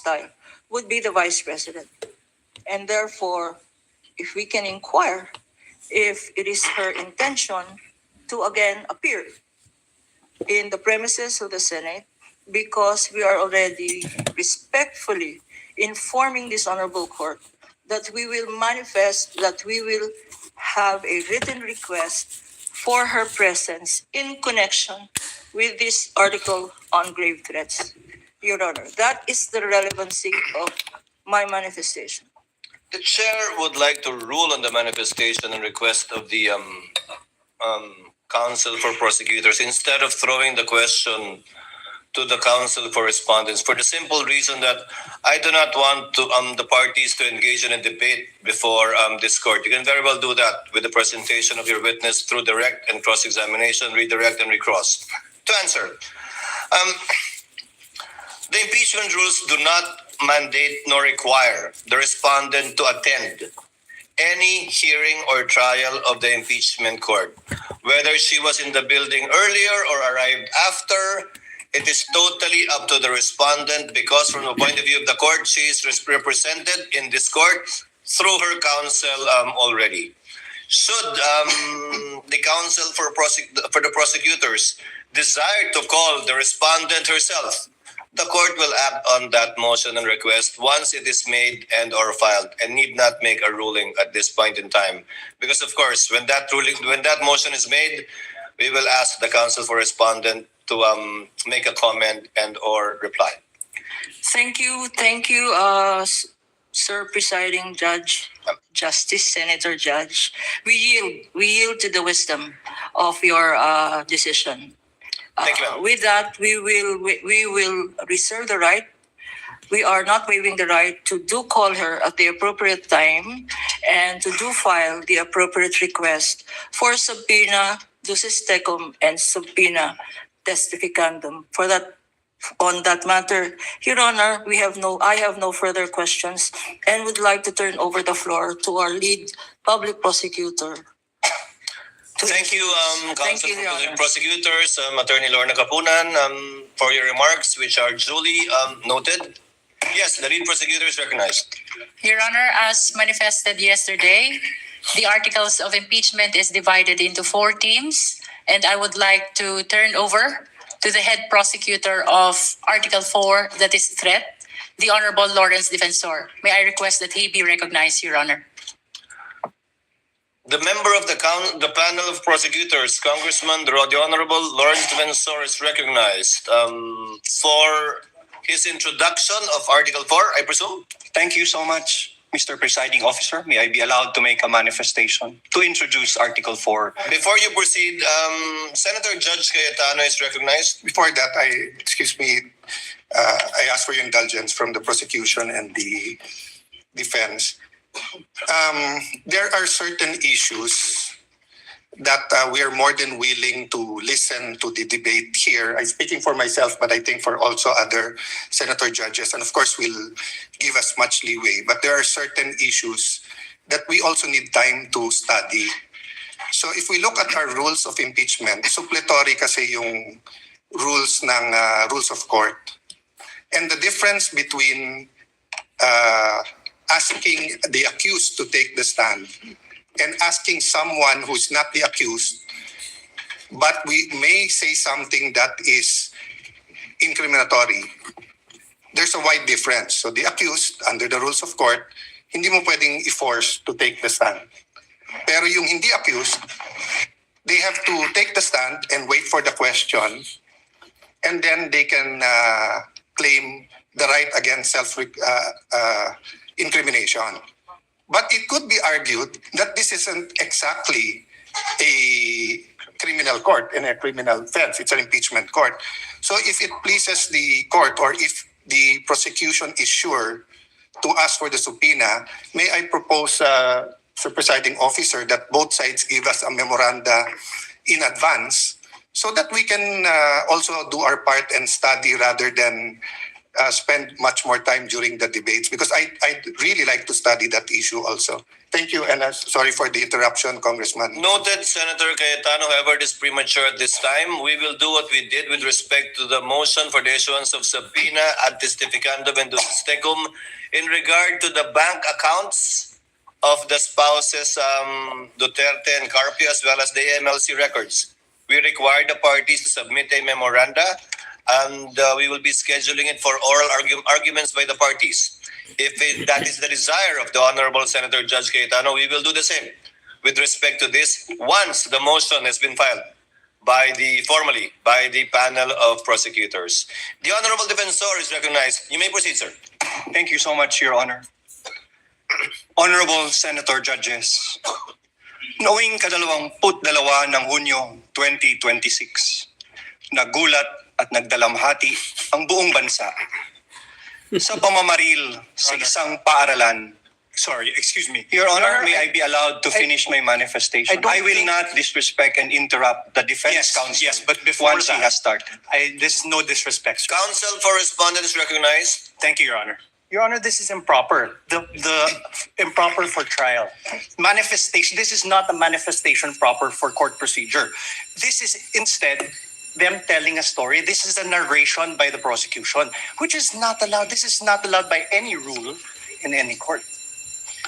time would be the Vice President. And therefore, if we can inquire if it is her intention to again appear in the premises of the Senate, because we are already respectfully informing this honorable court that we will manifest, that we will have a written request for her presence in connection with this article on grave threats. Your Honor, that is the relevancy of my manifestation. The chair would like to rule on the manifestation and request of the Council for Prosecutors instead of throwing the question to the Council for Respondents, for the simple reason that I do not want to, the parties to engage in a debate before this court. You can very well do that with the presentation of your witness through direct and cross-examination, redirect and recross. To answer, the impeachment rules do not mandate nor require the respondent to attend any hearing or trial of the impeachment court. Whether she was in the building earlier or arrived after, it is totally up to the respondent, because from the point of view of the court, she is represented in this court through her counsel already. Should the counsel for the prosecutors desire to call the respondent herself, the court will act on that motion and request once it is made and or filed, and need not make a ruling at this point in time. Because of course, when that motion is made, we will ask the counsel for respondent to make a comment and or reply. Thank you, Sir Presiding Judge, Justice, Senator Judge. We yield to the wisdom of your decision. Thank you, ma'am. With that, we will reserve the right. We are not waiving the right to do call her at the appropriate time and to do file the appropriate request for subpoena ducis tecum and subpoena testificandum. For that, on that matter, Your Honor, I have no further questions and would like to turn over the floor to our lead public prosecutor. Thank you, Counsel Your for the Honor. Prosecutors, Attorney Lorna Capunan, for your remarks, which are duly noted. Yes, the lead prosecutor is recognized. Your Honor, as manifested yesterday, the articles of impeachment is divided into 4 teams, and I would like to turn over to the head prosecutor of Article 4, that is threat, the Honorable Lawrence Defensor. May I request that he be recognized, Your Honor. The member of the panel of prosecutors, Congressman the Honorable Lawrence Defensor, is recognized for his introduction of Article 4, I presume. Thank you so much, Mr. Presiding Officer. May I be allowed to make a manifestation to introduce Article 4? Before you proceed, Senator Judge Cayetano is recognized. Before that, I ask for your indulgence from the prosecution and the defense. There are certain issues that we are more than willing to listen to the debate here. I'm speaking for myself, but I think for also other senator judges, and of course will give us much leeway. But there are certain issues that we also need time to study. So if we look at our rules of impeachment, suppletory kasi yung rules of court. And the difference between asking the accused to take the stand and asking someone who's not the accused, but we may say something that is incriminatory, there's a wide difference. So the accused, under the rules of court, hindi mo pwedeng i-force to take the stand. Pero yung hindi accused, they have to take the stand and wait for the question, and then they can claim the right against self-incrimination. But it could be argued that this isn't exactly a criminal court and a criminal offense. It's an impeachment court. So if it pleases the court, or if the prosecution is sure to ask for the subpoena, may I propose, Sir Presiding Officer, that both sides give us a memoranda in advance so that we can also do our part and study rather than spend much more time during the debates because I'd really like to study that issue also. Thank you, and sorry for the interruption, Congressman. Noted, Senator Cayetano. However, it is premature at this time. We will do what we did with respect to the motion for the issuance of subpoena ad testificandum and ducis tecum in regard to the bank accounts of the spouses Duterte and Carpio, as well as the AMLC records. We require the parties to submit a memoranda, and we will be scheduling it for oral arguments by the parties. If that is the desire of the Honorable Senator Judge Cayetano, we will do the same with respect to this once the motion has been filed formally by the panel of prosecutors. The Honorable Defensor is recognized. You may proceed, sir. Thank you so much, Your Honor. Honorable Senator Judges, noong 22 ng Hunyo 2026, nagulat at nagdalamhati ang buong bansa sa pamamaril sa isang paaralan. Sorry, excuse me. Your Honor, Your Honor, may I be allowed to finish my manifestation? I don't I will think- not disrespect and interrupt the defense Yes, counsel yes, but before once he that- has started. This is no disrespect, sir. Counsel for respondent is recognized. Thank you, Your Honor. Your Honor, this is improper. The improper for trial. Manifestation. This is not a manifestation proper for court procedure. This is instead them telling a story. This is a narration by the prosecution, which is not allowed. This is not allowed by any rule in any court.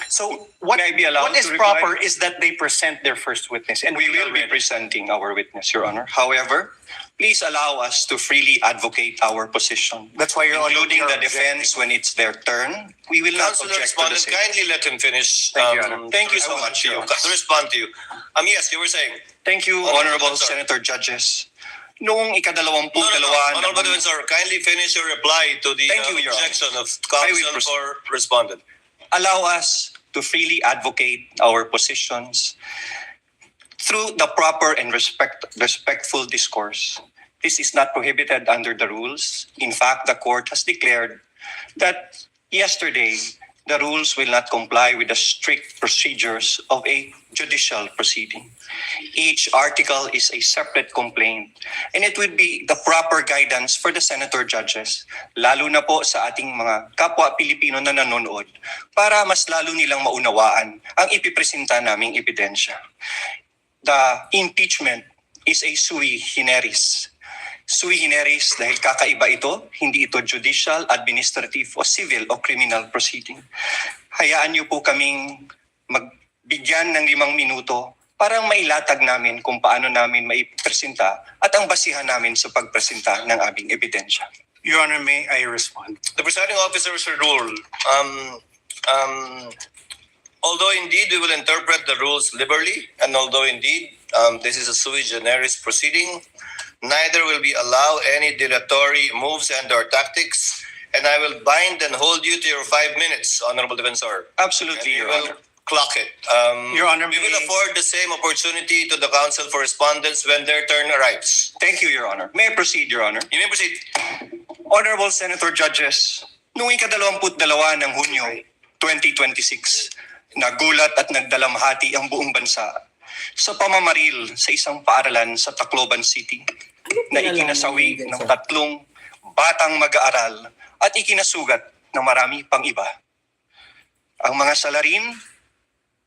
So what, May I be allowed what is to reply? proper is that they present their first witness, and We will be ready. presenting our witness, Your Honor. However, please allow us to freely advocate our position, That's why Your Honor, including you're the defense when it's their turn. We will not Counsel object to the respondent, same. kindly let him finish. Thank you, Your Honor. Thank you I so will much, to Your you, Honor. to respond to you. Yes, you were saying. Thank you, Honorable Honorable Sir. Senator Judges. Noong No, ikadalawampung-dalawa Honorable ng Defensor, kindly finish your reply to the Thank you, Your Honor. objection of I will counsel proceed. for respondent. allow us to freely advocate our positions through the proper and respectful discourse. This is not prohibited under the rules. In fact, the court has declared that yesterday the rules will not comply with the strict procedures of a judicial proceeding. Each article is a separate complaint, and it would be the proper guidance for the senator judges, lalo na po sa ating mga kapwa Pilipino na nanonood, para mas lalo nilang maunawaan ang ipipresenta naming ebidensya. The impeachment is a sui generis. Sui generis dahil kakaiba ito, hindi ito judicial, administrative, o civil o criminal proceeding. Hayaan niyo po kaming magbigyan ng 5 minuto para mailatag namin kung paano namin maipresenta at ang basihan namin sa pagpresenta ng aming ebidensya. Your Honor, may I respond? The presiding officers rule. Although indeed we will interpret the rules liberally, and although indeed this is a sui generis proceeding, neither will we allow any dilatory moves and or tactics, and I will bind and hold you to your 5 minutes, Honorable Defensor. Absolutely, And we Your will Honor. clock it. Your Honor, we will may- afford the same opportunity to the counsel for respondents when their turn arrives. Thank you, Your Honor. May I proceed, Your Honor? You may proceed. Honorable Senator Judges, noong ika-22 ng Hunyo 2026, nagulat at nagdalamhati ang buong bansa sa pamamaril sa isang paaralan sa Tacloban City na ikinasawi ng 3 batang mag-aaral at ikinasugat ng marami pang iba. Ang mga salarin,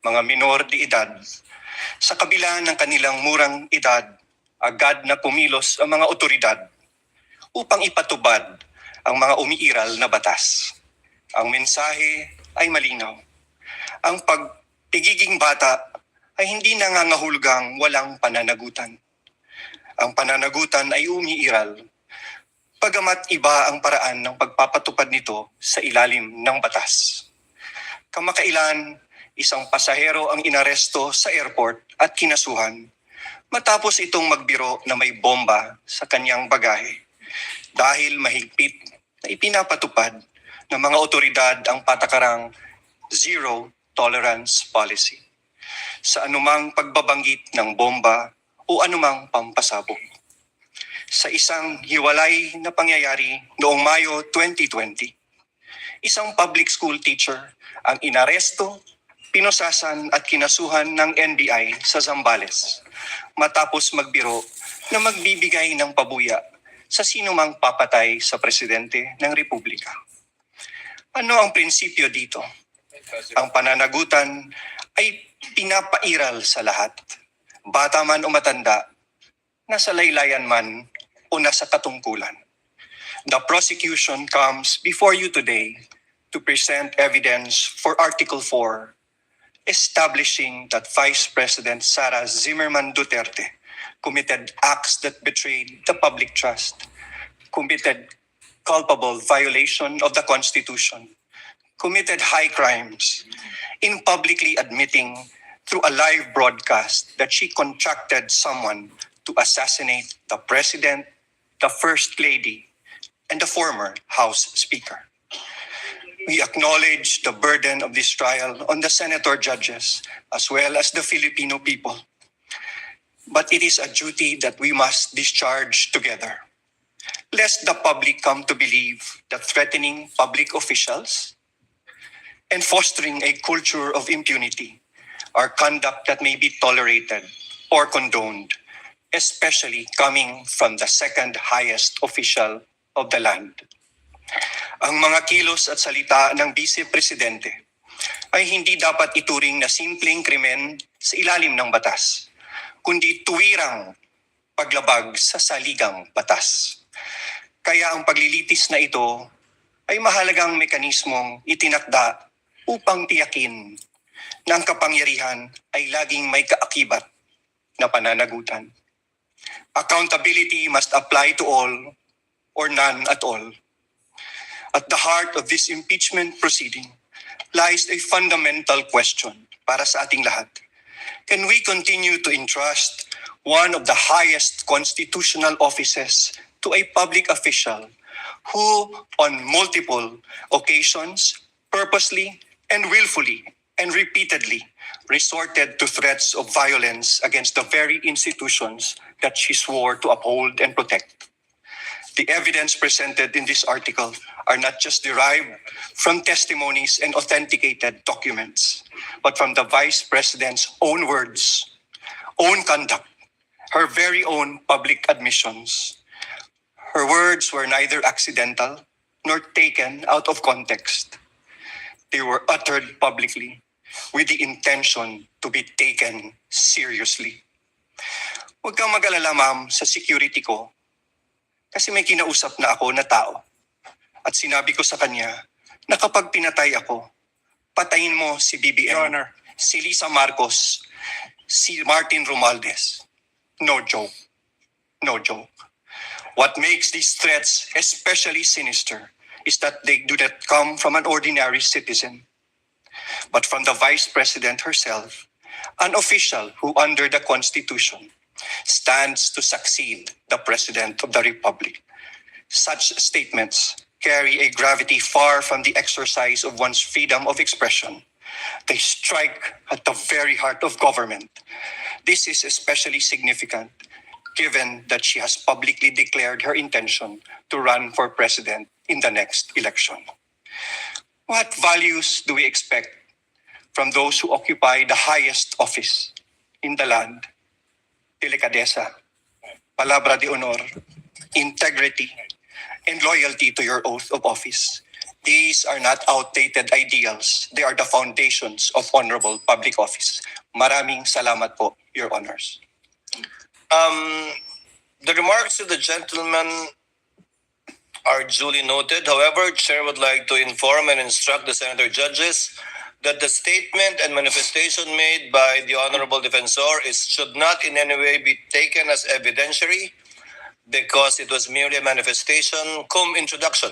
mga minor de edad, sa kabila ng kanilang murang edad, agad na kumilos ang mga otoridad upang ipatubad ang mga umiiral na batas. Ang mensahe ay malinaw. Ang pagpigiging bata ay hindi nangangahulugang walang pananagutan. Ang pananagutan ay umiiral, pagamat iba ang paraan ng pagpapatupad nito sa ilalim ng batas. Kamakailan, isang pasahero ang inaresto sa airport at kinasuhan matapos itong magbiro na may bomba sa kanyang bagahe dahil mahigpit na ipinapatupad ng mga otoridad ang patakarang zero tolerance policy sa anumang pagbabanggit ng bomba o anumang pampasabog. Sa isang hiwalay na pangyayari noong Mayo 2020, isang public school teacher ang inaresto, pinusasan at kinasuhan ng NBI sa Zambales matapos magbiro na magbibigay ng pabuya sa sinumang papatay sa presidente ng Republika. Ano ang prinsipyo dito? Ang pananagutan ay pinapairal sa lahat, bata man o matanda, nasa laylayan man o nasa katungkulan. The prosecution comes before you today to present evidence for Article 4, establishing that Vice President Sara Duterte committed acts that betrayed the public trust, committed culpable violation of the Constitution, committed high crimes in publicly admitting through a live broadcast that she contracted someone to assassinate the President, the First Lady, and the former House Speaker. We acknowledge the burden of this trial on the senator judges as well as the Filipino people. But it is a duty that we must discharge together, lest the public come to believe that threatening public officials and fostering a culture of impunity are conduct that may be tolerated or condoned, especially coming from the second highest official of the land. Ang mga kilos at salita ng Vice Presidente ay hindi dapat ituring na simpleng krimen sa ilalim ng batas, kundi tuwirang paglabag sa saligang batas. Kaya ang paglilitis na ito ay mahalagang mekanismong itinakda upang tiyakin na ang kapangyarihan ay laging may kaakibat na pananagutan. Accountability must apply to all or none at all. At the heart of this impeachment proceeding lies a fundamental question para sa ating lahat. Can we continue to entrust one of the highest constitutional offices to a public official who, on multiple occasions, purposely and willfully and repeatedly resorted to threats of violence against the very institutions that she swore to uphold and protect? The evidence presented in this article are not just derived from testimonies and authenticated documents, but from the Vice President's own words, own conduct, her very own public admissions. Her words were neither accidental nor taken out of context. They were uttered publicly with the intention to be taken seriously. Huwag kang mag-alala, ma'am, sa security ko. Kasi may kinausap na ako na tao. At sinabi ko sa kanya na kapag pinatay ako, patayin mo si BBM, Your Honor. si Lisa Marcos, si Martin Romualdez. No joke. No joke. What makes these threats especially sinister is that they do not come from an ordinary citizen, but from the Vice President herself, an official who under the Constitution stands to succeed the President of the Republic. Such statements carry a gravity far from the exercise of one's freedom of expression. They strike at the very heart of government. This is especially significant given that she has publicly declared her intention to run for president in the next election. What values do we expect from those who occupy the highest office in the land? Delicadeza, palabra de honor, integrity, and loyalty to your oath of office. These are not outdated ideals. They are the foundations of honorable public office. Maraming salamat po, Your Honors. The remarks of the gentleman are duly noted. However, Chair would like to inform and instruct the senator judges that the statement and manifestation made by the Honorable Defensor should not in any way be taken as evidentiary because it was merely a manifestation cum introduction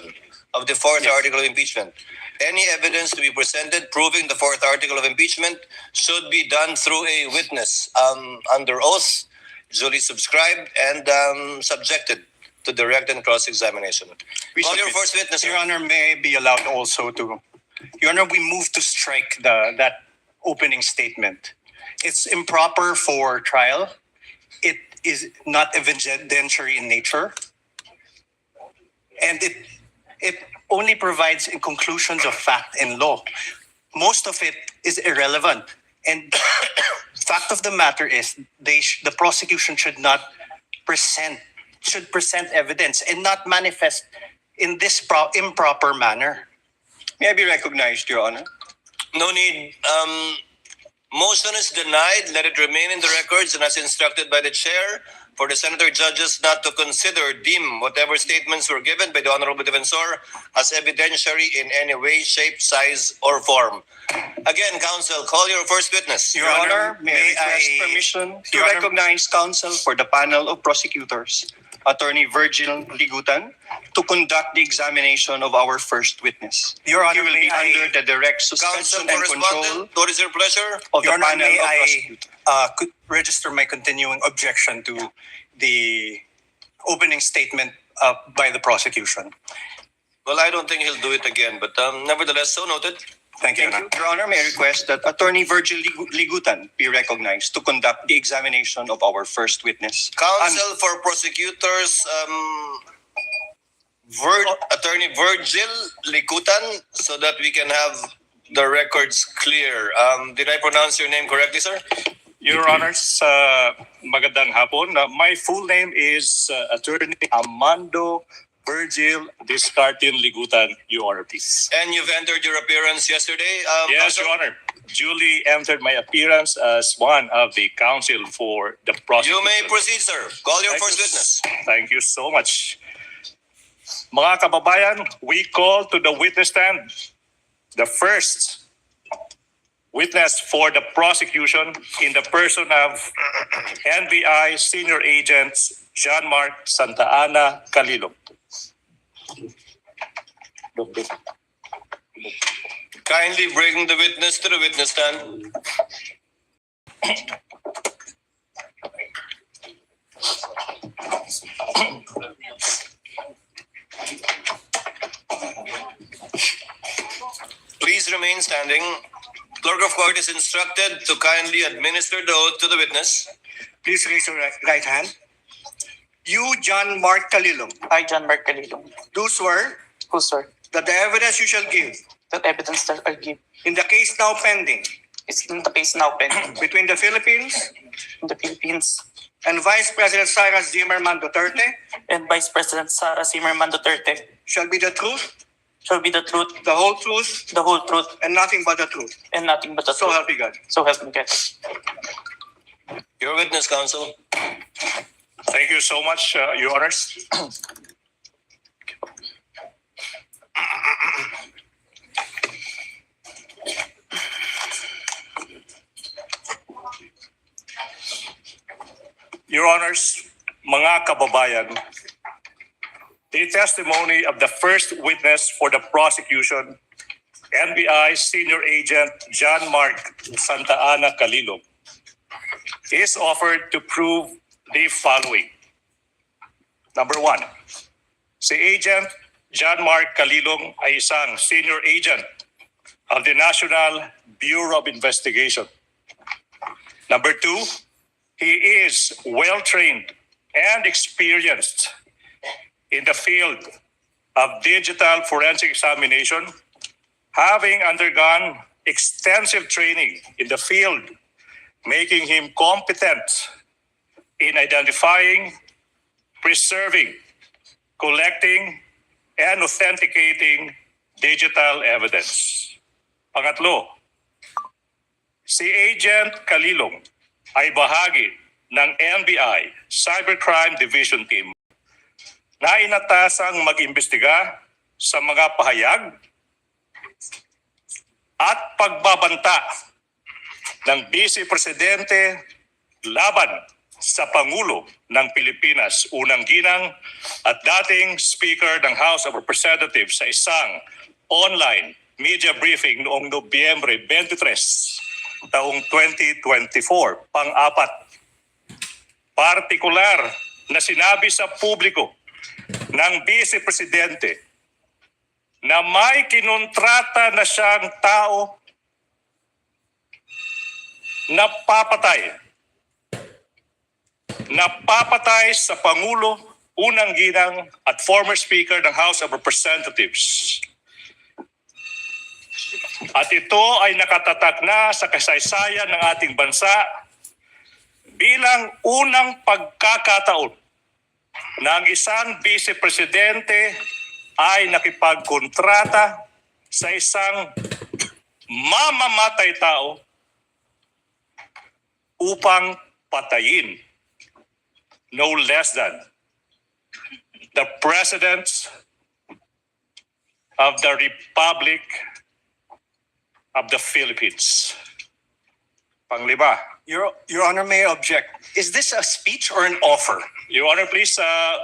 of the fourth article of impeachment. Any evidence to be presented proving the fourth article of impeachment should be done through a witness under oath, duly subscribed and subjected to direct and cross-examination. Call your first witness. Your Honor, may I be allowed also to... Your Honor, we move to strike that opening statement. It's improper for trial. It is not evidentiary in nature. And it only provides conclusions of fact and law. Most of it is irrelevant. And fact of the matter is the prosecution should not present should present evidence and not manifest in this improper manner. May I be recognized, Your Honor? No need. Motion is denied. Let it remain in the records and as instructed by the chair for the senator judges not to consider, deem whatever statements were given by the Honorable Defensor as evidentiary in any way, shape, size, or form. Again, counsel, call your first witness. Your Honor, may I request permission to Your Honor- recognize counsel for the panel of prosecutors, Attorney Virgil Ligutan, to conduct the examination of our first witness. Your He Honor, will may be I- under the direct Counsel suspension for and control respondent, what is your pleasure? of the Your Honor, panel may of I prosecutors. could register my continuing objection to the opening statement by the prosecution. Well, I don't think he'll do it again, but nevertheless, so noted. Thank you, Your Thank Honor. you. Your Honor, may I request that Attorney Virgil Ligutan be recognized to conduct the examination of our first witness. Counsel for prosecutors, Attorney Virgil Likutan, so that we can have the records clear. Did I pronounce your name correctly, sir? Your Honors, magandang hapon. My full name is Attorney Armando Virgil Discartin Ligutan, Your Honor, please. And you've entered your appearance yesterday. Yes, counsel? Your Honor. Duly entered my appearance as one of the counsel for the prosecution. You may proceed, sir. Call your Thank first you. witness. Thank you so much. Mga kababayan, we call to the witness stand the first witness for the prosecution in the person of NBI Senior Agent Jean-Marc Santa Ana Calilo. Kindly bring the witness to the witness stand. Please remain standing. Clerk of Court is instructed to kindly administer the oath to the witness. Please raise your right hand. You, John Mark Calilong, I, John Mark Calilong, do swear who swear that the evidence you shall give that evidence that I give in the case now pending is in the case now pending between the Philippines in the Philippines and Vice President Sara Duterte and Vice President Sara Duterte shall be the truth, shall be the truth, the whole truth, the whole truth, and nothing but the truth. and nothing but the So truth. help me God. So help me God. Your witness, counsel. Thank you so much, Your Honors. Your Honors, mga kababayan, the testimony of the first witness for the prosecution, NBI Senior Agent Jean-Marc Santa Ana Calilo, is offered to prove the following. Number one, si Agent Jean-Marc Calilong ay isang senior agent of the National Bureau of Investigation. Number two, he is well-trained and experienced in the field of digital forensic examination, having undergone extensive training in the field, making him competent in identifying, preserving, collecting, and authenticating digital evidence. Pangatlo, si Agent Calilong ay bahagi ng NBI Cybercrime Division Team na inatasang mag-imbestiga sa mga pahayag at pagbabanta ng Vice Presidente laban sa Pangulo ng Pilipinas, unang ginang at dating Speaker ng House of Representatives sa isang online media briefing noong Nobyembre 23, taong 2024. Pang-apat, partikular na sinabi sa publiko ng Vice Presidente na may kinontrata na siyang tao na papatay sa Pangulo, unang ginang at former Speaker ng House of Representatives. At ito ay nakatatak na sa kasaysayan ng ating bansa bilang unang pagkakataon ng isang vice presidente ay nakipagkontrata sa isang mamamatay tao upang patayin no less than the President of the Republic of the Philippines. Panglima, Your Honor, may I object? Is this a speech or an offer? Your Honor, please,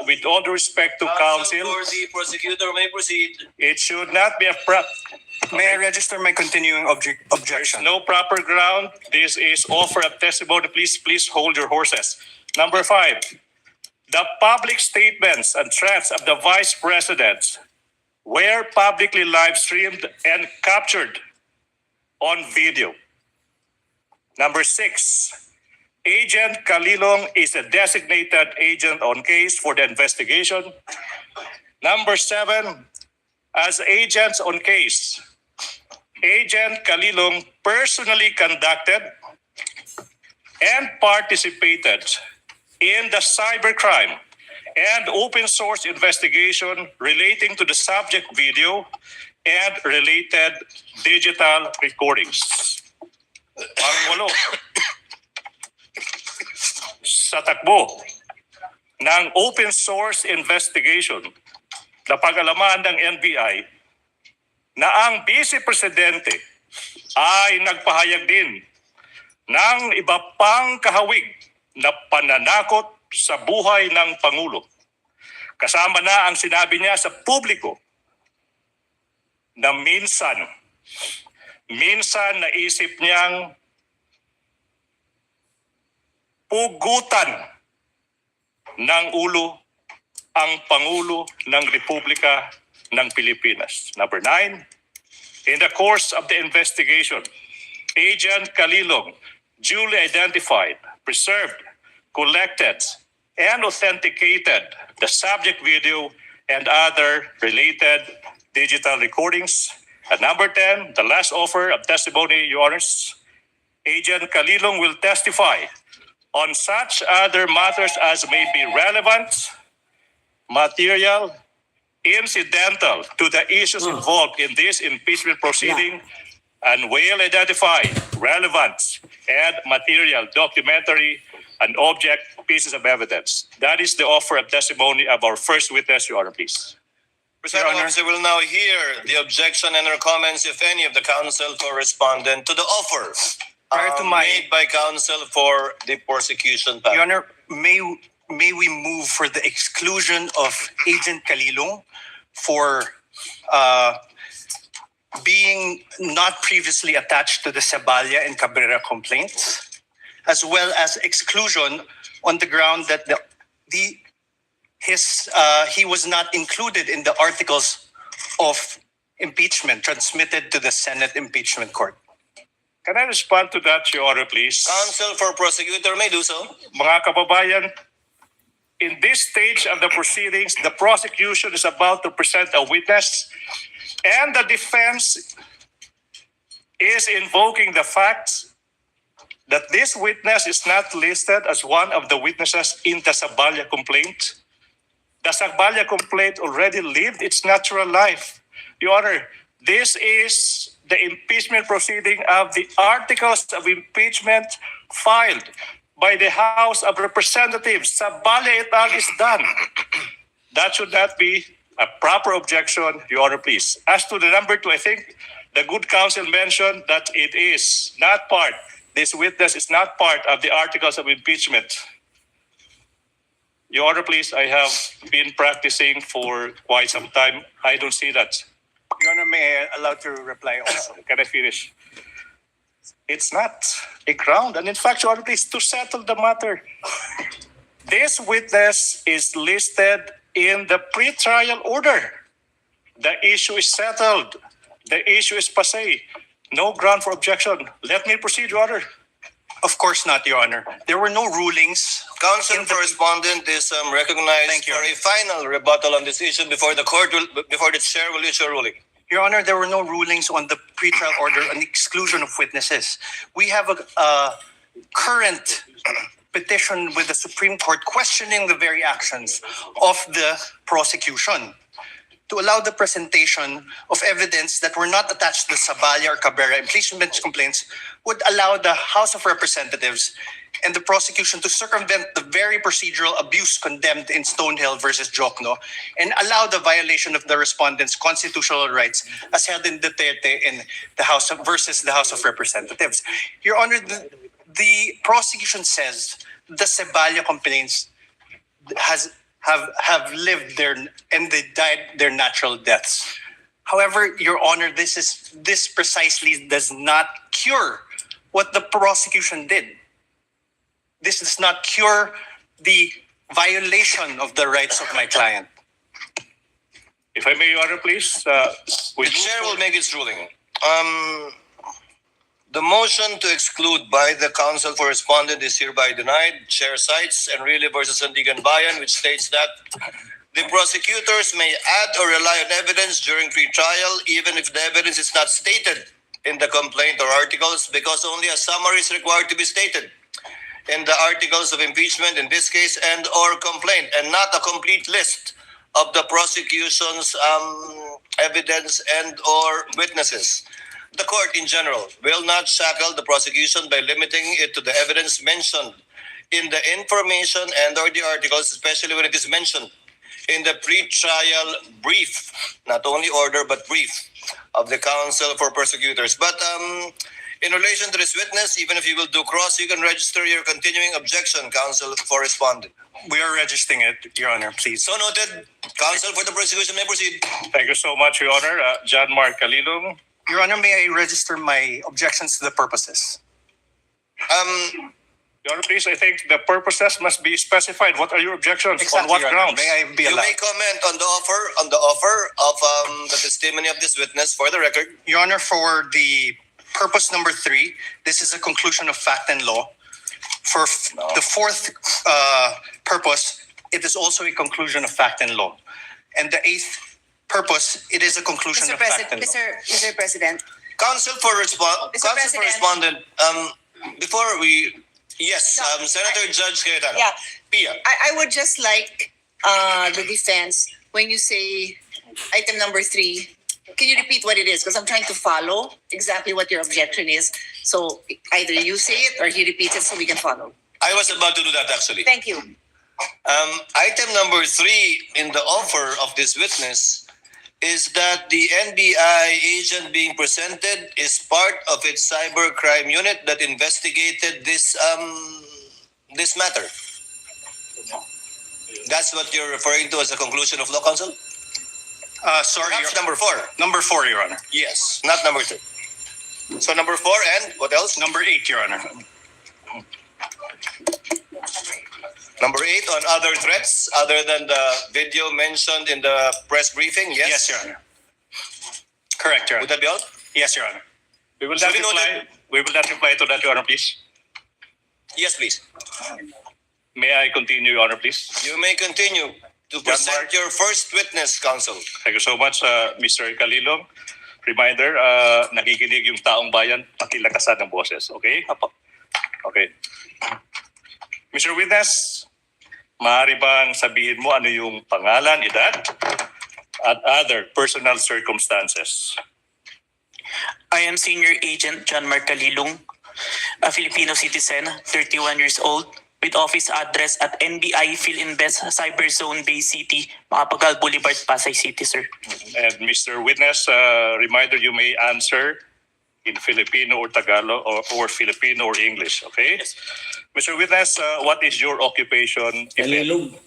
with all due respect to counsel, for the prosecutor may proceed. it should not be a May I register my continuing objection? no proper ground. This is offer of testimony. Please hold your horses. Number 5, the public statements and threats of the Vice President were publicly live streamed and captured on video. Number 6, Agent Kalilong is a designated agent on case for the investigation. Number 7, as agents on case, Agent Kalilong personally conducted and participated in the cybercrime and open source investigation relating to the subject video and related digital recordings. Pang-8, sa takbo ng open source investigation na pag-alaman ng NBI na ang Vice Presidente ay nagpahayag din ng iba pang kahawig na pananakot sa buhay ng Pangulo. Kasama na ang sinabi niya sa publiko na minsan naisip niyang pugutan ng ulo ang Pangulo ng Republika ng Pilipinas. Number 9, in the course of the investigation, Agent Kalilong duly identified, preserved, collected, and authenticated the subject video and other related digital recordings. At number 10, the last offer of testimony, Your Honors, Agent Kalilong will testify on such other matters as may be relevant, material, incidental to the issues involved in this impeachment proceeding, and will identify relevant and material documentary and object pieces of evidence. That is the offer of testimony of our first witness, Your Honor, please. Presiding officer will now hear the objection and or comments, if any, of the counsel for respondent to the offer Prior to my- made by counsel for the prosecution. Your Honor, may we move for the exclusion of Agent Kalilong for being not previously attached to the Sabalia and Cabrera complaints, as well as exclusion on the ground that he was not included in the articles of impeachment transmitted to the Senate Impeachment Court. Can I respond to that, Your Honor, please? Counsel for prosecutor may do so. Mga kababayan, in this stage of the proceedings, the prosecution is about to present a witness, and the defense is invoking the fact that this witness is not listed as one of the witnesses in the Sabalia complaint. The Sabalia complaint already lived its natural life. Your Honor, this is the impeachment proceeding of the articles of impeachment filed by the House of Representatives. Sabalia et al. Is done. That should not be a proper objection, Your Honor, please. As to the number 2, I think the good counsel mentioned that it is not part, this witness is not part of the articles of impeachment. Your Honor, please, I have been practicing for quite some time. I don't see that. Your Honor, may I allow to reply also? Can I finish? It's not a ground. And in fact, Your Honor, please, to settle the matter, this witness is listed in the pre-trial order. The issue is settled. The issue is passé. No ground for objection. Let me proceed, Your Honor. Of course not, Your Honor. There were no rulings. Counsel for respondent is recognized Thank you, for Your a final rebuttal on this issue before the chair will issue a ruling. Your Honor, there were no rulings on the pretrial order on the exclusion of witnesses. We have a current petition with the Supreme Court questioning the very actions of the prosecution to allow the presentation of evidence that were not attached to the Sabaya or Cabrera impeachment complaints would allow the House of Representatives and the prosecution to circumvent the very procedural abuse condemned in Stonehill versus Jokno and allow the violation of the respondent's constitutional rights as held in Duterte in the House of, versus the House of Representatives. Your Honor, the prosecution says the Sabaya complaints have lived their and they died their natural deaths. However, Your Honor, this precisely does not cure what the prosecution did. This does not cure the violation of the rights of my client. If I may, Your Honor, please. The chair will make its ruling. The motion to exclude by the counsel for respondent is hereby denied. Chair cites Enrile versus Sandigan Bayan, which states that the prosecutors may add or rely on evidence during pre-trial, even if the evidence is not stated in the complaint or articles, because only a summary is required to be stated in the articles of impeachment in this case and or complaint, and not a complete list of the prosecution's evidence and or witnesses. The court in general will not shackle the prosecution by limiting it to the evidence mentioned in the information and or the articles, especially when it is mentioned in the pre-trial brief, not only order but brief of the counsel for prosecutors. But in relation to this witness, even if you will do cross, you can register your continuing objection, counsel for respondent. We are registering it, Your Honor, please. So noted. Counsel for the prosecution may proceed. Thank you so much, Your Honor. John Mark Calilong. Your Honor, may I register my objections to the purposes? Your Honor, please, I think the purposes must be specified. What are your objections? Exactly, On what Your Honor. grounds? May I be You allowed? may comment on the offer of the testimony of this witness for the record. Your Honor, for the purpose number 3, this is a conclusion of fact and law. For the fourth purpose, it is also a conclusion of fact and law. And the 8th purpose, it is a conclusion of fact and law. Mr. President, Counsel for respondent, before we, yes, No, Senator Judge Cayetano. yeah, Pia. I would just like the defense, when you say item number 3, can you repeat what it is? Because I'm trying to follow exactly what your objection is. So either you say it or he repeats it so we can follow. I was about to do that actually. Thank you. Item number 3 in the offer of this witness is that the NBI agent being presented is part of its cybercrime unit that investigated this matter. That's what you're referring to as a conclusion of law, counsel? Sorry, Perhaps Your number 4. Number 4, Your Honor. Yes, not number 2. So number 4 and what else? Number 8, Your Honor. Number 8 on other threats other than the video mentioned in the press briefing. Yes. Yes, Your Honor. Correct, Your Would Honor. that be all? Yes, Your Honor. We will So not we reply. noted- We will not reply to that, Your Honor, please. Yes, please. May I continue, Your Honor, please? You may continue to present your first witness, counsel. Thank you so much, Mr. Calilong. Reminder, nakikinig yung taong bayan, pakilakasan ng boses, okay? Apo. Okay. Mr. Witness, maaari bang sabihin mo ano yung pangalan, edad, at other personal circumstances? I am Senior Agent John Mark Calilong, a Filipino citizen, 31 years old, with office address at NBI PhilInvest Cyberzone Bay City, Macapagal Boulevard, Pasay City, sir. And Mr. Witness, reminder, you may answer in Filipino or Tagalog or Filipino or English, okay? Yes. Mr. Witness, what is your occupation? if any?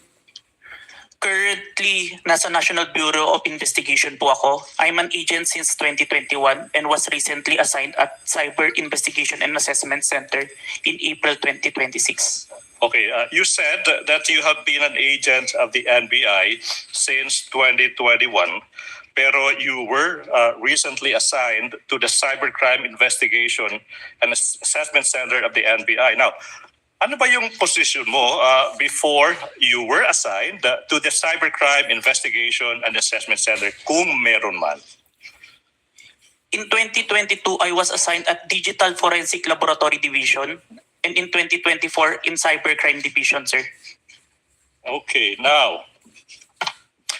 Currently, nasa National Bureau of Investigation po ako. I'm an agent since 2021 and was recently assigned at Cyber Investigation and Assessment Center in April 2026. Okay, you said that you have been an agent of the NBI since 2021, pero you were recently assigned to the Cybercrime Investigation and Assessment Center of the NBI. Now, ano ba yung position mo before you were assigned to the Cybercrime Investigation and Assessment Center, kung meron man? In 2022, I was assigned at Digital Forensic Laboratory Division and in 2024 in Cybercrime Division, sir. Okay, now,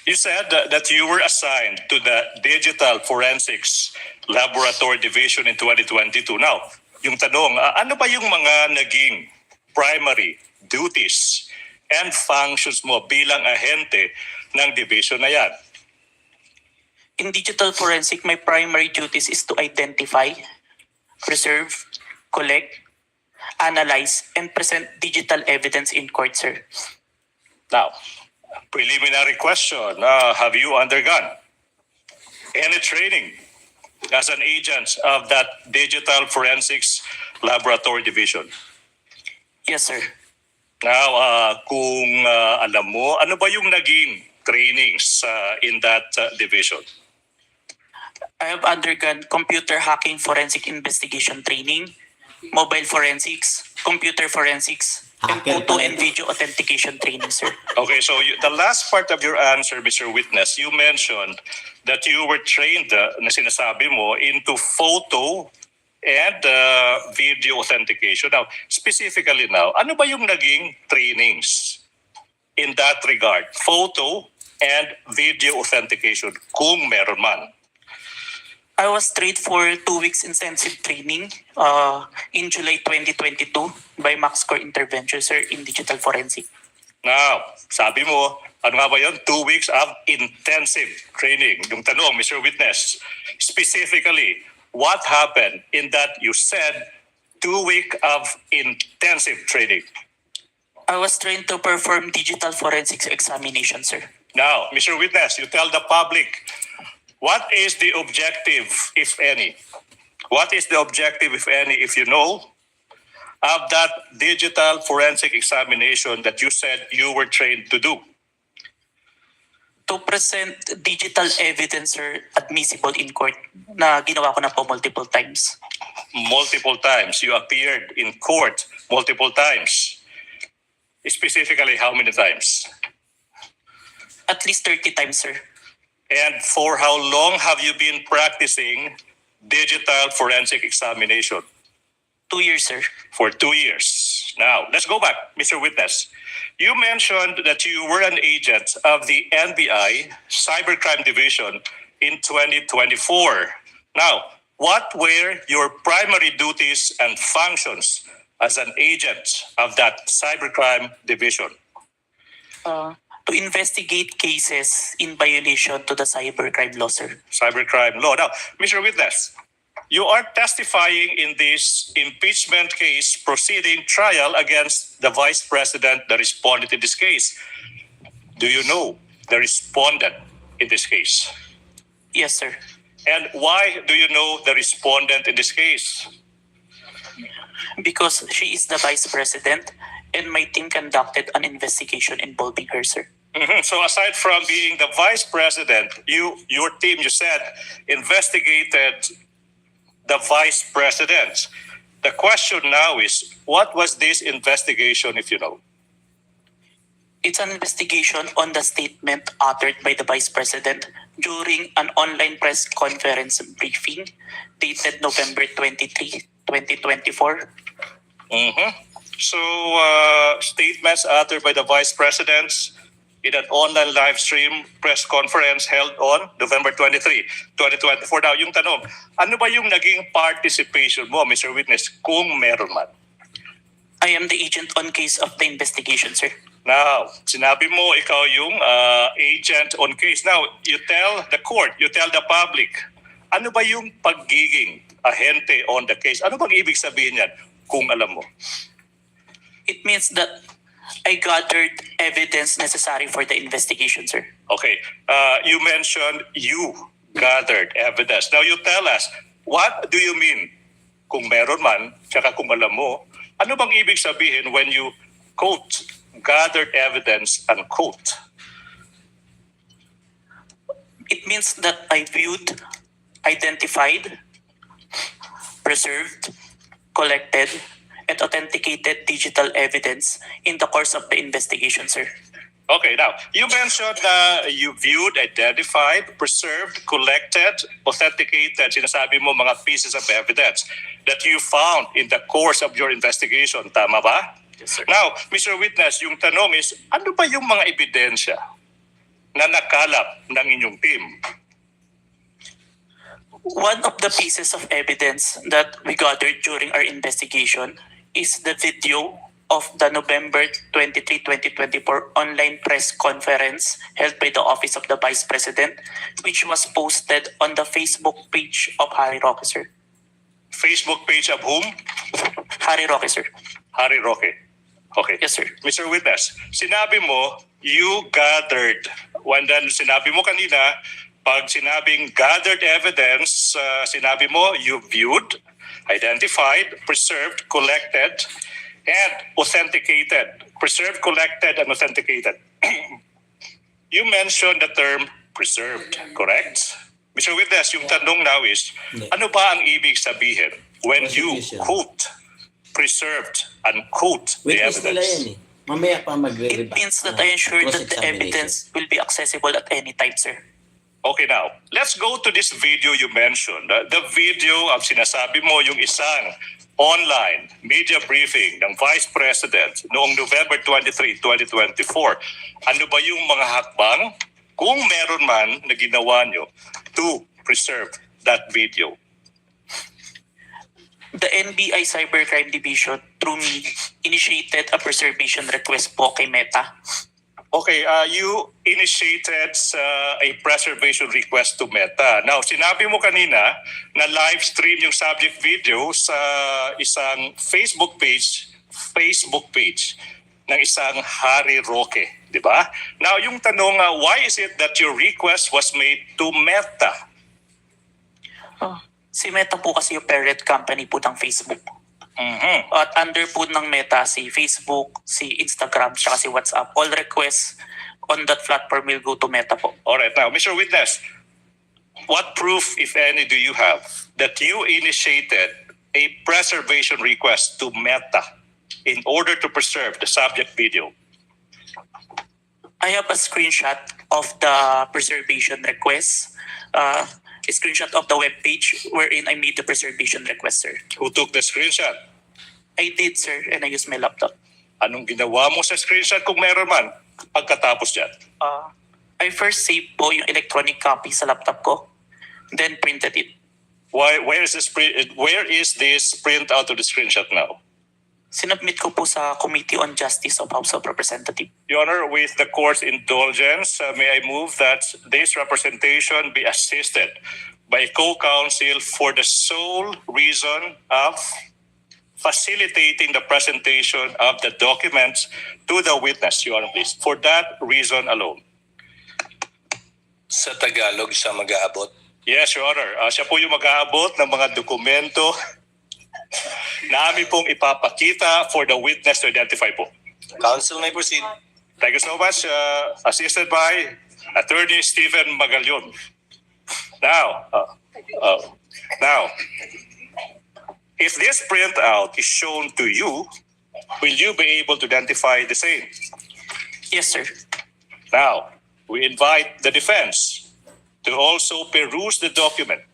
you said that you were assigned to the Digital Forensics Laboratory Division in 2022. Now, yung tanong, ano ba yung mga naging primary duties and functions mo bilang ahente ng division na yan? In digital forensic, my primary duties is to identify, preserve, collect, analyze, and present digital evidence in court, sir. Now, preliminary question, have you undergone any training as an agent of that Digital Forensics Laboratory Division? Yes, sir. Now, kung alam mo, ano ba yung naging trainings in that division? I have undergone computer hacking forensic investigation training, mobile forensics, computer forensics, and photo and video authentication training, sir. Okay, so the last part of your answer, Mr. Witness, you mentioned that you were trained, na sinasabi mo, into photo and video authentication. Now, specifically now, ano ba yung naging trainings in that regard? Photo and video authentication, kung meron man. I was trained for 2 weeks intensive training in July 2022 by MaxCore Intervention, sir, in digital forensic. Now, sabi mo, ano nga ba yun? 2 weeks of intensive training. Yung tanong, Mr. Witness, specifically, what happened in that you said 2 weeks of intensive training? I was trained to perform digital forensics examination, sir. Now, Mr. Witness, you tell the public, what is the objective, if any? What is the objective, if any, if you know, of that digital forensic examination that you said you were trained to do? To present digital evidence, sir, admissible in court na ginawa ko na po multiple times. Multiple times. You appeared in court multiple times. Specifically, how many times? At least 30 times, sir. And for how long have you been practicing digital forensic examination? 2 years, sir. For 2 years. Now, let's go back, Mr. Witness. You mentioned that you were an agent of the NBI Cybercrime Division in 2024. Now, what were your primary duties and functions as an agent of that Cybercrime Division? To investigate cases in violation to the cybercrime law, sir. Cybercrime law. Now, Mr. Witness, you are testifying in this impeachment case proceeding trial against the Vice President, the respondent in this case. Do you know the respondent in this case? Yes, sir. And why do you know the respondent in this case? Because she is the Vice President and my team conducted an investigation involving her, sir. So aside from being the Vice President, your team, you said, investigated the Vice President. The question now is, what was this investigation, if you know? It's an investigation on the statement uttered by the Vice President during an online press conference briefing dated November 23, 2024. So statements uttered by the Vice President in an online live stream press conference held on November 23, 2024. Now, yung tanong, ano ba yung naging participation mo, Mr. Witness, kung meron man? I am the agent on case of the investigation, sir. Now, sinabi mo ikaw yung agent on case. Now, you tell the court, you tell the public, ano ba yung pagiging ahente on the case? Ano bang ibig sabihin yan kung alam mo? It means that I gathered evidence necessary for the investigation, sir. Okay. You mentioned you gathered evidence. Now, you tell us, what do you mean kung meron man, tsaka kung alam mo, ano bang ibig sabihin when you quote, gathered evidence, unquote? It means that I viewed, identified, preserved, collected, and authenticated digital evidence in the course of the investigation, sir. Okay, now, you mentioned you viewed, identified, preserved, collected, authenticated, sinasabi mo mga pieces of evidence that you found in the course of your investigation. Tama ba? Yes, sir. Now, Mr. Witness, yung tanong is, ano ba yung mga ebidensya na nakalap ng inyong team? One of the pieces of evidence that we gathered during our investigation is the video of the November 23, 2024 online press conference held by the Office of the Vice President, which was posted on the Facebook page of Harry Roque, sir. Facebook page of whom? Harry Roque, sir. Harry Roque. Okay. Yes, sir. Mr. Witness, sinabi mo, you gathered, sinabi mo kanina, pag sinabing gathered evidence, sinabi mo, you viewed, identified, preserved, collected, and authenticated. Preserved, collected, and authenticated. You mentioned the term preserved, correct? Mr. Witness, yung tanong now is, ano ba ang ibig sabihin when you quote, preserved, and quote the Witness nila yan evidence? Mamaya pa It magre-rebut. means that I ensure that the evidence will be accessible at any time, sir. Okay, now, let's go to this video you mentioned. The video of sinasabi mo yung isang online media briefing ng Vice President noong November 23, 2024. Ano ba yung mga hakbang, kung meron man, na ginawa nyo to preserve that video? The NBI Cybercrime Division, through me, initiated a preservation request po kay Meta. Okay, you initiated a preservation request to Meta. Now, sinabi mo kanina na live stream yung subject video sa isang Facebook page ng isang Harry Roque, di ba? Now, yung tanong, why is it that your request was made to Meta? Si Meta po kasi yung parent company po ng Facebook. At under po ng Meta, si Facebook, si Instagram, tsaka si WhatsApp, all requests on that platform will go to Meta po. Alright, now, Mr. Witness, what proof, if any, do you have that you initiated a preservation request to Meta in order to preserve the subject video? I have a screenshot of the preservation request, a screenshot of the webpage wherein I made the preservation request, sir. Who took the screenshot? I did, sir, and I used my laptop. Anong ginawa mo sa screenshot kung meron man pagkatapos dyan? I first saved po yung electronic copy sa laptop ko, then printed it. Where is this print out of the screenshot now? Sinubmit ko po sa Committee on Justice of House of Representatives. Your Honor, with the court's indulgence, may I move that this representation be assisted by co-counsel for the sole reason of facilitating the presentation of the documents to the witness, Your Honor, please. For that reason alone. Sa Tagalog siya mag-aabot. Yes, Your Honor. Siya po yung mag-aabot ng mga dokumento namin pong ipapakita for the witness to identify po. Counsel may proceed. Thank you so much. Assisted by Attorney Stephen Magallon. Now, if this printout is shown to you, will you be able to identify the same? Yes, sir. Now, we invite the defense to also peruse the document.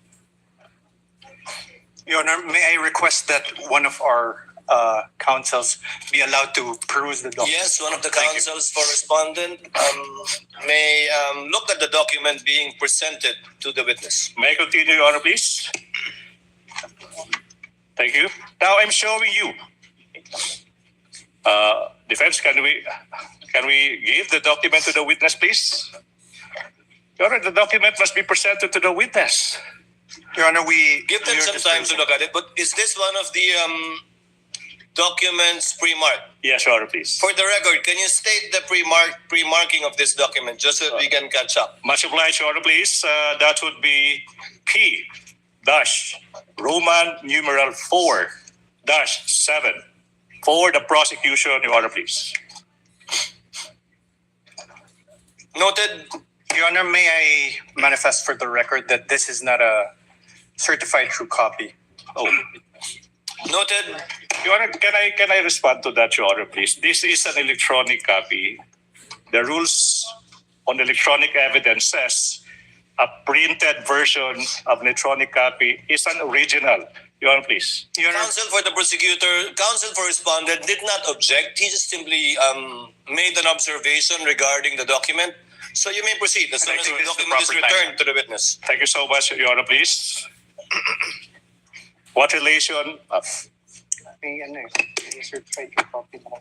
Your Honor, may I request that one of our counsels be allowed to peruse the document? Yes, one of the Thank you. counsels for respondent may look at the document being presented to the witness. May I continue, Your Honor, please? Thank you. Now I'm showing you. Defense, can we give the document to the witness, please? Your Honor, the document must be presented to the witness. Your Honor, we Give them some time to look at it. But is this one of the documents pre-marked? Yes, Your Honor, please. For the record, can you state the pre-marking of this document just so that we can catch up? Much obliged, Your Honor, please. That would be P-Roman numeral 4-7 for the prosecution, Your Honor, please. Noted. Your Honor, may I manifest for the record that this is not a certified true copy? Oh, Noted. Your Honor, can I respond to that, Your Honor, please? This is an electronic copy. the rules on electronic evidence says a printed version of electronic copy is an original. Your Honor, please. Your Honor, Counsel for the prosecutor, counsel for respondent did not object. He just simply made an observation regarding the document. So you may proceed as soon I as think the this is the document is proper time. returned to the witness. Thank you so much, Your Honor, please. What relation,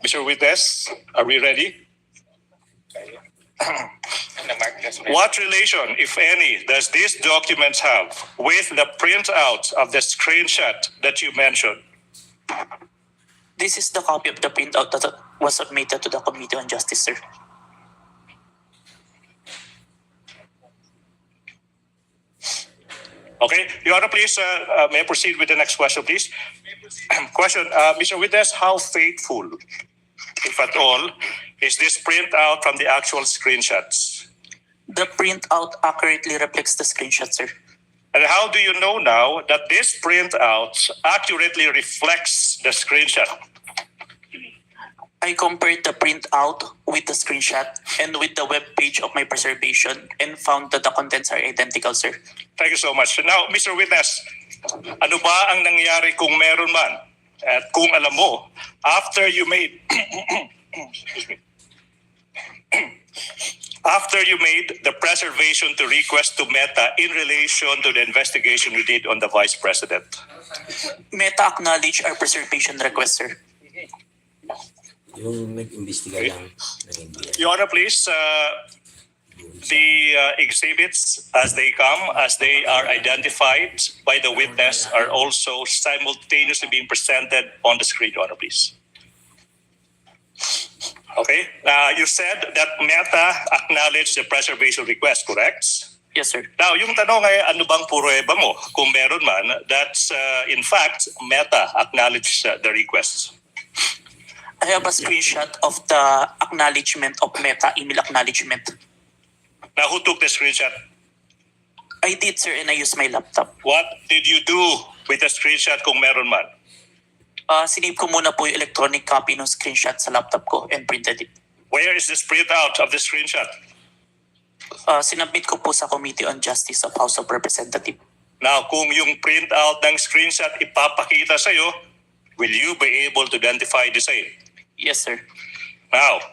Mr. Witness, are we ready? What relation, if any, does this document have with the printout of the screenshot that you mentioned? This is the copy of the printout that was submitted to the Committee on Justice, sir. Okay, Your Honor, please, may I proceed with the next question, please? Question, Mr. Witness, how faithful, if at all, is this printout from the actual screenshots? The printout accurately reflects the screenshot, sir. And how do you know now that this printout accurately reflects the screenshot? I compared the printout with the screenshot and with the web page of my preservation and found that the contents are identical, sir. Thank you so much. Now, Mr. Witness, ano ba ang nangyari kung meron man? At kung alam mo, after you made excuse me. After you made the preservation to request to Meta in relation to the investigation we did on the Vice President. Meta acknowledge our preservation request, sir. Yung nag-imbestiga lang ng NBI. Your Honor, please, the exhibits as they come, as they are identified by the witness, are also simultaneously being presented on the screen, Your Honor, please. Okay, you said that Meta acknowledged the preservation request, correct? Yes, sir. Now, yung tanong ay ano bang pruweba mo kung meron man that in fact Meta acknowledged the request? I have a screenshot of the acknowledgement of Meta email acknowledgement. Now, who took the screenshot? I did, sir, and I used my laptop. What did you do with the screenshot kung meron man? Sinave ko muna po yung electronic copy ng screenshot sa laptop ko and printed it. Where is this printout of the screenshot? Sinabmit ko po sa Committee on Justice of House of Representatives. Now, kung yung printout ng screenshot ipapakita sa'yo, will you be able to identify the same? Yes, sir. Now,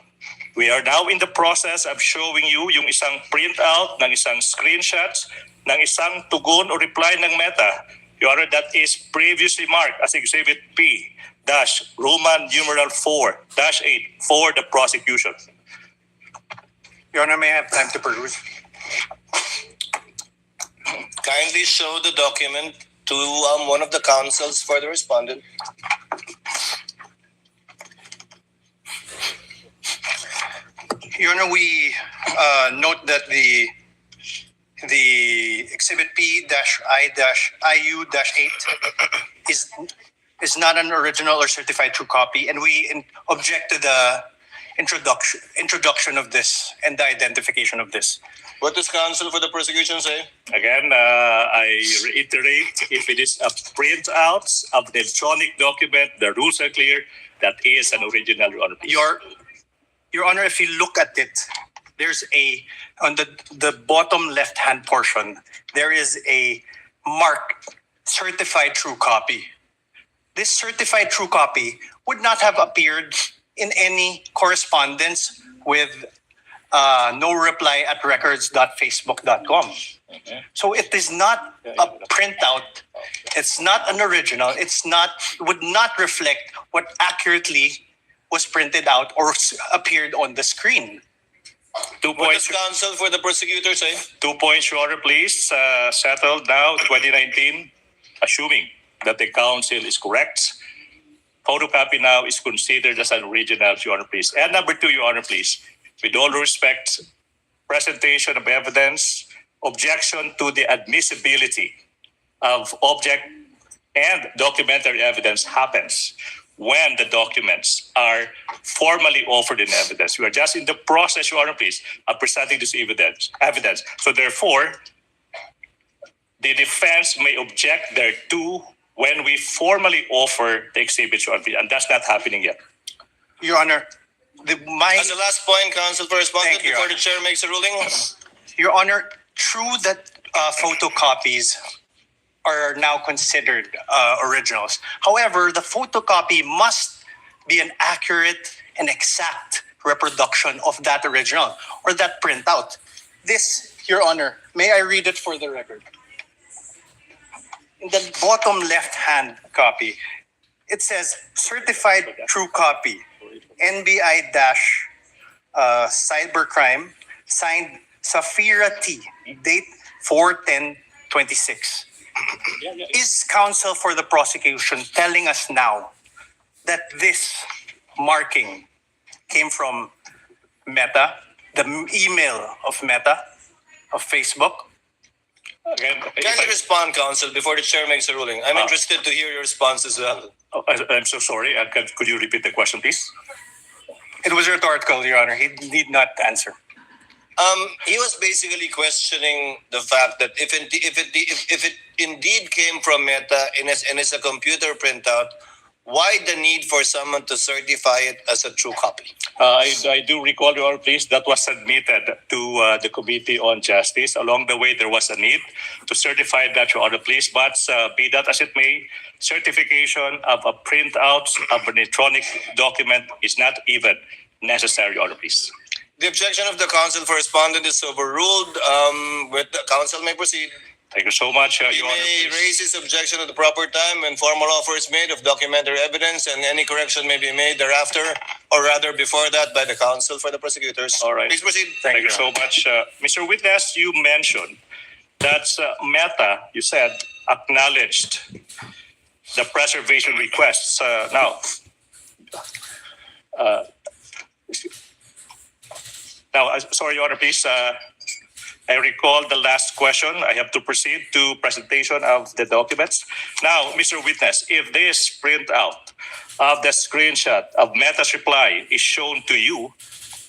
we are now in the process of showing you yung isang printout ng isang screenshot ng isang tugon o reply ng Meta. Your Honor, that is previously marked as Exhibit P-Roman numeral 4-8 for the prosecution. Your Honor, may I have time to peruse? Kindly show the document to one of the counsels for the respondent. Your Honor, we note that the Exhibit P-I-IU-8 is not an original or certified true copy, and we object to the introduction of this and the identification of this. What does counsel for the prosecution say? Again, I reiterate, if it is a printout of the electronic document, the rules are clear, that is an original, Your Honor. Your Honor, if you look at it, there's on the bottom left-hand portion, there is a mark, certified true copy. This certified true copy would not have appeared in any correspondence with no reply at records.facebook.com. So it is not a printout. It's not an original. Would not reflect what accurately was printed out or appeared on the screen. 2 What points. does counsel for the prosecutor say? 2 points, Your Honor, please. Settled now, 2019, assuming that the counsel is correct. Photocopy now is considered as an original, Your Honor, please. And number 2, Your Honor, please. With all respect, presentation of evidence, objection to the admissibility of object and documentary evidence happens when the documents are formally offered in evidence. We are just in the process, Your Honor, please, of presenting this evidence. So therefore, the defense may object thereto when we formally offer the exhibits, Your Honor, and that's not happening yet. Your Honor, As a last point, counsel for respondent, Thank you, before Your the chair makes a ruling. Your Honor, true that photocopies are now considered originals. However, the photocopy must be an accurate and exact reproduction of that original or that printout. This, Your Honor, may I read it for the record? In the bottom left-hand copy, it says certified true copy, NBI-cybercrime, signed Safira T, date 4/10/26. Is counsel for the prosecution telling us now that this marking came from Meta, the email of Meta, of Facebook? Again, if Can you respond, counsel, before the chair makes a ruling? I'm interested to hear your response as well. I'm so sorry. Could you repeat the question, please? It was rhetorical, Your Honor. He need not answer. He was basically questioning the fact that if it indeed came from Meta and it's a computer printout, why the need for someone to certify it as a true copy? I do recall, Your Honor, please, that was submitted to the Committee on Justice. Along the way, there was a need to certify that, Your Honor, please. But be that as it may, certification of a printout of an electronic document is not even necessary, Your Honor, please. The objection of the counsel for respondent is overruled. With the counsel may proceed. Thank you so much, He Your Honor. may Please. raise his objection at the proper time when formal offer is made of documentary evidence, and any correction may be made thereafter, or rather before that, by the counsel for the prosecutors. All right. Please proceed. Thank you so much. Mr. Witness, you mentioned that Meta, you said, acknowledged the preservation requests. Sorry, Your Honor, please. I recall the last question. I have to proceed to presentation of the documents. Now, Mr. Witness, if this printout of the screenshot of Meta's reply is shown to you,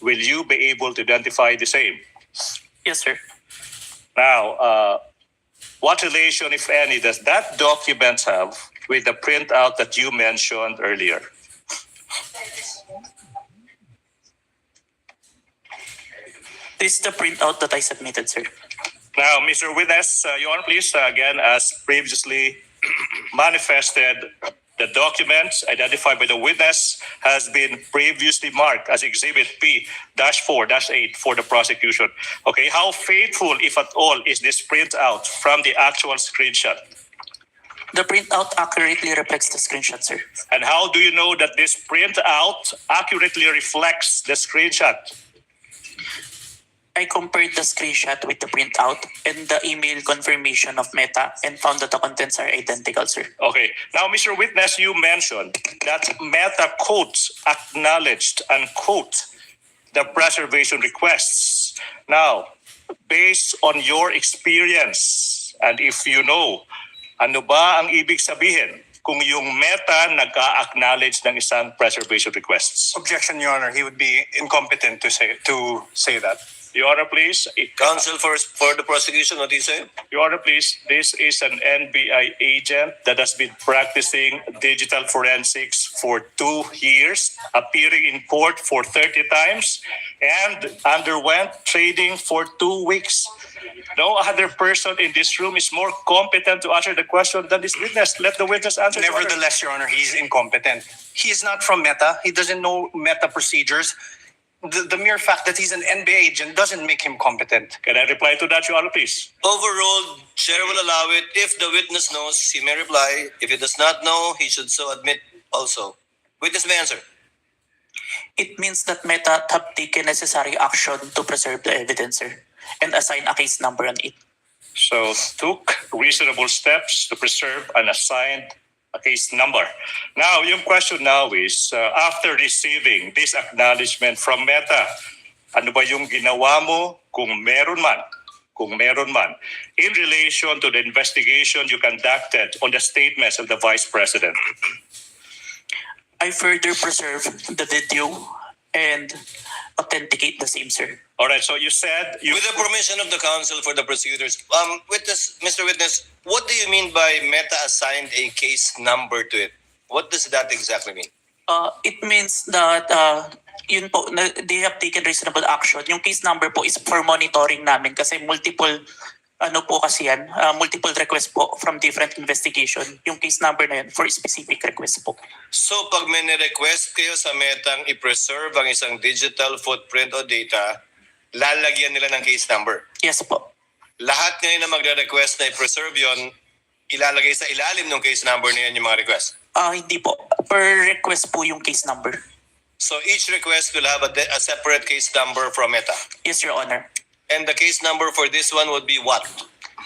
will you be able to identify the same? Yes, sir. Now, what relation, if any, does that document have with the printout that you mentioned earlier? This is the printout that I submitted, sir. Now, Mr. Witness, Your Honor, please, again, as previously manifested, the documents identified by the witness has been previously marked as Exhibit P-4-8 for the prosecution. Okay, how faithful, if at all, is this printout from the actual screenshot? The printout accurately reflects the screenshot, sir. And how do you know that this printout accurately reflects the screenshot? I compared the screenshot with the printout and the email confirmation of Meta and found that the contents are identical, sir. Okay. Now, Mr. Witness, you mentioned that Meta quotes acknowledged and quote the preservation requests. Now, based on your experience, and if you know, ano ba ang ibig sabihin kung yung Meta nag-a-acknowledge ng isang preservation requests? Objection, Your Honor. He would be incompetent to say that. Your Honor, please. Counsel for the prosecution, what do you say? Your Honor, please. This is an NBI agent that has been practicing digital forensics for 2 years, appearing in court for 30 times, and underwent training for 2 weeks. No other person in this room is more competent to answer the question than this witness. Let the witness answer. Your Honor. Nevertheless, Your Honor, he's incompetent. He is not from Meta. He doesn't know Meta procedures. The mere fact that he's an NBA agent doesn't make him competent. Can I reply to that, Your Honor, please? Overruled. Chair will allow it. If the witness knows, he may reply. If he does not know, he should so admit also. Witness may answer. It means that Meta have taken necessary action to preserve the evidence, sir, and assign a case number on it. So, took reasonable steps to preserve and assign a case number. Now, yung question now is, after receiving this acknowledgement from Meta, ano ba yung ginawa mo kung meron man, in relation to the investigation you conducted on the statements of the Vice President? I further preserve the video and authenticate the same, sir. All right, so you said you... With the permission of the counsel for the prosecutors, Mr. Witness, what do you mean by Meta assigned a case number to it? What does that exactly mean? It means that yun po, they have taken reasonable action. Yung case number po is for monitoring namin kasi multiple multiple requests po from different investigation. Yung case number na yun for specific request po. So pag may request kayo sa Metang i-preserve ang isang digital footprint o data, lalagyan nila ng case number. Yes po. Lahat ngayon na magre-request na i-preserve yon, ilalagay sa ilalim ng case number na yan yung mga request. Hindi po. Per request po yung case number. So each request will have a separate case number from Meta. Yes, Your Honor. And the case number for this one would be what?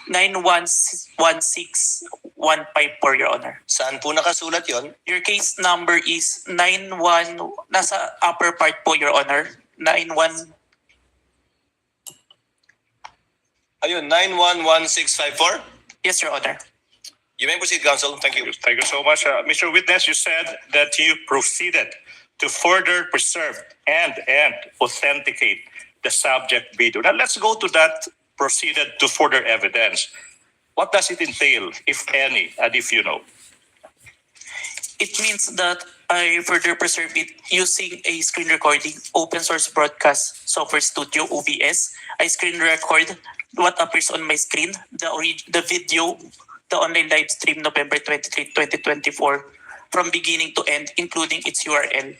916154, Your Honor. Saan po nakasulat yon? Your case number is 91, nasa upper part po, Your Honor. 91, Ayun, 911654. yes, Your Honor. You may proceed, counsel. Thank you. Thank you so much. Mr. Witness, you said that you proceeded to further preserve and authenticate the subject video. Now let's go to that proceeded to further evidence. What does it entail, if any, and if you know? It means that I further preserve it using a screen recording, open source broadcast software studio, OBS. I screen record what appears on my screen, the video, the online live stream November 23, 2024, from beginning to end, including its URL.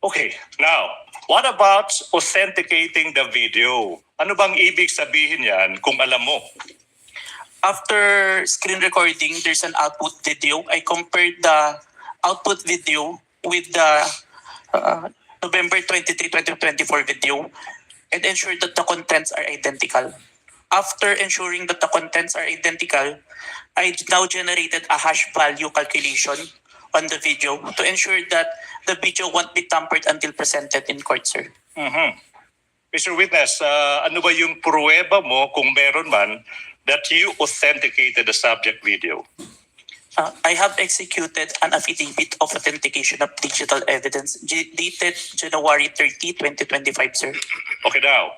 Okay, now, what about authenticating the video? Ano bang ibig sabihin yan kung alam mo? After screen recording, there's an output video. I compared the output video with the November 23, 2024 video and ensured that the contents are identical. After ensuring that the contents are identical, I now generated a hash value calculation on the video to ensure that the video won't be tampered until presented in court, sir. Mr. Witness, ano ba yung pruweba mo kung meron man that you authenticated the subject video? I have executed an affidavit of authentication of digital evidence dated January 30, 2025, sir. Okay, now,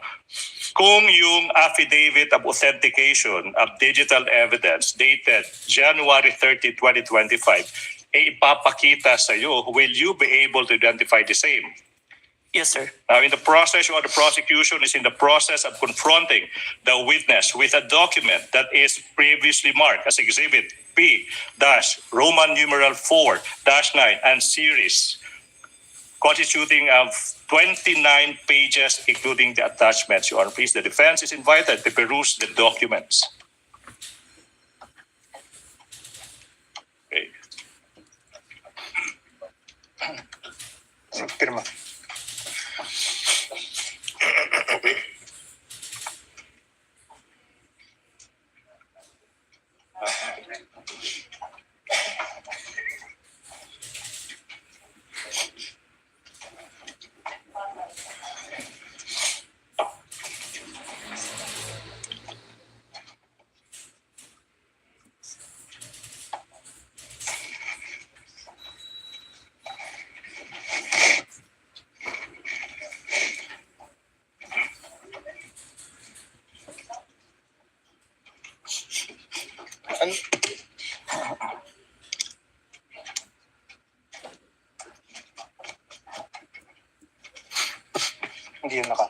kung yung affidavit of authentication of digital evidence dated January 30, 2025, ipapakita sa iyo, will you be able to identify the same? Yes, sir. Now, in the process, or the prosecution is in the process of confronting the witness with a document that is previously marked as Exhibit P-Roman numeral 4-9 and series, constituting of 29 pages, including the attachments. Your Honor, please, the defense is invited to peruse the documents. Okay. Pirma. Hindi yun naka.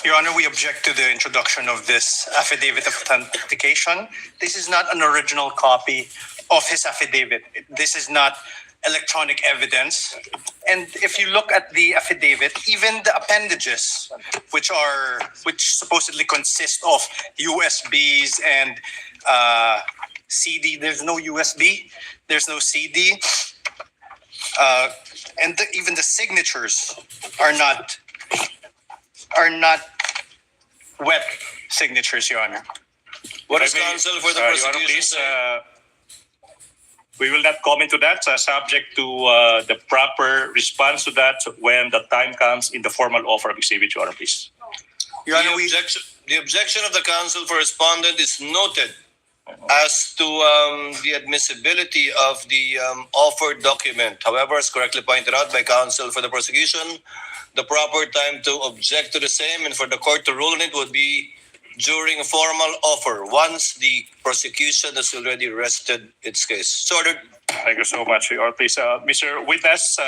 Your Honor, we object to the introduction of this affidavit of authentication. This is not an original copy of his affidavit. This is not electronic evidence. And if you look at the affidavit, even the appendages, which supposedly consist of USBs and CD, there's no USB, there's no CD, and even the signatures are not wet signatures, Your Honor. What is counsel for the Your Honor, prosecution? please, say? we will not comment to that, subject to the proper response to that when the time comes in the formal offer of exhibit, Your Honor, please. Your Honor, The objection of the counsel for respondent is noted as to the admissibility of the offered document. However, as correctly pointed out by counsel for the prosecution, the proper time to object to the same and for the court to rule on it would be during a formal offer once the prosecution has already rested its case. So ordered. Thank you so much, Your Honor. Please, Mr. Witness,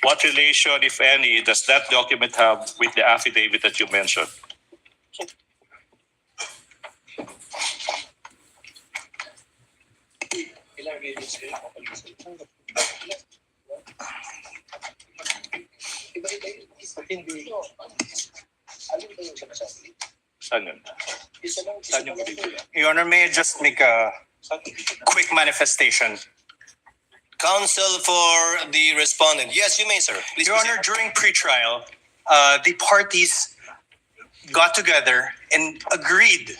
what relation, if any, does that document have with the affidavit that you mentioned? Saan yun? Saan yung binibigyan? Your Honor, may I just make a quick manifestation? Counsel for the respondent. Yes, you may, sir. Please Your Honor, proceed. during pretrial, the parties got together and agreed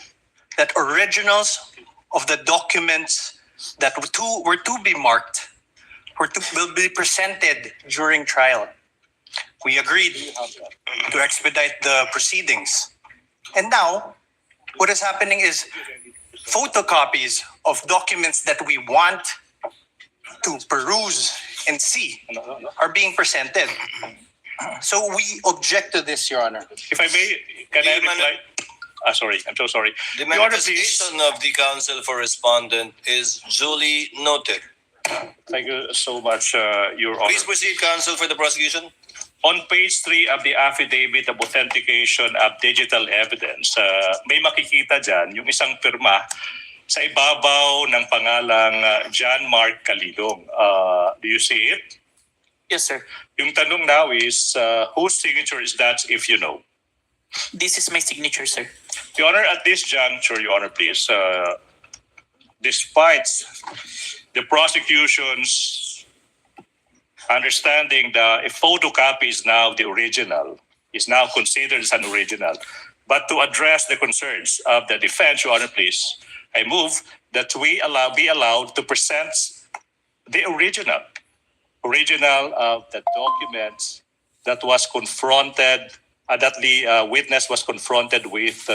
that originals of the documents that were to be marked will be presented during trial. We agreed to expedite the proceedings. And now, what is happening is photocopies of documents that we want to peruse and see are being presented. So we object to this, Your Honor. If I may, can I reply? Sorry, I'm so sorry. The Your Honor, please. manifestation of the counsel for respondent is duly noted. Thank you so much, Your Honor. Please proceed, counsel for the prosecution. On page 3 of the affidavit of authentication of digital evidence, may makikita dyan yung isang pirma sa ibabaw ng pangalang John Mark Calidong. Do you see it? Yes, sir. Yung tanong now is, whose signature is that if you know? This is my signature, sir. Your Honor, at this juncture, Your Honor, please, despite the prosecution's understanding that a photocopy is now the original, is now considered as an original, but to address the concerns of the defense, Your Honor, please, I move that we be allowed to present the original of the documents that was confronted, that the witness was confronted with.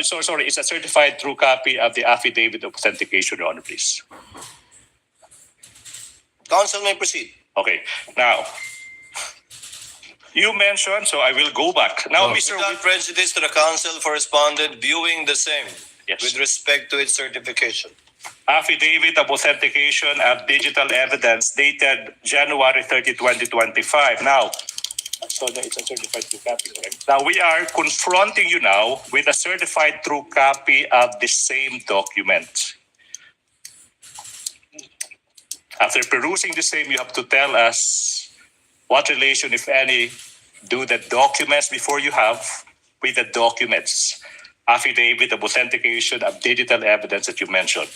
Sorry, it's a certified true copy of the affidavit of authentication, Your Honor, please. Counsel may proceed. Okay, now, you mentioned, so I will go back. Now, Mr. Without prejudice to the counsel for respondent viewing the same Yes. with respect to its certification. Affidavit of authentication of digital evidence dated January 30, 2025. Now, so it's a certified true copy, correct? Now, we are confronting you now with a certified true copy of the same document. After perusing the same, you have to tell us what relation, if any, do the documents before you have with the documents, affidavit of authentication of digital evidence that you mentioned.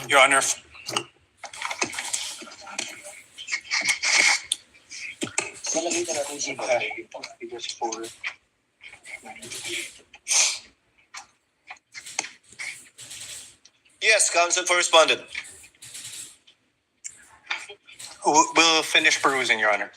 Your Honor, Yes, Counsel for Respondent. We'll finish perusing, Your Honor.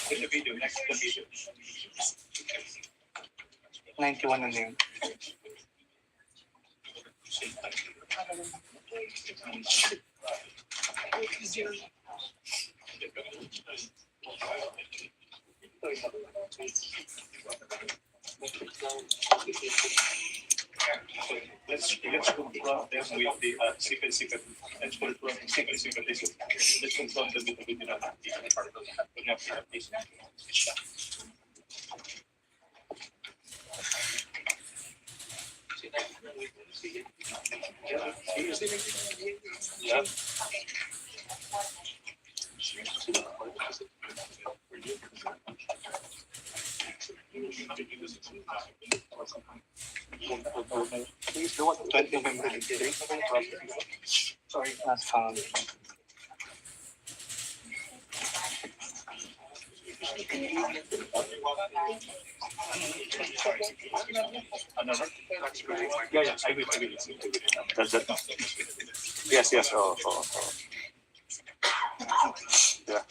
The video, next the video. 91 na yun. Let's confront them with the secret. Let's confront the secret. Let's confront them with the video. Yeah. Sorry, not found. Yeah, I will. That's it. Yes. Yeah.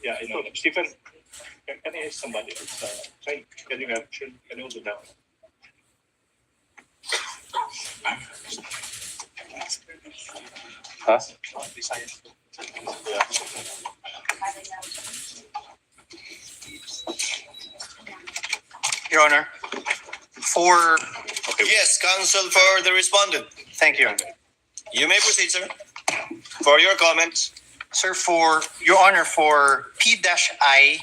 Yeah, I know. Stephen, can I ask somebody else? Can you hold it down? Huh? Yeah. Your Honor, Yes, Counsel for the Respondent. thank you, Your Honor. You may proceed, sir. For your comments. Sir, for Your Honor, for P-I,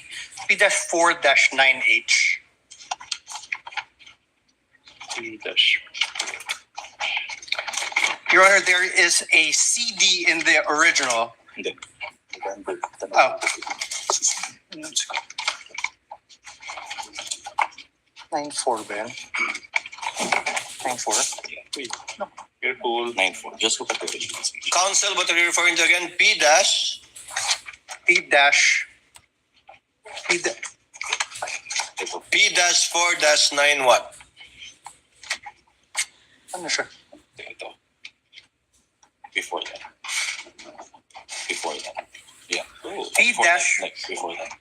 P-4-9H. Your Honor, there is a CD in the original. Oh. 9-4 ba yan? 9-4? No. Careful. 9-4. Just look at the original. Counsel, what are you referring to again? P-dash? P-4-9 what? Ano siya? Ito. Before that. Yeah. P-dash. Before that.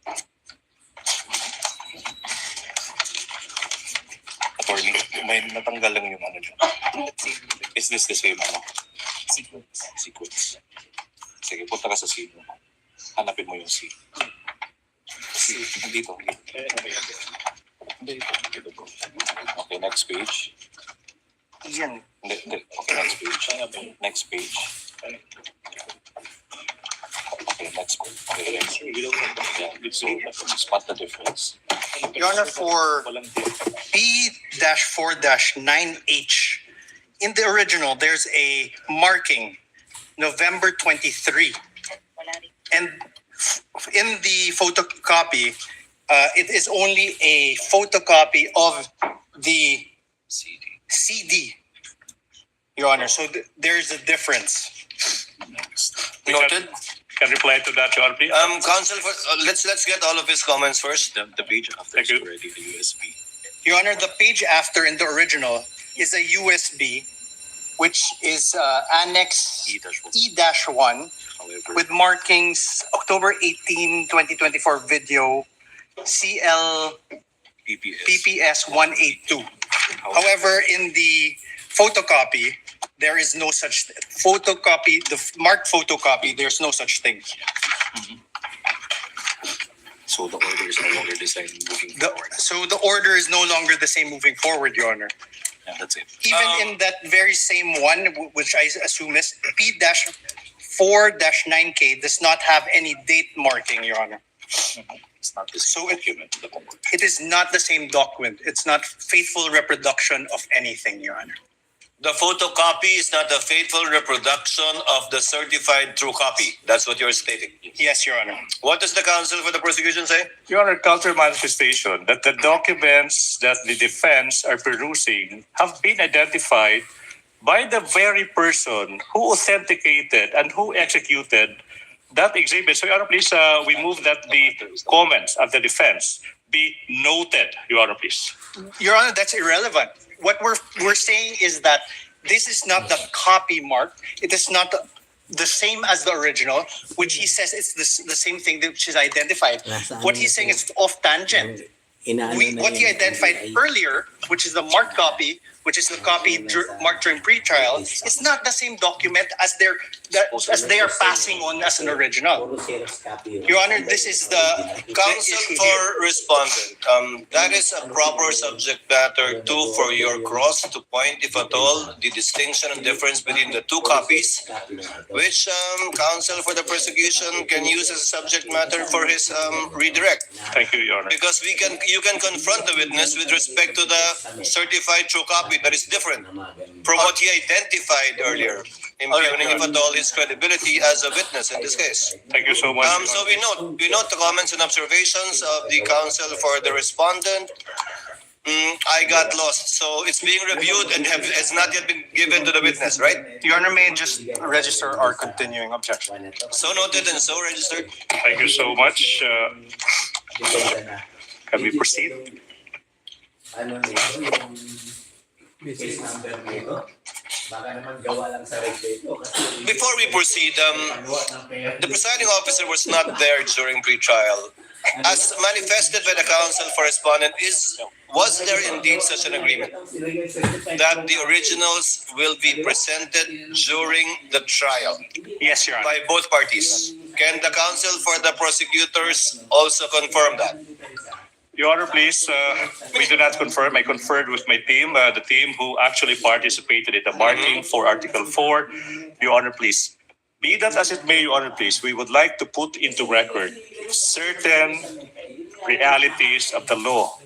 Attorney, may natanggal lang yung ano dyan. Is this the same ano? Sequence. Sige, punta ka sa C. Hanapin mo yung C. Dito. Okay, next page. Yan. Hindi. Okay, next page. Next page. Okay, next page. Okay, yeah. So, spot the difference. Your Honor, for P-4-9H, in the original, there's a marking, November 23. And in the photocopy, it is only a photocopy of the CD, Your Honor. So there's a difference. Noted. Can reply to that, Your Honor, please. Counsel, let's get all of his comments first. The page after is already the USB. Your Honor, the page after in the original is a USB, which is Annex E-1 However, with markings October 18, 2024 video CL PPS 182. However, in the photocopy, there is no such photocopy, the marked photocopy, there's no such thing. so the order is no longer the same moving forward. So the order is no longer the same moving forward, Your Honor. Yeah, that's it. Even in that very same one, which I assume is P-4-9K, does not have any date marking, Your Honor. It's not this So document. it is not the same document. It's not faithful reproduction of anything, Your Honor. The photocopy is not a faithful reproduction of the certified true copy. That's what you're stating. Yes, Your Honor. What does the counsel for the prosecution say? Your Honor, counter manifestation that the documents that the defense are perusing have been identified by the very person who authenticated and who executed that exhibit. So, Your Honor, please, we move that the comments of the defense be noted, Your Honor, please. Your Honor, that's irrelevant. What we're saying is that this is not the copy mark. It is not the same as the original, which he says it's the same thing which is identified. What he's saying is off tangent. What he identified earlier, which is the marked copy, which is the copy marked during pre-trial, is not the same document as they are passing on as an original. Your Honor, this is the Counsel issue for here. respondent, that is a proper subject matter too for your cross to point, if at all, the distinction and difference between the two copies, which counsel for the prosecution can use as a subject matter for his redirect. Thank you, Your Honor. Because you can confront the witness with respect to the certified true copy that is different from what he identified earlier, impugning, if at all, his credibility as a witness in this case. Thank you so much. So we note the comments and observations of the counsel for the respondent. I got lost. So it's being reviewed and has not yet been given to the witness, right? Your Honor, may I just register our continuing objection? So noted and so registered. Thank you so much. Can we proceed? Ano nito, yung case number nito, baka naman gawa lang sa respeto. Before we proceed, the presiding officer was not there during pre-trial. As manifested by the counsel for respondent, was there indeed such an agreement that the originals will be presented during the trial? Yes, Your Honor. By both parties. Can the counsel for the prosecutors also confirm that? Your Honor, please, we do not confirm. I conferred with my team, the team who actually participated in the marking for Article 4. Your Honor, please. Be that as it may, Your Honor, please, we would like to put into record certain realities of the law.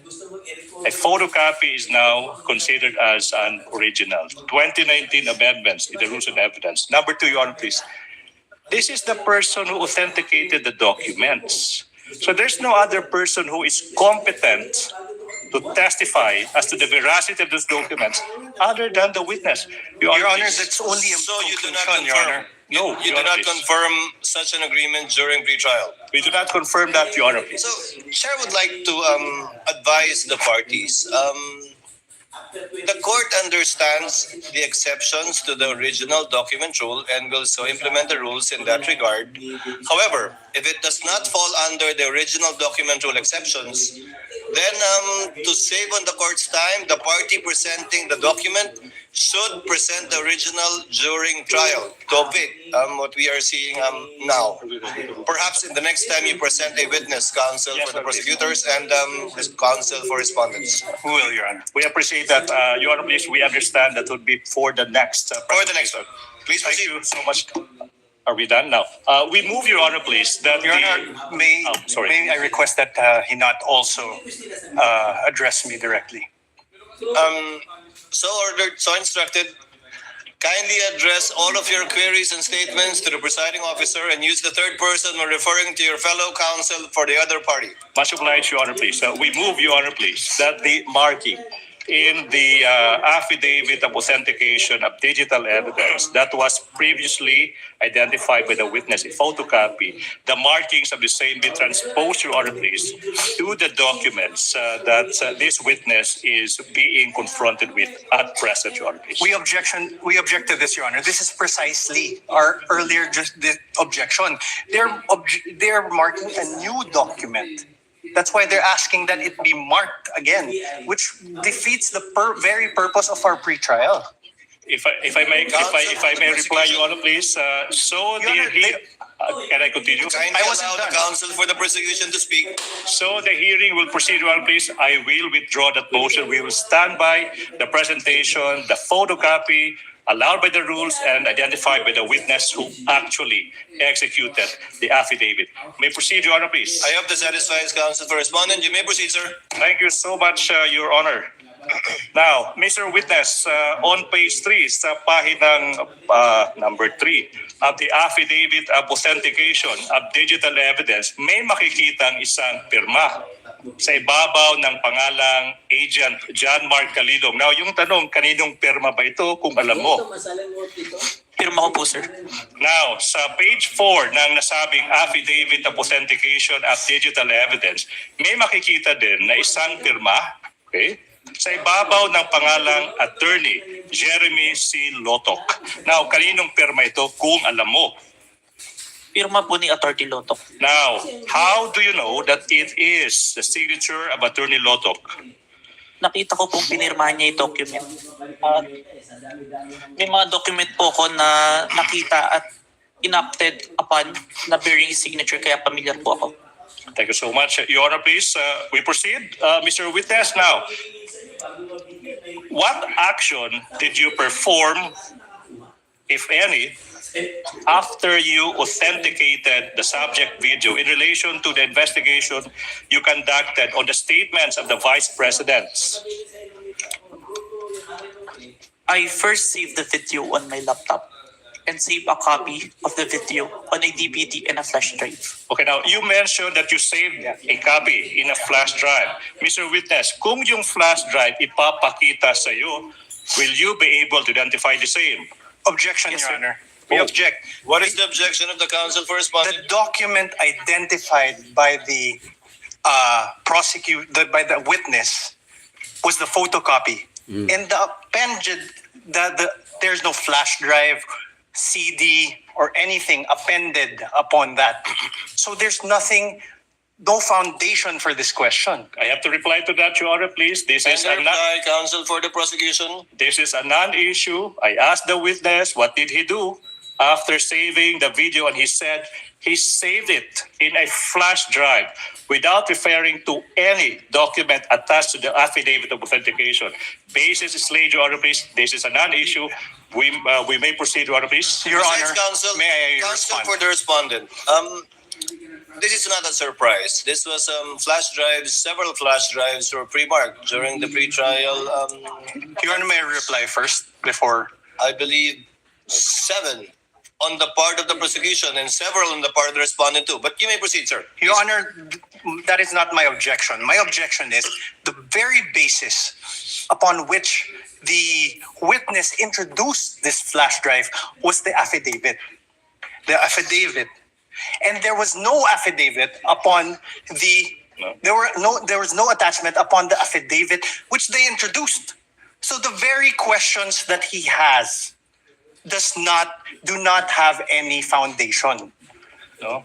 A photocopy is now considered as an original. 2019 amendments in the rules and evidence. Number 2, Your Honor, please. This is the person who authenticated the documents. So there's no other person who is competent to testify as to the veracity of those documents other than the witness. Your Honor, that's only a So you do not conclusion, Your Honor. confirm? No, You Your do Honor, not please. confirm such an agreement during pre-trial? We do not confirm that, Your Honor, please. So, Chair would like to advise the parties. The court understands the exceptions to the original document rule and will so implement the rules in that regard. However, if it does not fall under the original document rule exceptions, then to save on the court's time, the party presenting the document should present the original during trial to avoid what we are seeing now. Perhaps in the next time you present a witness, counsel for the prosecutors and counsel for respondents. We will, Your Honor. We appreciate that, Your Honor, please. We understand that would be for the next. For the next one. Please Thank proceed. you so much. Are we done now? We move, Your Honor, please. That Your the- Honor, may I request that he not also address me directly? So ordered, so instructed. Kindly address all of your queries and statements to the presiding officer and use the third person when referring to your fellow counsel for the other party. Much obliged, Your Honor, please. We move, Your Honor, please, that the marking in the affidavit of authentication of digital evidence that was previously identified by the witness, a photocopy, the markings of the same be transposed, Your Honor, please, to the documents that this witness is being confronted with at present, Your Honor, please. We object to this, Your Honor. This is precisely our earlier the objection. They're marking a new document. That's why they're asking that it be marked again, which defeats the very purpose of our pretrial. If I may reply, Your Honor, please. So Your Honor, Can I continue? Kindly I wasn't allow the done. counsel for the prosecution to speak. So the hearing will proceed, Your Honor, please. I will withdraw that motion. We will stand by the presentation, the photocopy allowed by the rules and identified by the witness who actually executed the affidavit. May proceed, Your Honor, please. I hope this satisfies counsel for respondent. You may proceed, sir. Thank you so much, Your Honor. Now, Mr. Witness, on page 3, sa pahinang number 3 of the affidavit of authentication of digital evidence, may makikitang isang pirma sa ibabaw ng pangalang Agent John Mark Calilong. Now, yung tanong, kaninong pirma ba ito kung alam mo? Pirma ko po, sir. Now, sa page 4 ng nasabing affidavit of authentication of digital evidence, may makikita din na isang pirma, okay, sa ibabaw ng pangalang Attorney Jeremy C. Lotok. Now, kaninong pirma ito kung alam mo? Pirma po ni Atty. Lotok. Now, how do you know that it is the signature of Attorney Lotok? Nakita ko pong pinirmahan niya yung document. At may mga document po ko na nakita at enacted upon na bearing his signature, kaya familiar po ako. Thank you so much. Your Honor, please, we proceed. Mr. Witness, now, what action did you perform, if any, after you authenticated the subject video in relation to the investigation you conducted on the statements of the vice presidents? I first saved the video on my laptop and saved a copy of the video on a DVD and a flash drive. Okay, now, you mentioned that you saved a copy in a flash drive. Mr. Witness, kung yung flash drive ipapakita sa iyo, will you be able to identify the same? Objection, Yes, Your sir. Honor. We object. What is the objection of the counsel for The respondent? document identified by the by the witness was the photocopy. And the appended, there's no flash drive, CD, or anything appended upon that. So there's nothing, no foundation for this question. I have to reply to that, Your Honor, please. This is And a non- reply, counsel for the prosecution. This is a non-issue. I asked the witness, what did he do after saving the video? And he said he saved it in a flash drive without referring to any document attached to the affidavit of authentication. Basis is laid, Your Honor, please. This is a non-issue. We may proceed, Your Honor, please. Your Besides Honor, counsel, may I counsel respond? for the respondent. This is not a surprise. This was flash drives. Several flash drives were pre-marked during the pre-trial. Your Honor, may I reply first before? I believe 7 on the part of the prosecution and several on the part of the respondent too. But you may proceed, sir. Your Honor, that is not my objection. My objection is the very basis upon which the witness introduced this flash drive was the affidavit. The affidavit. And there was no affidavit upon the there was no attachment upon the affidavit which they introduced. So the very questions that he has do not have any foundation. No?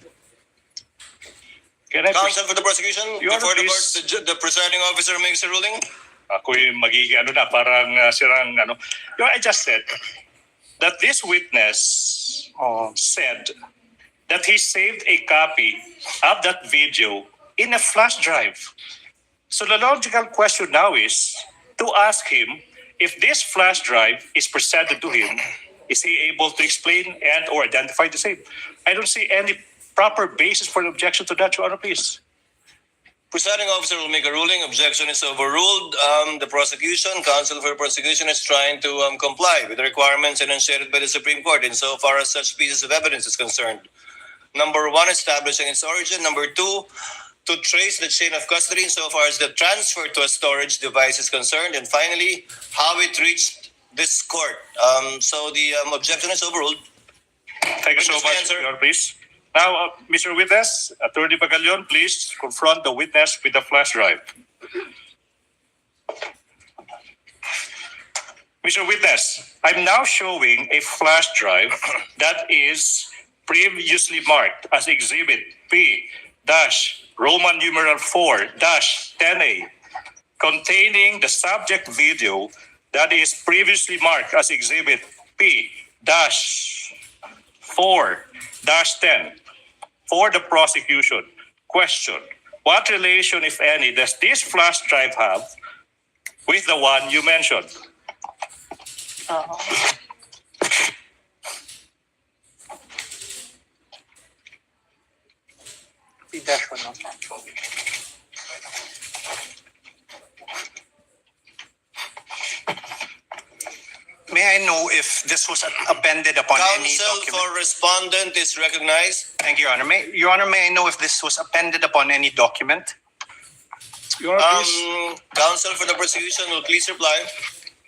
Can I Counsel for the prosecution, Your Honor, before the please. court, the presiding officer makes a ruling. Ako'y magiging parang sirang I just said that this witness said that he saved a copy of that video in a flash drive. So the logical question now is to ask him if this flash drive is presented to him, is he able to explain and or identify the same? I don't see any proper basis for an objection to that, Your Honor, please. Presiding officer will make a ruling. Objection is overruled. The prosecution, counsel for prosecution, is trying to comply with the requirements enunciated by the Supreme Court insofar as such pieces of evidence is concerned. Number 1, establishing its origin. Number 2, to trace the chain of custody insofar as the transfer to a storage device is concerned. And finally, how it reached this court. So the objection is overruled. Thank you so much, Your Honor, please. Now, Mr. Witness, Attorney Pagalion, please confront the witness with the flash drive. Mr. Witness, I'm now showing a flash drive that is previously marked as Exhibit P-Roman numeral 4-10A, containing the subject video that is previously marked as Exhibit P-4-10. for the prosecution. Question: what relation, if any, does this flash drive have with the one you mentioned? May I know if this was appended upon any Counsel document? for respondent is recognized. Thank you, Your Honor. Your Honor, may I know if this was appended upon any document? Your Honor, please. Counsel for the prosecution will please reply.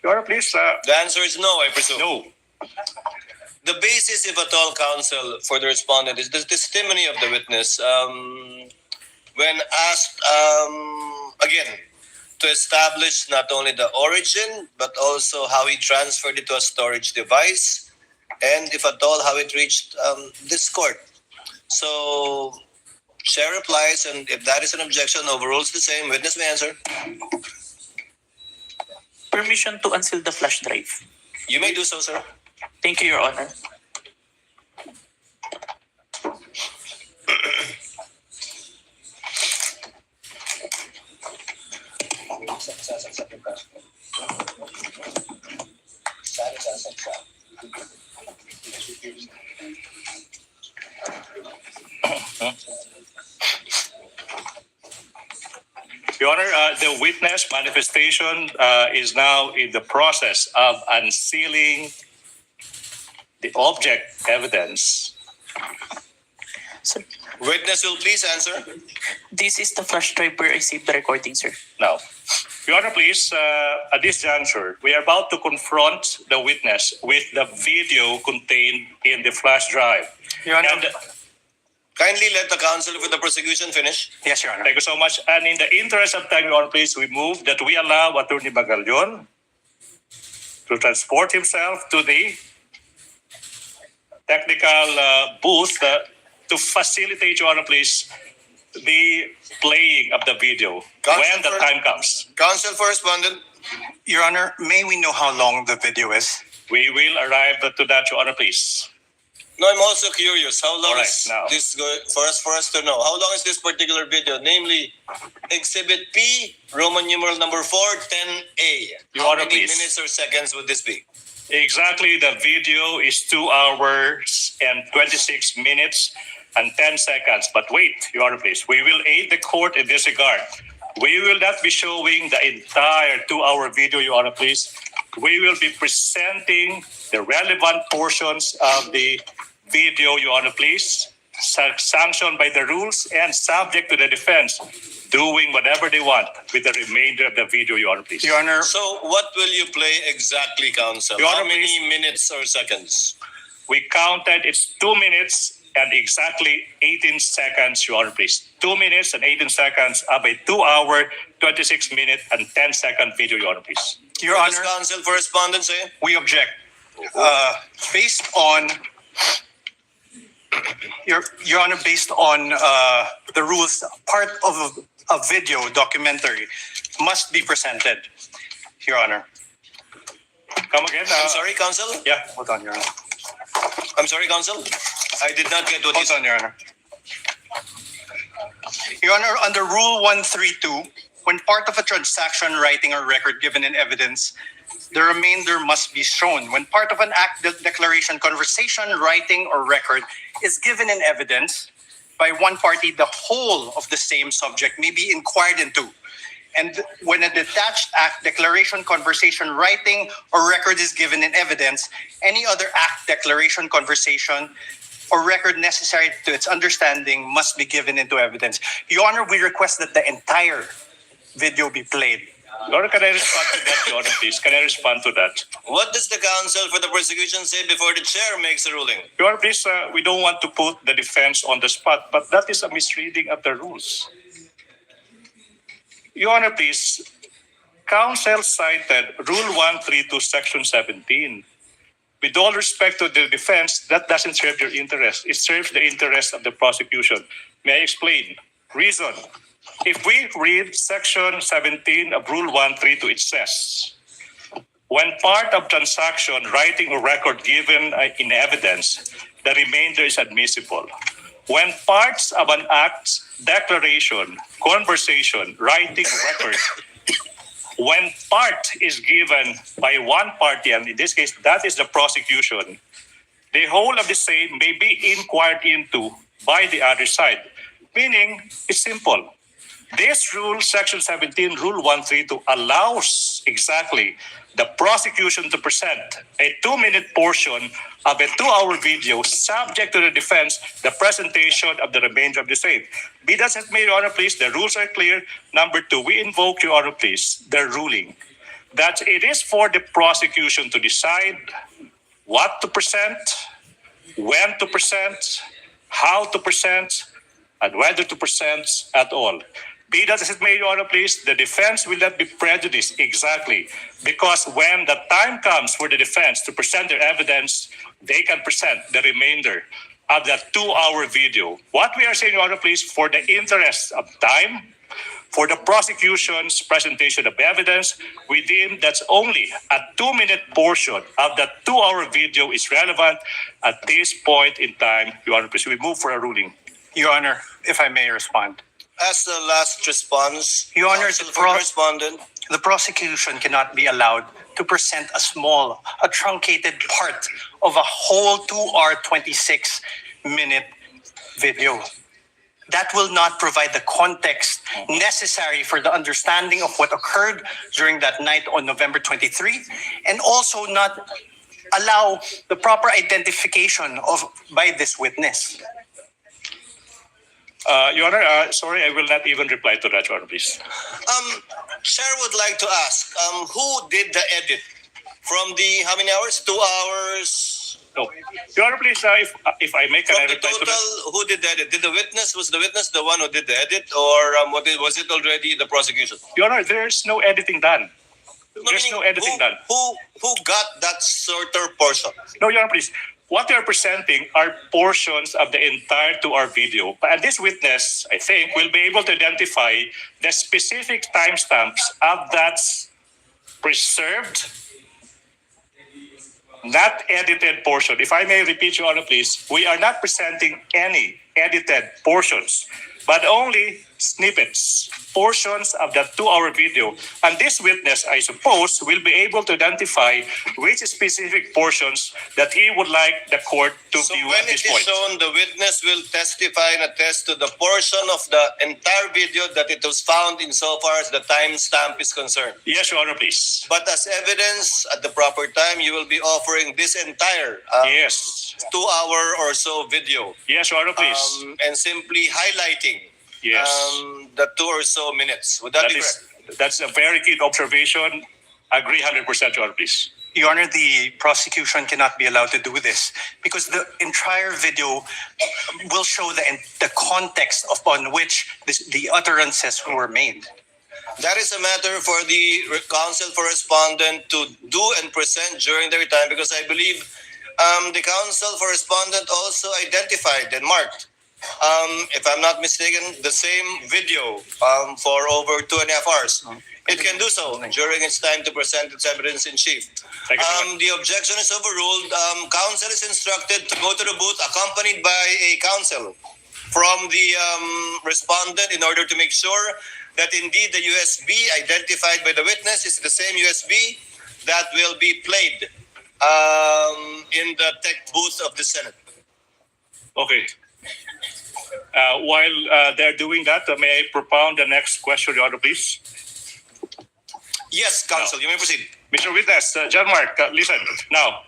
Your Honor, please. The answer is no, I presume. No. The basis, if at all, counsel for the respondent is the testimony of the witness. When asked, again, to establish not only the origin, but also how he transferred it to a storage device, and if at all, how it reached this court. So, chair replies, and if that is an objection, overrules the same. Witness may answer. Permission to unseal the flash drive. You may do so, sir. Thank you, Your Honor. Your Honor, the witness manifestation is now in the process of unsealing the object evidence. Sir, Witness will please answer. this is the flash drive where I saved the recording, sir. Now, Your Honor, please, at this juncture, we are about to confront the witness with the video contained in the flash drive. Your Honor. And, Kindly let the counsel for the prosecution finish. Yes, Your Honor. thank you so much. And in the interest of time, Your Honor, please, we move that we allow Attorney Magallon to transport himself to the technical booth to facilitate, Your Honor, please, the playing of the video when the time comes. Counsel for respondent. Your Honor, may we know how long the video is? We will arrive to that, Your Honor, please. No, I'm also curious. How long All right, is now. this for us to know? How long is this particular video? Namely, Exhibit P, Roman numeral number 4, 10A. Your How Honor, many please. minutes or seconds would this be? Exactly, the video is 2 hours and 26 minutes and 10 seconds. But wait, Your Honor, please. We will aid the court in this regard. We will not be showing the entire 2-hour video, Your Honor, please. We will be presenting the relevant portions of the video, Your Honor, please, sanctioned by the rules and subject to the defense doing whatever they want with the remainder of the video, Your Honor, please. Your Honor, So, what will you play exactly, counsel? Your How Honor, many please. minutes or seconds? We counted, it's 2 minutes and exactly 18 seconds, Your Honor, please. 2 minutes and 18 seconds of a 2-hour, 26-minute and 10-second video, Your Honor, please. Your What does Honor, counsel for respondent say? we object. Based on Your Honor, based on the rules, part of a video documentary must be presented. Your Honor. Come again? I'm sorry, counsel? Yeah. Hold on, Your Honor. I'm sorry, counsel? I did not get what you Hold said. on, Your Honor. Your Honor, under Rule 132, when part of a transaction, writing, or record given in evidence, the remainder must be shown. When part of an act, declaration, conversation, writing, or record is given in evidence by one party, the whole of the same subject may be inquired into. And when a detached act, declaration, conversation, writing, or record is given in evidence, any other act, declaration, conversation, or record necessary to its understanding must be given into evidence. Your Honor, we request that the entire video be played. Your Honor, can I respond to that, Your Honor, please? Can I respond to that? What does the counsel for the prosecution say before the chair makes a ruling? Your Honor, please, we don't want to put the defense on the spot, but that is a misreading of the rules. Your Honor, please, counsel cited Rule 132, Section 17. With all respect to the defense, that doesn't serve your interest. It serves the interest of the prosecution. May I explain? Reason. If we read Section 17 of Rule 132, it says, when part of transaction, writing, or record given in evidence, the remainder is admissible. when parts of an act, declaration, conversation, writing record, when part is given by one party, and in this case, that is the prosecution, the whole of the same may be inquired into by the other side. Meaning, it's simple. This rule, Section 17, Rule 132, allows exactly the prosecution to present a 2-minute portion of a 2-hour video subject to the defense, the presentation of the remainder of the same. Be that as may, Your Honor, please, the rules are clear. Number 2, we invoke, Your Honor, please, the ruling that it is for the prosecution to decide what to present, when to present, how to present, and whether to present at all. Be that as it may, Your Honor, please, the defense will not be prejudiced exactly because when the time comes for the defense to present their evidence, they can present the remainder of that 2-hour video. What we are saying, Your Honor, please, for the interest of time, for the prosecution's presentation of evidence, we deem that's only a 2-minute portion of that 2-hour video is relevant at this point in time, Your Honor, please. We move for a ruling. Your Honor, if I may respond. As the last response, Your Honor, counsel for the respondent. the prosecution cannot be allowed to present a truncated part of a whole 2-hour, 26-minute video. That will not provide the context necessary for the understanding of what occurred during that night on November 23, and also not allow the proper identification by this witness. Your Honor, sorry, I will not even reply to that, Your Honor, please. Chair would like to ask, who did the edit? From the how many hours? 2 hours? No. Your Honor, please, if I make From an the reply to total, that. who did the edit? Was the witness the one who did the edit, or was it already the prosecution? Your Honor, there's no editing done. There's Meaning, no editing done. Who got that shorter portion? No, Your Honor, please. What they are presenting are portions of the entire 2-hour video. And this witness, I think, will be able to identify the specific timestamps of that preserved, not edited portion. If I may repeat, Your Honor, please, we are not presenting any edited portions, but only snippets, portions of that 2-hour video. And this witness, I suppose, will be able to identify which specific portions that he would like the court to So view when at it this is point. shown, the witness will testify and attest to the portion of the entire video that it was found insofar as the timestamp is concerned. Yes, Your Honor, please. But as evidence at the proper time, you will be offering this entire Yes. 2-hour or so video. Yes, Your Honor, please. And simply highlighting Yes. the 2 or so minutes. Would that be correct? That's a very keen observation. Agree 100%, Your Honor, please. Your Honor, the prosecution cannot be allowed to do this because the entire video will show the context upon which the utterances were made. That is a matter for the counsel for respondent to do and present during their time, because I believe the counsel for respondent also identified and marked, if I'm not mistaken, the same video for over 2.5 hours. It can do so during its time to present its evidence in chief. Thank you so much. The objection is overruled. Counsel is instructed to go to the booth accompanied by a counsel from the respondent in order to make sure that indeed the USB identified by the witness is the same USB that will be played in the tech booth of the Senate. Okay. While they're doing that, may I propound the next question, Your Honor, please? Yes, counsel, you may proceed. Mr. Witness, John Mark, listen. Now,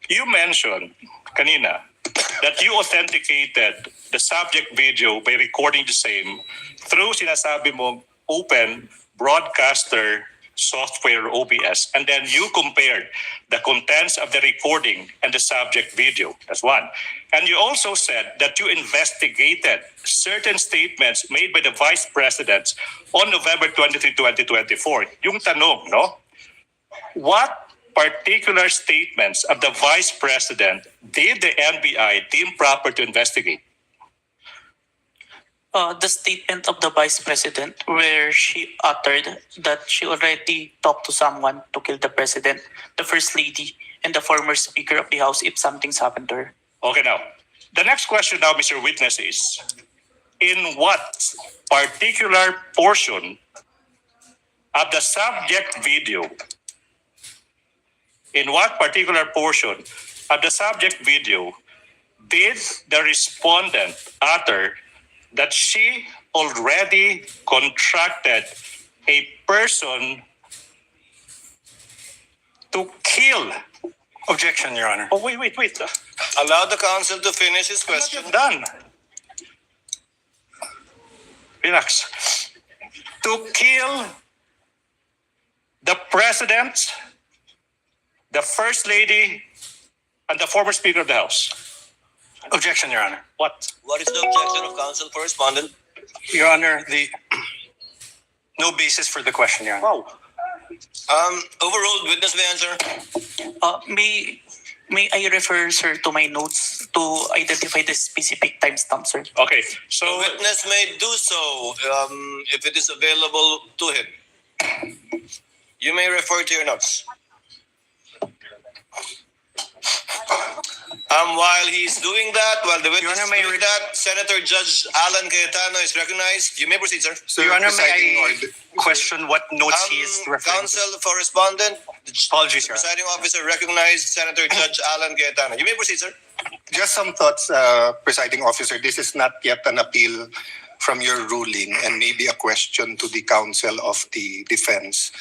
you mentioned kanina that you authenticated the subject video by recording the same through sinasabi mong open broadcaster software OBS, and then you compared the contents of the recording and the subject video. That's one. And you also said that you investigated certain statements made by the Vice President on November 23, 2024. Yung tanong, no? What particular statements of the Vice President did the NBI deem proper to investigate? The statement of the Vice President where she uttered that she already talked to someone to kill the President, the First Lady, and the former Speaker of the House if something's happened to her. Okay, now, The next question now, Mr. Witness, is in what particular portion of the subject video, in what particular portion of the subject video did the respondent utter that she already contracted a person to kill? Objection, Your Honor. Oh, wait. Allow the counsel to finish his question. Done. Relax. To kill the president, the first lady, and the former speaker of the House. Objection, Your Honor. What? What is the objection of counsel for respondent? Your Honor, no basis for the question, Your Honor. Wow. Overruled. Witness may answer. May I refer, sir, to my notes to identify the specific timestamp, sir? Okay, The so witness may do so if it is available to him. You may refer to your notes. While he's doing that, while the witness is doing that, Senator Judge Alan Cayetano is recognized. You may proceed, sir. Your Honor, Presiding may order. I question what notes he is referring to? Counsel for respondent. Apologies, Your Honor. Presiding officer recognized Senator Judge Alan Cayetano. You may proceed, sir. Just some thoughts, presiding officer. This is not yet an appeal from your ruling and maybe a question to the counsel of the defense.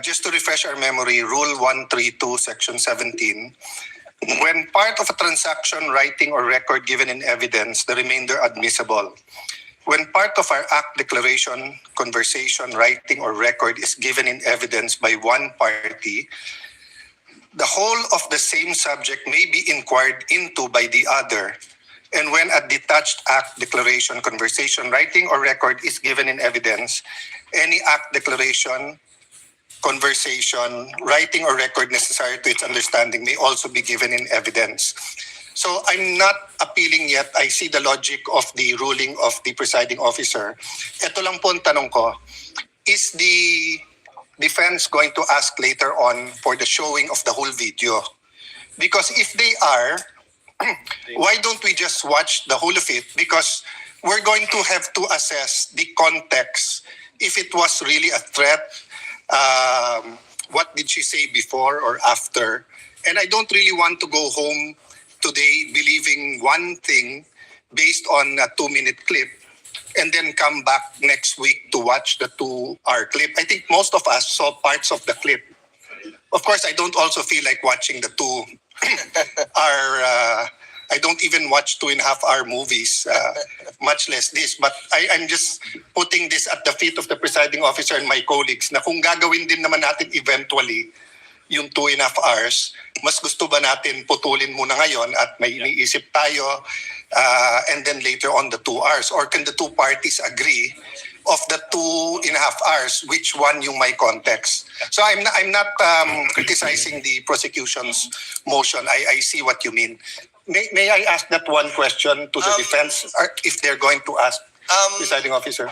Just to refresh our memory, Rule 132, Section 17, when part of a transaction, writing, or record given in evidence, the remainder admissible. When part of our act, declaration, conversation, writing, or record is given in evidence by one party, the whole of the same subject may be inquired into by the other. And when a detached act, declaration, conversation, writing, or record is given in evidence, any act, declaration, conversation, writing, or record necessary to its understanding may also be given in evidence. So I'm not appealing yet. I see the logic of the ruling of the presiding officer. Ito lang po ang tanong ko, is the defense going to ask later on for the showing of the whole video? Because if they are, why don't we just watch the whole of it? Because we're going to have to assess the context. If it was really a threat, what did she say before or after? And I don't really want to go home today believing one thing based on a 2-minute clip and then come back next week to watch the 2-hour clip. I think most of us saw parts of the clip. Of course, I don't also feel like watching the 2-hour. I don't even watch 2.5-hour movies, much less this. But I'm just putting this at the feet of the presiding officer and my colleagues na kung gagawin din naman natin eventually yung 2.5 hours, mas gusto ba natin putulin muna ngayon at may iniisip tayo and then later on the 2 hours? Or can the two parties agree of the 2.5 hours, which one yung may context? So I'm not criticizing the prosecution's motion. I see what you mean. May I ask that one question to the defense, if they're going to ask, presiding officer?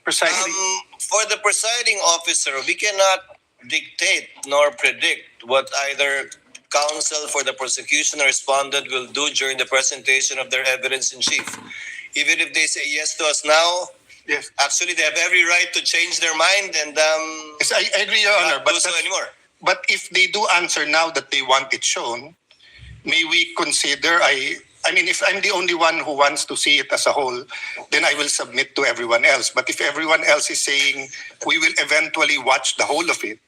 Precisely. For the presiding officer, we cannot dictate nor predict what either counsel for the prosecution or respondent will do during the presentation of their evidence in chief. Even if they say yes to us now, Yes. actually they have every right to change their mind and Yes, I agree, Your Honor. not do so anymore. But if they do answer now that they want it shown, may we consider, I mean, if I'm the only one who wants to see it as a whole, then I will submit to everyone else. But if everyone else is saying we will eventually watch the whole of it,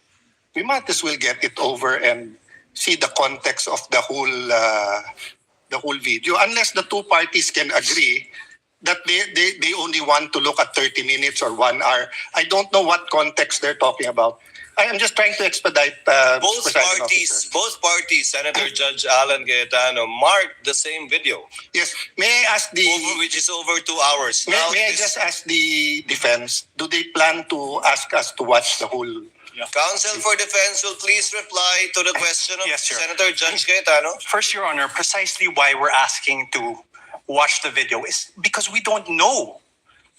we might as well get it over and see the context of the whole video. Unless the two parties can agree that they only want to look at 30 minutes or 1 hour. I don't know what context they're talking about. I am just trying to expedite Both presiding parties, officer. Senator Judge Alan Cayetano, marked the same video, Yes. May I ask which is over 2 hours. May Now, I this- just ask the defense, do they plan to ask us to watch the whole? Counsel for Defense will please reply to the question of Yes, sir. Senator Judge Cayetano. First, Your Honor, precisely why we're asking to watch the video is because we don't know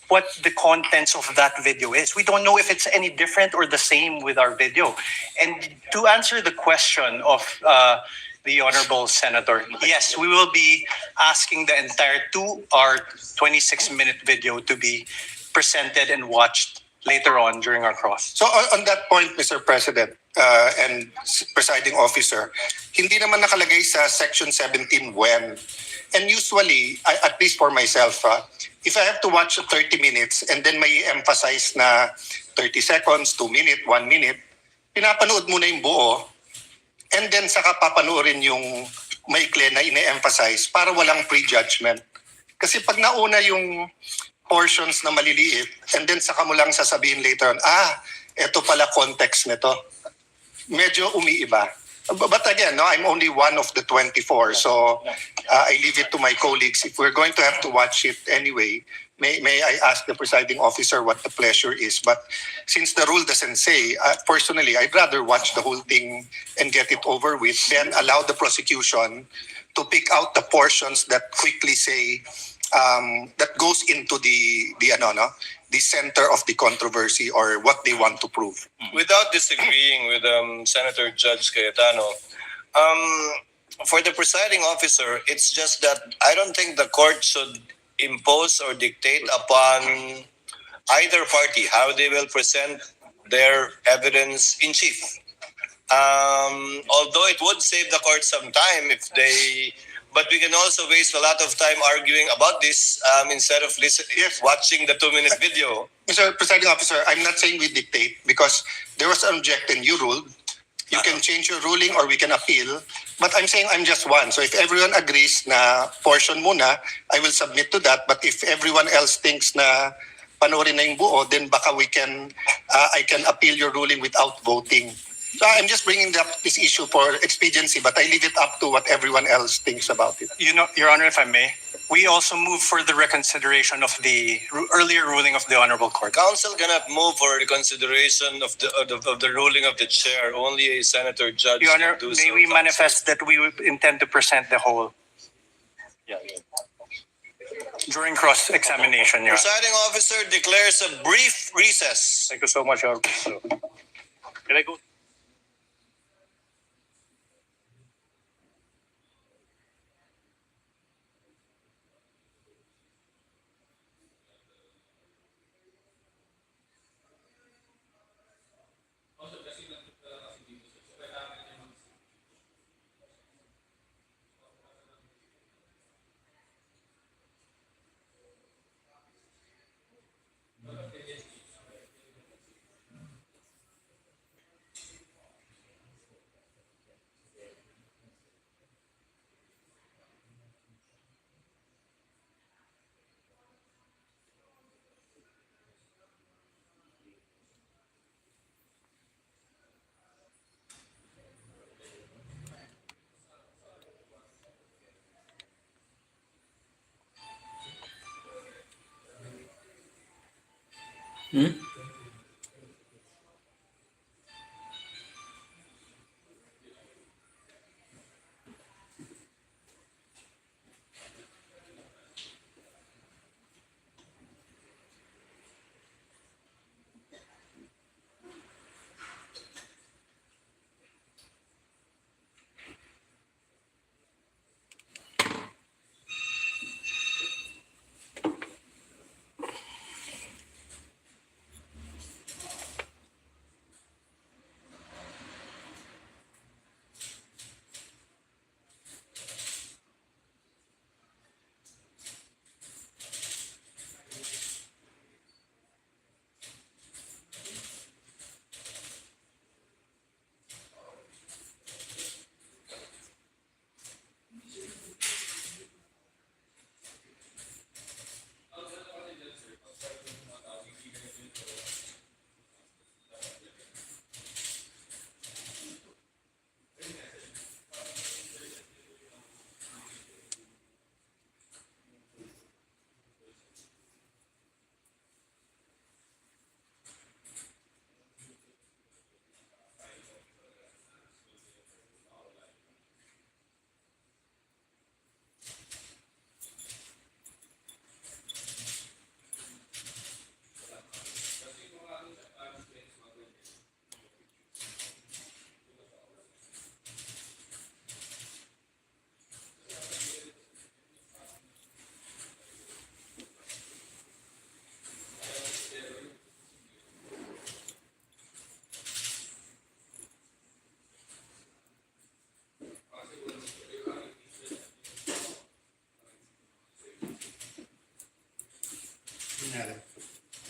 what the contents of that video is. We don't know if it's any different or the same with our video. And to answer the question of the Honorable Senator. Yes, we will be asking the entire 2-hour, 26-minute video to be presented and watched later on during our cross. So on that point, Mr. President and presiding officer, hindi naman nakalagay sa section 17 when. And usually, at least for myself, if I have to watch 30 minutes and then may emphasize na 30 seconds, 2 minutes, 1 minute, pinapanood muna yung buo and then saka papanoorin yung maikli na ine-emphasize para walang prejudgment. Kasi pag nauna yung portions na maliliit and then saka mo lang sasabihin later on, eto pala context nito. Medyo umiiba. But again, no, I'm only one of the 24, so I leave it to my colleagues. If we're going to have to watch it anyway, may I ask the presiding officer what the pleasure is? But since the rule doesn't say, personally, I'd rather watch the whole thing and get it over with, then allow the prosecution to pick out the portions that quickly say, that goes into the center of the controversy or what they want to prove. Without disagreeing with Senator Judge Cayetano, for the presiding officer, it's just that I don't think the court should impose or dictate upon either party how they will present their evidence in chief. Although it would save the court some time if they, but we can also waste a lot of time arguing about this instead of watching the 2-minute video. Mr. Presiding Officer, I'm not saying we dictate because there was an objection. You ruled. You can change your ruling or we can appeal. But I'm saying I'm just one. So if everyone agrees na portion muna, I will submit to that. But if everyone else thinks na panoorin na yung buo, then baka I can appeal your ruling without voting. So I'm just bringing up this issue for expediency, but I leave it up to what everyone else thinks about it. You know, Your Honor, if I may, we also move for the reconsideration of the earlier ruling of the Honorable Court. Council cannot move for reconsideration of the ruling of the chair. Only a senator judge Your Honor, can do may so. we manifest that we intend to present the whole during cross-examination, Your Honor. Presiding officer declares a brief recess. Thank you so much, Your Honor. Can I go?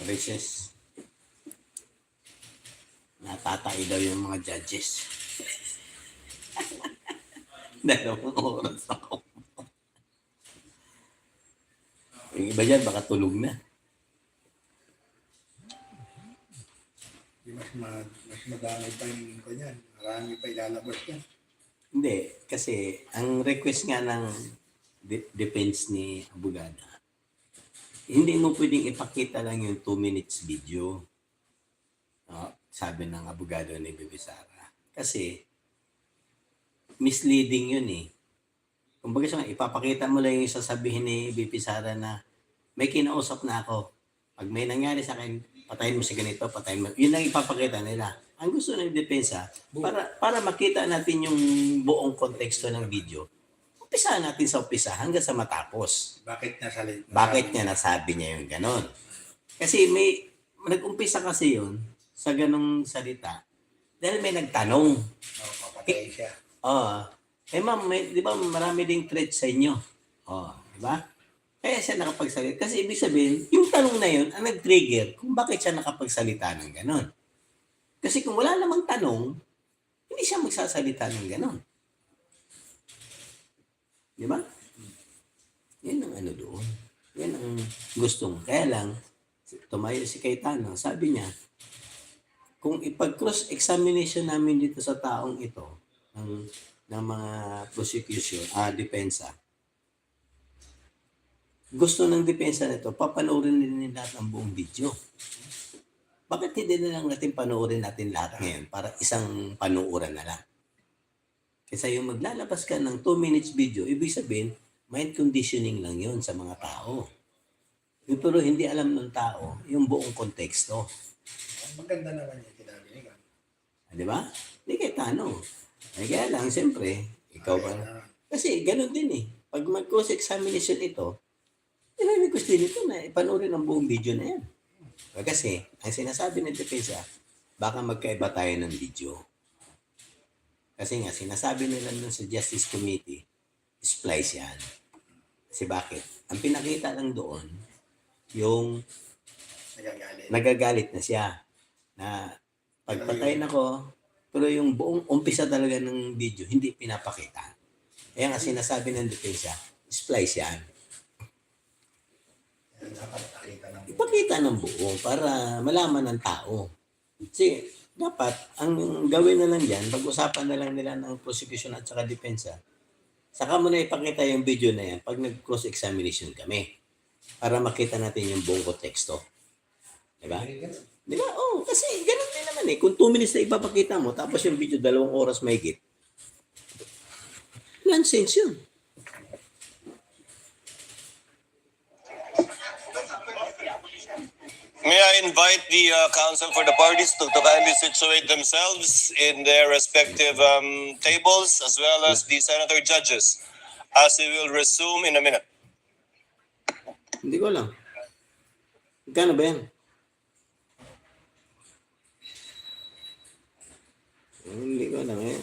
Recess. Natatay daw yung mga judges. Dalawang oras ako. Yung iba dyan, baka tulog na. Mas madami pa yung kanyan. Marami pa ilalabas yan. Hindi, kasi ang request nga ng defense ni abogada, hindi mo pwedeng ipakita lang yung 2 minutes video. Sabi ng abogado ni VP SARA. Kasi misleading yun eh. Kumbaga siya, ipapakita mo lang yung sasabihin ni VP SARA na may kinausap na ako. Pag may nangyari sa akin, patayin mo si ganito, patayin mo. Yun lang ipapakita nila. Ang gusto ng depensa, para makita natin yung buong konteksto ng video, umpisahan natin sa umpisa hanggang sa matapos. Bakit niya nasabi niya yung ganon? Kasi nag-umpisa kasi yun sa ganong salita dahil may nagtanong. Papatay siya. Ma'am, di ba marami ding threat sa inyo? Di ba? Kaya siya nakapagsalita. Kasi ibig sabihin, yung tanong na yun ang nag-trigger kung bakit siya nakapagsalita ng ganon. Kasi kung wala namang tanong, hindi siya magsasalita ng ganon. Di ba? Yan ang ano doon. Yan ang gustong. Kaya lang, tumayo si Cayetano, sabi niya, kung ipag-cross-examination namin dito sa taong ito, ng mga prosecution, depensa, gusto ng depensa nito, papanoorin din lahat ng buong video. Bakit hindi na lang natin panoorin natin lahat ngayon para isang panuoran na lang? Kasi yung maglalabas ka ng 2 minutes video, ibig sabihin, mind conditioning lang yun sa mga tao. Pero hindi alam ng tao yung buong konteksto. Maganda naman yung sinabi niya. Di ba? Hindi kayo tanong. Kaya lang, siyempre, ikaw ba? Kasi ganun din eh. Pag mag-cross-examination ito, i-request din ito na ipanoorin ang buong video na yan. Kasi, ang sinasabi ng depensa, baka magkaiba tayo ng video. Kasi nga, sinasabi nila nun sa Justice Committee, splice yan. Kasi bakit? Ang pinakita lang doon, yung nagagalit na siya. Na pagpatayin ako, pero yung buong umpisa talaga ng video, hindi pinapakita. Kaya nga sinasabi ng depensa, splice yan. Ipakita ng buo para malaman ng tao. Kasi dapat, ang gawin na lang dyan, pag-usapan na lang nila ng prosecution at saka depensa, saka mo na ipakita yung video na yan pag nag-cross-examination kami para makita natin yung buong konteksto. Diba? Diba? Kasi ganun din naman eh. Kung 2 minutes na ipapakita mo, tapos yung video 2 oras mahigit, nonsense yun. May I invite the counsel for the parties to kindly situate themselves in their respective tables as well as the senator judges as we will resume in a minute. Hindi ko alam. Magkano ba yan? Hindi ko alam eh.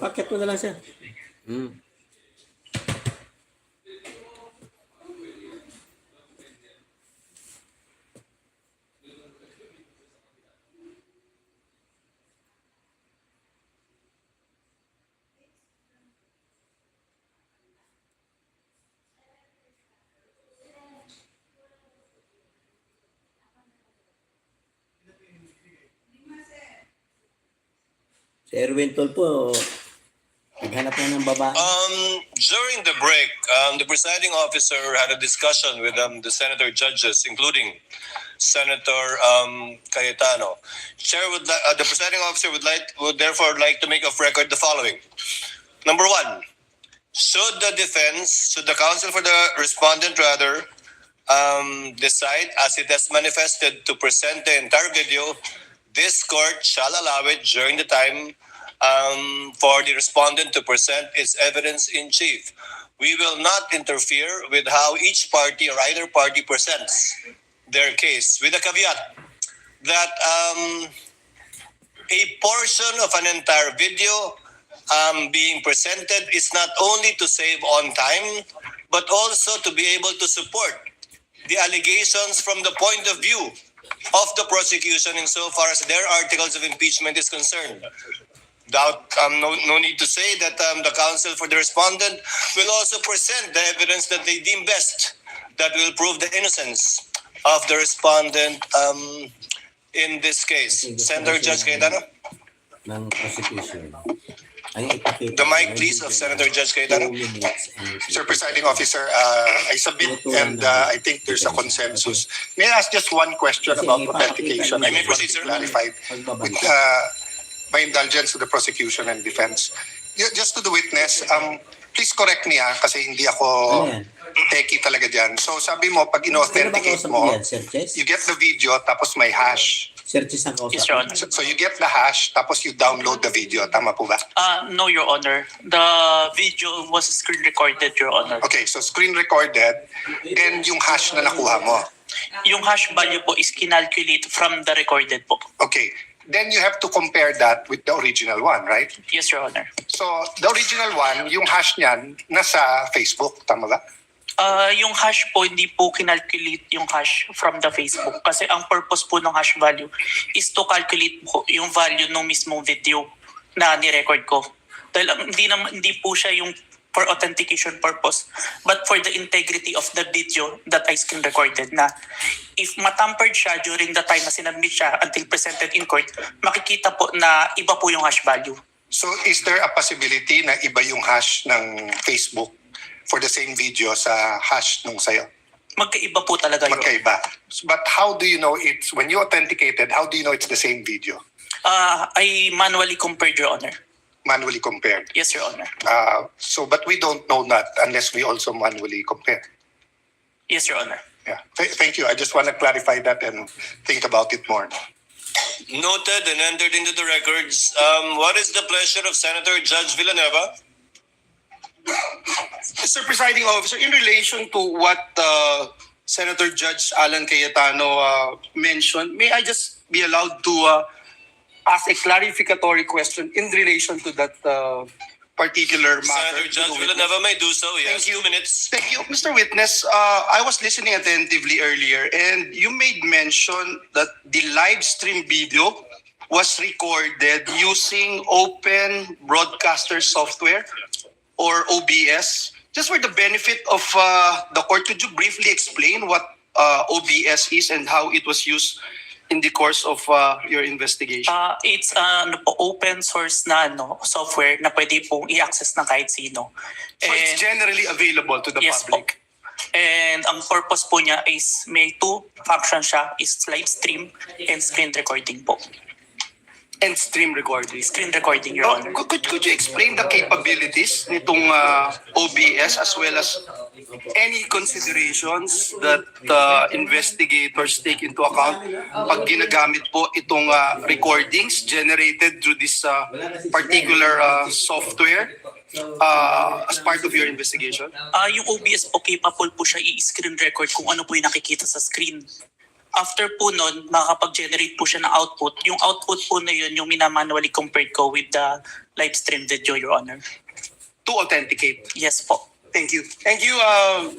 Paket mo na lang siya. Si Erwin Tolpo, naghanap na ng babae. During the break, the presiding officer had a discussion with the senator judges, including Senator Cayetano. The presiding officer would therefore like to make of record the following. Number 1, should the counsel for the respondent rather, decide as it has manifested to present the entire video, this court shall allow it during the time for the respondent to present its evidence in chief. we will not interfere with how each party or either party presents their case, with a caveat that a portion of an entire video being presented is not only to save on time, but also to be able to support the allegations from the point of view of the prosecution insofar as their articles of impeachment is concerned. No need to say that the counsel for the respondent will also present the evidence that they deem best that will prove the innocence of the respondent in this case. Senator Judge Cayetano? Ng prosecution. Ay ipakita. The mic please of Senator Judge Cayetano. Sir Presiding Officer, I submit and I think there's a consensus. May I ask just one question about authentication? You may proceed, sir. Clarified with my indulgence to the prosecution and defense. Just to the witness, please correct me kasi hindi ako techie talaga dyan. So sabi mo, pag ino-authenticate mo, you get the video tapos may hash. Searches ng kausap. Yes, Your Honor. So you get the hash tapos you download the video. Tama po ba? No, Your Honor. The video was screen recorded, Your Honor. Okay, so screen recorded and yung hash na nakuha mo. Yung hash value po is kinalculate from the recorded po. Okay, then you have to compare that with the original one, right? Yes, Your Honor. So the original one, yung hash niyan, nasa Facebook, tama ba? Yung hash po, hindi po kinalculate yung hash from the Facebook. Kasi ang purpose po ng hash value is to calculate po yung value ng mismong video na ni-record ko. Dahil hindi po siya yung for authentication purpose, but for the integrity of the video that I screen recorded na if matampered siya during the time na sinabmit siya until presented in court, makikita po na iba po yung hash value. So is there a possibility na iba yung hash ng Facebook for the same video sa hash nung sayo? Magkaiba po talaga yun. Magkaiba. But how do you know it's, when you authenticated, how do you know it's the same video? I manually compared, Your Honor. Manually compared? Yes, Your Honor. But we don't know that unless we also manually compare. Yes, Your Honor. Yeah. Thank you. I just want to clarify that and think about it more. Noted and entered into the records. What is the pleasure of Senator Judge Villanueva? Mr. Presiding Officer, in relation to what Senator Judge Alan Cayetano mentioned, may I just be allowed to ask a clarificatory question in relation to that particular matter? Senator Judge Villanueva may do so, yes. Thank you. 2 minutes. Thank you. Mr. Witness, I was listening attentively earlier and you made mention that the live stream video was recorded using open broadcaster software or OBS. Just for the benefit of the court, could you briefly explain what OBS is and how it was used in the course of your investigation? It's open source na software na pwede pong i-access ng kahit sino. So it's generally available to the Yes public? Po. And ang purpose po niya is may two functions siya, is live stream and screen recording po. And stream recording? Screen recording, Your Honor. Could you explain the capabilities nitong OBS as well as any considerations that investigators take into account pag ginagamit po itong recordings generated through this particular software as part of your investigation? Yung OBS po, capable po siya i-screen record kung ano po yung nakikita sa screen. After po nun, makakapag-generate po siya ng output. Yung output po na yun, yung minamanually compared ko with the live stream video, Your Honor. To authenticate? Yes po. Thank you. Thank you,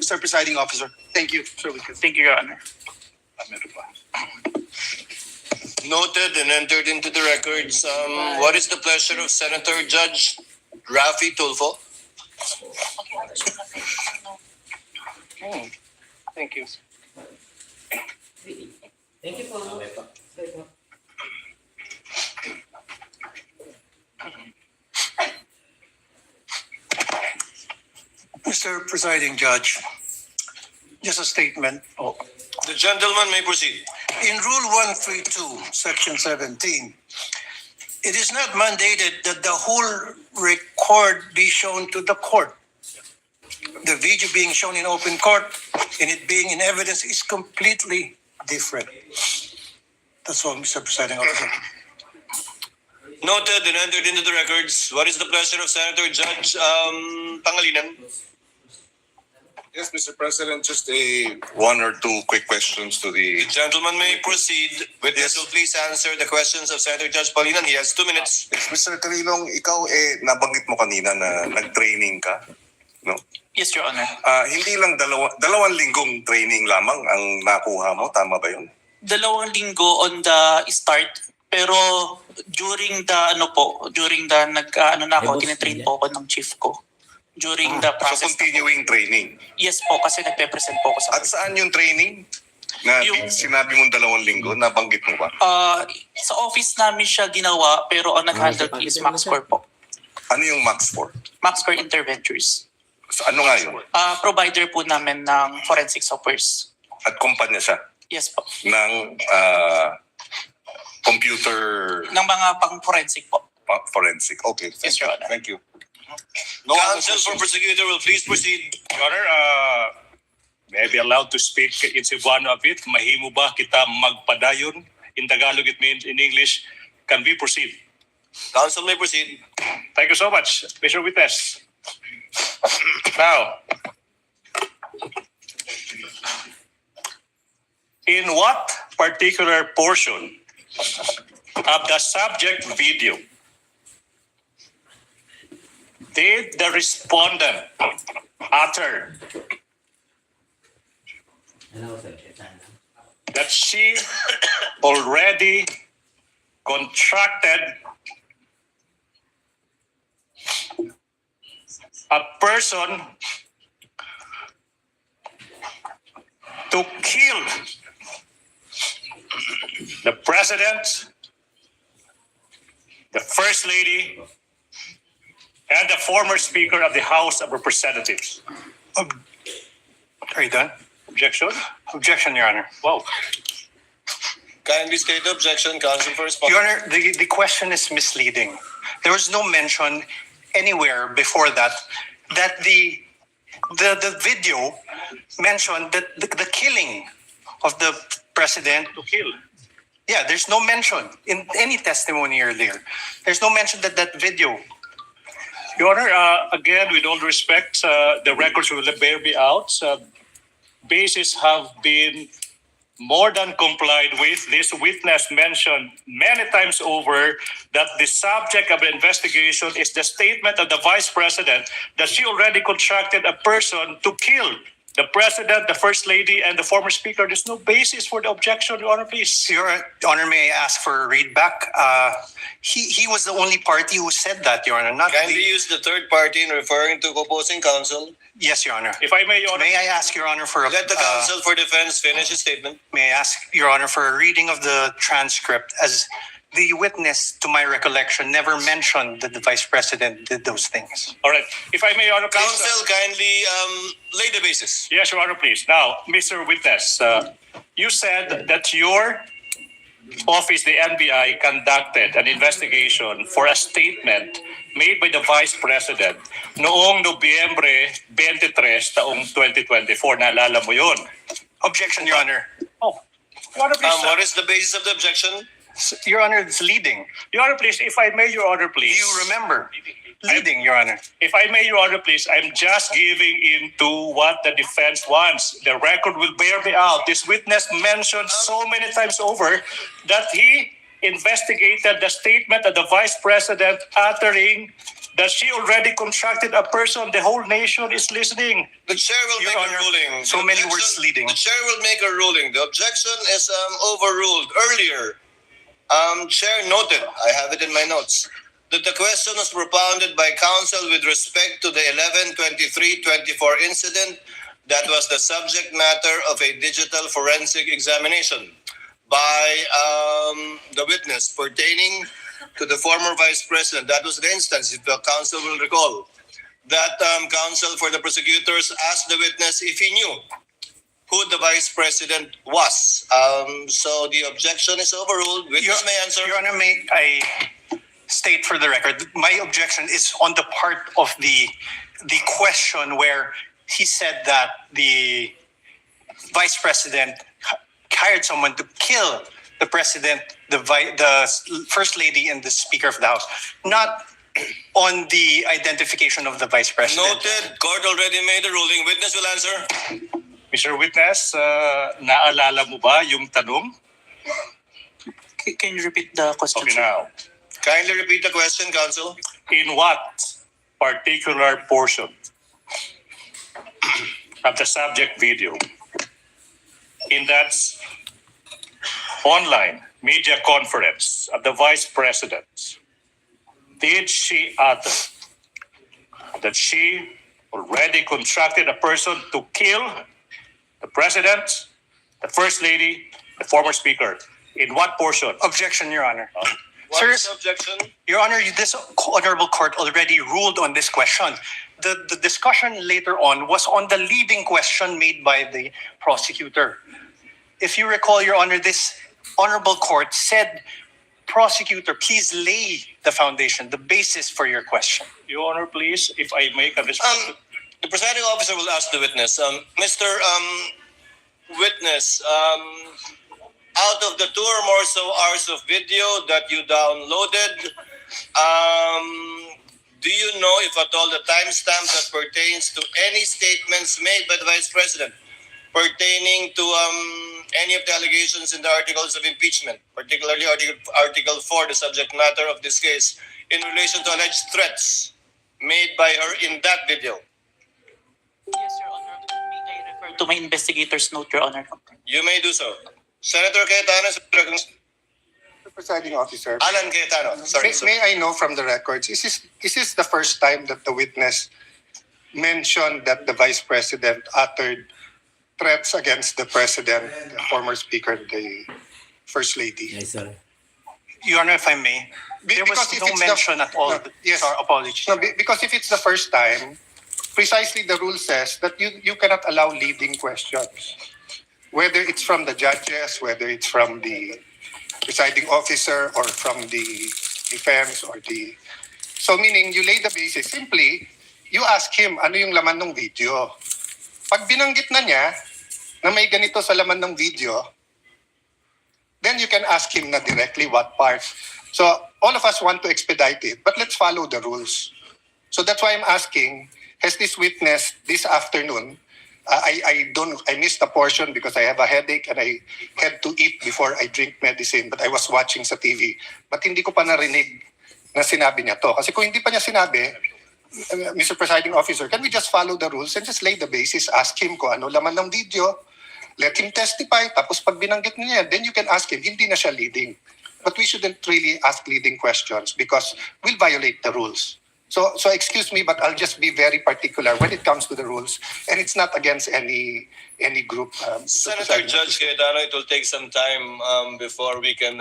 Mr. Presiding Officer. Thank you, Sir Witness. Thank you, Your Honor. Noted and entered into the records. What is the pleasure of Senator Judge Rafi Tulfo? Thank you. Thank you po. Mr. Presiding Judge, just a statement. The gentleman may proceed. In Rule 132, Section 17, it is not mandated that the whole record be shown to the court. The video being shown in open court and it being in evidence is completely different. That's all, Mr. Presiding Officer. Noted and entered into the records. What is the pleasure of Senator Judge Pangilinan? Yes, Mr. President, just one or two quick questions to the... The gentleman may proceed. Witness will please answer the questions of Senator Judge Palinan. He has 2 minutes. Yes, Mr. Calilong, ikaw nabanggit mo kanina na nag-training ka, no? Yes, Your Honor. Hindi lang dalawang linggong training lamang ang nakuha mo, tama ba yun? 2 linggo on the start, pero during the tinitrain po ako ng chief ko. During the So process. continuing training. Yes po, kasi nagpe-present po ako sa At saan yung training? Na sinabi mong 2 linggo, nabanggit mo ba? sa office namin siya ginawa, pero ang nag-handle is MaxCore po. Ano yung Max for? MaxCore Interventures. So, ano nga yun? Provider po namin ng forensic softwares. At kumpanya siya Yes po. ng computer Ng mga pang-forensic po. forensic. Okay, Yes, Your Honor. thank you. Counsel for prosecutor will please proceed. Your Honor, may I be allowed to speak in Cebuano a bit? Mahimo ba kita magpadayon? In Tagalog, it means in English. Can we proceed? Counsel may proceed. Thank you so much, Mr. Witness. Now, in what particular portion of the subject video did the respondent utter that she already contracted a person to kill the president, the first lady, and the former speaker of the House of Representatives? Are you done? Objection? Objection, Your Honor. Wow. Kindly state the objection, counsel for response. Your Honor, the question is misleading. There was no mention anywhere before that the video mentioned that the killing of the president. To kill. Yeah, there's no mention in any testimony earlier. There's no mention that video. Your Honor, again, with all respect, the records will bear me out. Bases have been more than complied with. This witness mentioned many times over that the subject of the investigation is the statement of the Vice President that she already contracted a person to kill the President, the First Lady, and the former Speaker. There's no basis for the objection, Your Honor, please. Your Honor, may I ask for a read back? He was the only party who said that, Your Honor. Not Kindly the, use the third party in referring to opposing counsel. yes, Your Honor. If I may, Your Honor. May I ask, Your Honor, for a Let the counsel for defense finish his statement. may I ask, Your Honor, for a reading of the transcript, as the witness, to my recollection, never mentioned that the Vice President did those things. All right. If I may, Your Honor, please. Counsel, kindly lay the basis. Yes, Your Honor, please. Now, Mr. Witness, you said that your office, the NBI, conducted an investigation for a statement made by the Vice President noong Nobyembre 23, taong 2024. Naalala mo yun? Objection, Your Honor. Oh, Your Honor, please. What is the basis of the objection? Your Honor, it's leading. Your Honor, please. If I may, Your Honor, Do please. you remember? Leading, Your Honor. If I may, Your Honor, please, I'm just giving in to what the defense wants. The record will bear me out. This witness mentioned so many times over that he investigated the statement of the Vice President uttering that she already contracted a person. The whole nation is listening. The chair will Your make Honor, a ruling. so The many objection- words leading. The chair will make a ruling. The objection is overruled earlier. Chair noted, I have it in my notes, that the question was propounded by counsel with respect to the 11/23/24 incident that was the subject matter of a digital forensic examination by the witness pertaining to the former Vice President. That was the instance, if the counsel will recall, that counsel for the prosecutors asked the witness if he knew who the Vice President was. So the objection is overruled. Witness may answer. Your Honor, may I state for the record, my objection is on the part of the question where he said that the Vice President hired someone to kill the President, the First Lady, and the Speaker of the House. Not on the identification of the Vice President. Noted. Court already made the ruling. Witness will answer. Mr. Witness, naalala mo ba yung tanong? Can you repeat the question? Okay, now. Kindly repeat the question, counsel. In what particular portion of the subject video in that online media conference of the Vice President did she utter that she already contracted a person to kill the President, the First Lady, the former Speaker? In what portion? Objection, Your Honor. What is the objection? Your Honor, this honorable court already ruled on this question. The discussion later on was on the leading question made by the prosecutor. If you recall, Your Honor, this honorable court said, prosecutor, please lay the foundation, the basis for your question. Your Honor, please, if I make a response. The presiding officer will ask the witness. Mr. Witness, out of the 2 or more so hours of video that you downloaded, do you know if at all the timestamp that pertains to any statements made by the Vice President pertaining to any of the allegations in the articles of impeachment, particularly Article 4, the subject matter of this case, in relation to alleged threats made by her in that video? Yes, Your Honor. May I refer to my investigator's note, Your Honor? You may do so. Senator Cayetano, Mr. Presiding Officer, Alan Cayetano, sorry. may I know from the records, is this the first time that the witness mentioned that the Vice President uttered threats against the President, the former Speaker, the First Lady? Yes, sir. Your Honor, if I may, there was Because if no it's the- mention at all. No, yes. Sorry, apologies. No, because if it's the first time, precisely the rule says that you cannot allow leading questions. Whether it's from the judges, whether it's from the presiding officer or from the defense or the... So meaning, you lay the basis. Simply, you ask him, ano yung laman ng video? Pag binanggit na niya na may ganito sa laman ng video, then you can ask him na directly what part. So all of us want to expedite it, but let's follow the rules. So that's why I'm asking, has this witness this afternoon, I missed a portion because I have a headache and I had to eat before I drink medicine, but I was watching sa TV. But hindi ko pa narinig na sinabi niya to. Kasi kung hindi pa niya sinabi, Mr. Presiding Officer, can we just follow the rules and just lay the basis, ask him kung ano laman ng video, let him testify, tapos pag binanggit niya, then you can ask him, hindi na siya leading. But we shouldn't really ask leading questions because we'll violate the rules. So excuse me, but I'll just be very particular when it comes to the rules, and it's not against any group. Senator Judge Cayetano, it will take some time before we can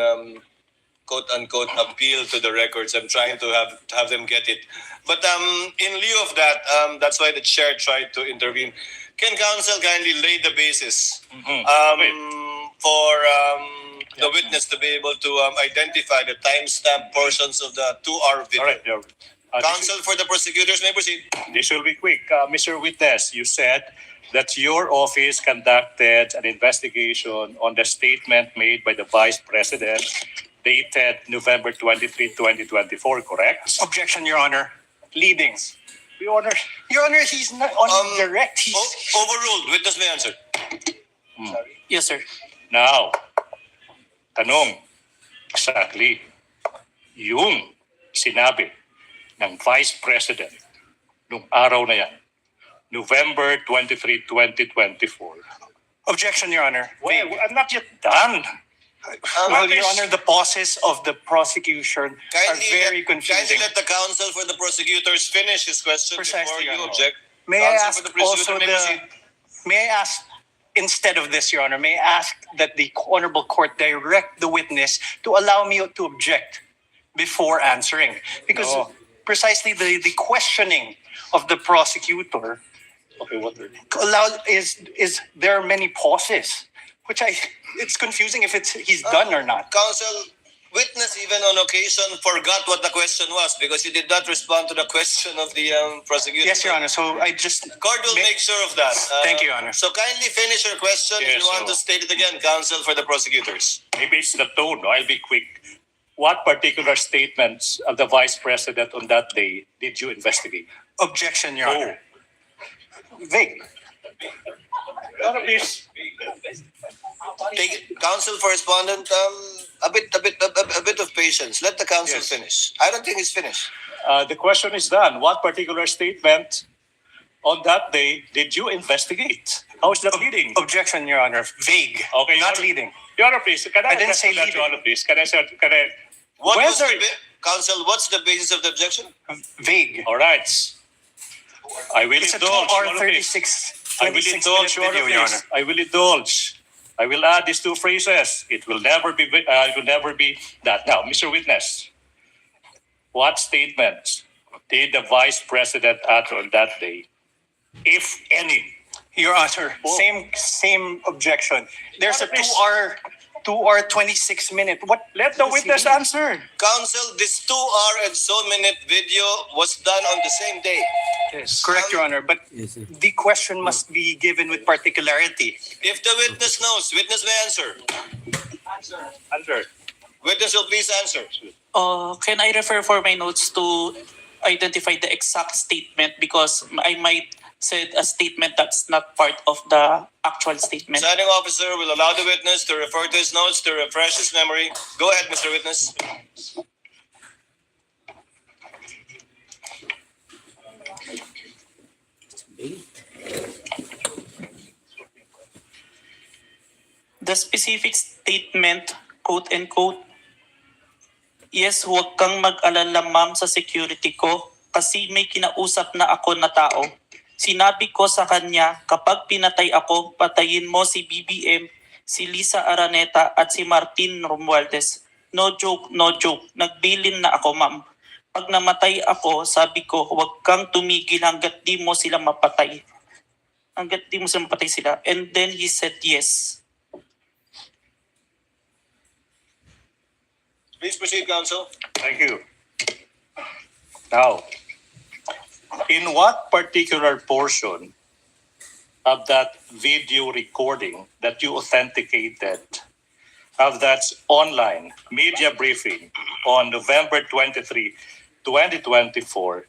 quote-unquote appeal to the records. I'm trying to have them get it. But in lieu of that, that's why the chair tried to intervene. Can counsel kindly lay the basis for the witness to be able to identify the timestamp portions of the 2-hour video? All right. Counsel for the prosecutors may proceed. This will be quick. Mr. Witness, you said that your office conducted an investigation on the statement made by the Vice President dated November 23, 2024, correct? Objection, Your Honor. Leadings. Your Honor, he's not on direct. He's Overruled. Witness may answer. Yes, sir. Now, tanong, exactly, yung sinabi ng Vice President nung araw na yan, November 23, 2024. Objection, Your Honor. Well, I'm not yet done. Well, Your Honor, the pauses of the prosecution are very Kindly confusing. let the counsel for the prosecutors finish his question Precisely, before Your you Honor. object. May I Counsel ask for the prosecutor also may proceed. may I ask, instead of this, Your Honor, may I ask that the Honorable Court direct the witness to allow me to object before answering? Because No. precisely the questioning of the prosecutor is there are many pauses, which it's confusing if he's done or not. Counsel, witness even on occasion forgot what the question was because he did not respond to the question of the prosecutor. Yes, Your Honor. So I just Court will make sure of that. Thank you, Your Honor. So kindly finish your question if Yes, you want to state it again, counsel for the prosecutors. Maybe it's the tone. No? I'll be quick. What particular statements of the Vice President on that day did you investigate? Objection, Your Honor. Vague. Your Honor, please. Counsel for respondent, a bit of patience. Let the counsel Yes. finish. I don't think he's finished. The question is done. What particular statement on that day did you investigate? How is that leading? Objection, Your Honor. Vague. Okay, Not Your- leading. Your Honor, please. Can I didn't address say that, leading. Your Honor, please? Can I? What was Whether- Counsel, what's the basis of the objection? Vague. All right. I will It's a indulge. 2 Your hour Honor, please. 36 I will indulge, Your Honor, video, Your please. Honor. I will indulge. I will add these two phrases. It will never be. It will never be that. Now, Mr. Witness, what statements did the Vice President utter on that day, if any? Your Honor, Oh. same objection. There's a Please. 2 hour 26 minute. What? Let the does he witness mean? answer. Counsel, this 2 hour and so minute video was done on the same day. Yes. Correct, Your Honor, but Yes, sir. the question must be given with particularity. If the witness knows, witness may answer. Answer. Witness will please answer. Can I refer for my notes to identify the exact statement because I might said a statement that's not part of the actual statement. Presiding officer will allow the witness to refer to his notes to refresh his memory. Go ahead, Mr. Witness. The specific statement, quote unquote, yes, huwag kang mag-alala ma'am sa security ko kasi may kinausap na ako na tao. Sinabi ko sa kanya, kapag pinatay ako, patayin mo si BBM, si Lisa Araneta at si Martin Romualdez. No joke, no joke. Nagbilin na ako ma'am. Pag namatay ako, sabi ko, huwag kang tumigil hanggat di mo sila mapatay. Hanggat di mo sila mapatay sila. And then he said yes. Please proceed, counsel. Thank you. Now, in what particular portion of that video recording that you authenticated of that online media briefing on November 23, 2024,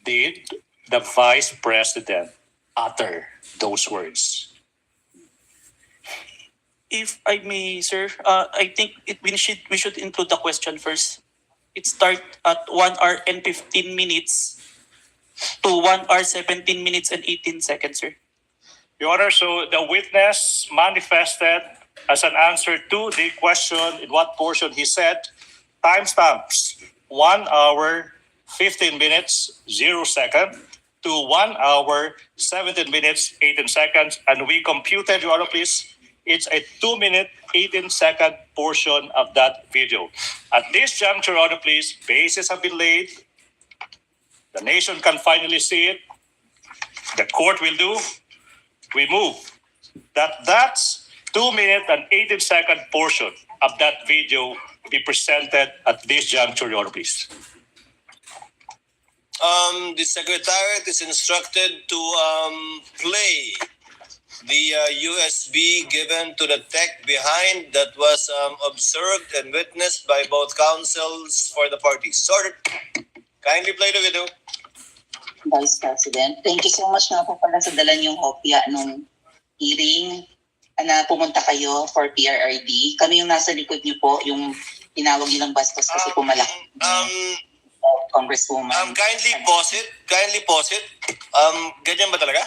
did the Vice President utter those words? If I may, sir, I think we should include the question first. It starts at 1 hour and 15 minutes to 1 hour 17 minutes and 18 seconds, sir. Your Honor, so the witness manifested as an answer to the question in what portion he said, timestamps 1 hour 15 minutes 0 second to 1 hour 17 minutes 18 seconds, and we computed, Your Honor, please, it's a 2-minute 18-second portion of that video. At this juncture, Your Honor, please, bases have been laid. The nation can finally see it. The court will do. We move that's 2-minute and 18-second portion of that video be presented at this juncture, Your Honor, please. The Secretariat is instructed to play the USB given to the tech behind that was observed and witnessed by both counsels for the parties. Sorted. Kindly play the video. Vice President, thank you so much nga po pala sa dala niyong kopya nung hearing na pumunta kayo for PRRD. Kami yung nasa likod niyo po, yung tinawag nilang bastos kasi po malaki. Congresswoman. Kindly pause it. Ganyan ba talaga?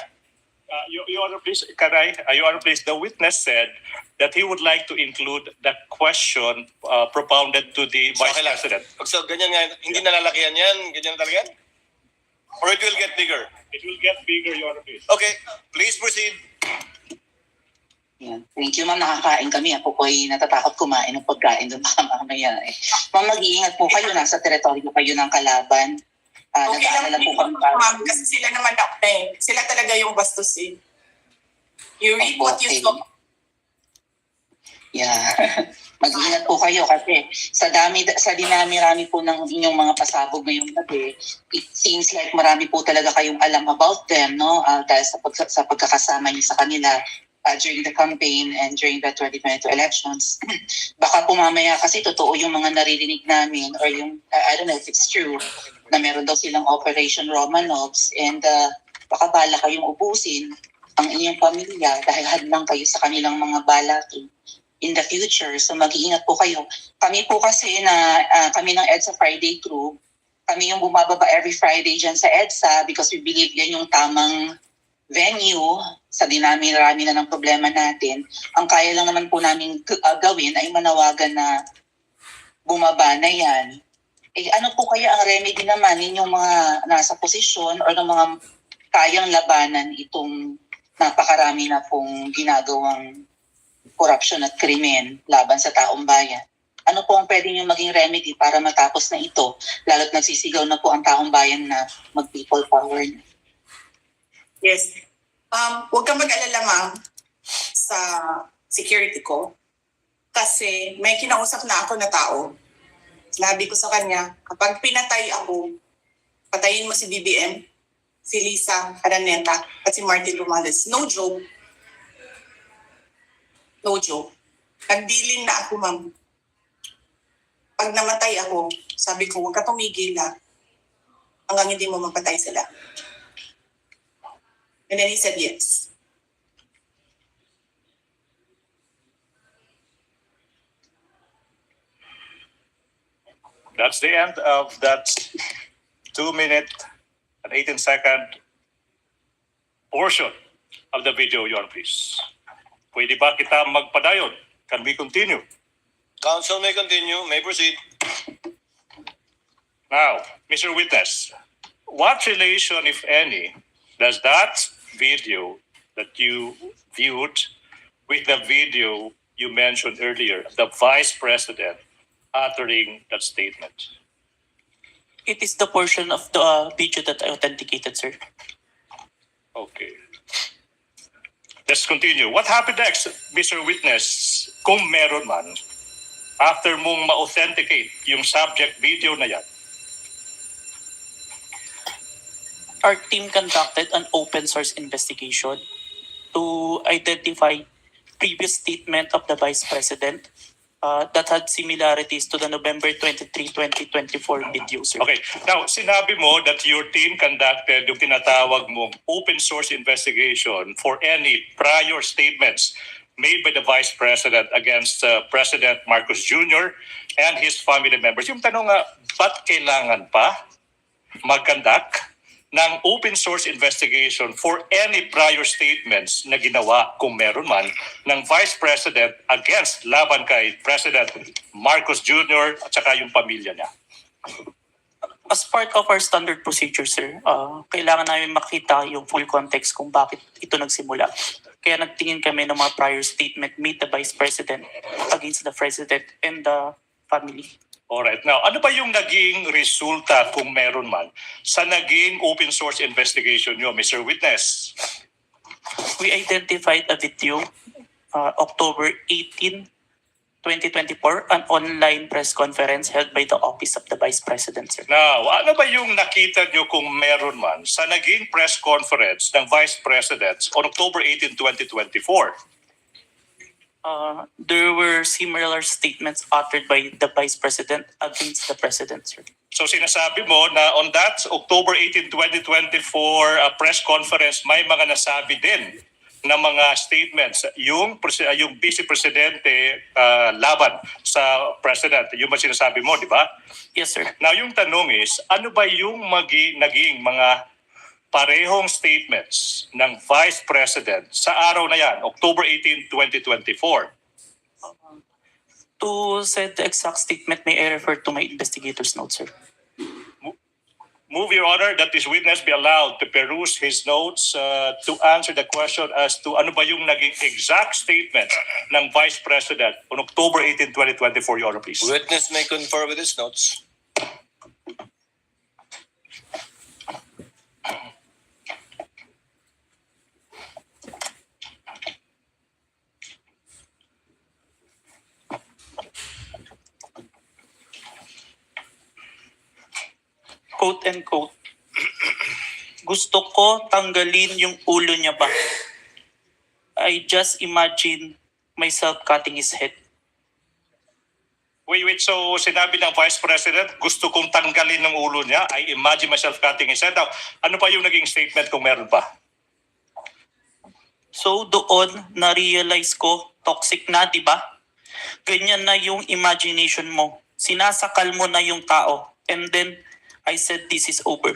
Your Honor, please, Your Honor, please, the witness said that he would like to include the question propounded to the Vice President. So ganyan nga, hindi nalalakihan yan? Ganyan talaga yan? Or it will get bigger? It will get bigger, Your Honor, please. Okay, please proceed. Yan. Thank you, ma'am. Nakakain kami. Ako po ay natatakot kumain ng pagkain doon baka mamaya eh. Ma'am, mag-iingat po kayo. Nasa teritoryo kayo ng kalaban. Okay lang nag-aalala po kami ma'am, kasi sila naman sila talaga yung bastusin. You read what you saw. Yeah. Mag-ingat po kayo kasi sa dinami-rami po ng inyong mga pasabog ngayong gabi, it seems like marami po talaga kayong alam about them, no? Dahil sa pagkakasama niyo sa kanila. during the campaign and during the 2022 elections. Baka po mamaya kasi totoo yung mga naririnig namin or yung, I don't know if it's true, na meron daw silang Operation Romanovs and baka bala kayong ubusin ang inyong pamilya dahil hadlang kayo sa kanilang mga balakin in the future. So mag-iingat po kayo. Kami po kasi kami ng EDSA Friday crew, kami yung bumababa every Friday dyan sa EDSA because we believe yan yung tamang venue sa dinami-rami na ng problema natin. Ang kaya lang naman po namin gawin ay manawagan na bumaba na yan. Eh, ano po kaya ang remedy naman ninyong mga nasa posisyon o ng mga kayang labanan itong napakarami na pong ginagawang korupsyon at krimen laban sa taong bayan? Ano po ang pwede nyo maging remedy para matapos na ito? Lalo't nagsisigaw na po ang taong bayan na mag-people power na. Yes. Huwag kang mag-alala, ma'am, sa security ko. Kasi may kinausap na ako na tao. Sinabi ko sa kanya, kapag pinatay ako, patayin mo si BBM, si Lisa Araneta, at si Martin Romales. No joke. No joke. Nagdilin na ako, ma'am. Pag namatay ako, sabi ko, huwag ka tumigil hanggang hindi mo mapatay sila. And then he said yes. That's the end of that 2-minute and 18-second portion of the video, Your Honor, please. Pwede ba kita magpadayon? Can we continue? Counsel may continue, may proceed. Now, Mr. Witness, what relation, if any, does that video that you viewed with the video you mentioned earlier, the Vice President uttering that statement? It is the portion of the video that I authenticated, sir. Okay. Let's continue. What happened next, Mr. Witness, kung meron man, after mong ma-authenticate yung subject video na yan? Our team conducted an open source investigation to identify previous statement of the Vice President that had similarities to the November 23, 2024 video, sir. Okay. Now, sinabi mo that your team conducted yung tinatawag mong open source investigation for any prior statements made by the Vice President against President Marcos Jr. and his family members. Yung tanong nga, ba't kailangan pa mag-conduct ng open source investigation for any prior statements na ginawa, kung meron man, ng Vice President against laban kay President Marcos Jr. at saka yung pamilya niya? As part of our standard procedure, sir, kailangan namin makita yung full context kung bakit ito nagsimula. Kaya nagtingin kami ng mga prior statement made the Vice President against the President and the family. Alright. Now, ano ba yung naging resulta, kung meron man, sa naging open source investigation nyo, Mr. Witness? We identified a video, October 18, 2024, an online press conference held by the Office of the Vice President, sir. Now, ano ba yung nakita nyo, kung meron man, sa naging press conference ng Vice President on October 18, 2024? There were similar statements uttered by the Vice President against the President, sir. So sinasabi mo na on that October 18, 2024 press conference, may mga nasabi din na mga statements yung Vice Presidente laban sa President. Yung ba sinasabi mo, di ba? Yes, sir. Now, yung tanong is, ano ba yung naging mga parehong statements ng Vice President sa araw na yan, October 18, 2024? To set the exact statement, may I refer to my investigator's notes, sir? Move, Your Honor, that this witness be allowed to peruse his notes to answer the question as to ano ba yung naging exact statement ng Vice President on October 18, 2024, Your Honor, please. Witness may confer with his notes. Quote and quote, gusto ko tanggalin yung ulo niya ba? I just imagine myself cutting his head. Wait, so sinabi ng Vice President, gusto kong tanggalin ng ulo niya. I imagine myself cutting his head. Now, ano pa yung naging statement kung meron pa? So doon na-realize ko, toxic na, di ba? Ganyan na yung imagination mo. Sinasakal mo na yung tao. And then, I said, this is over.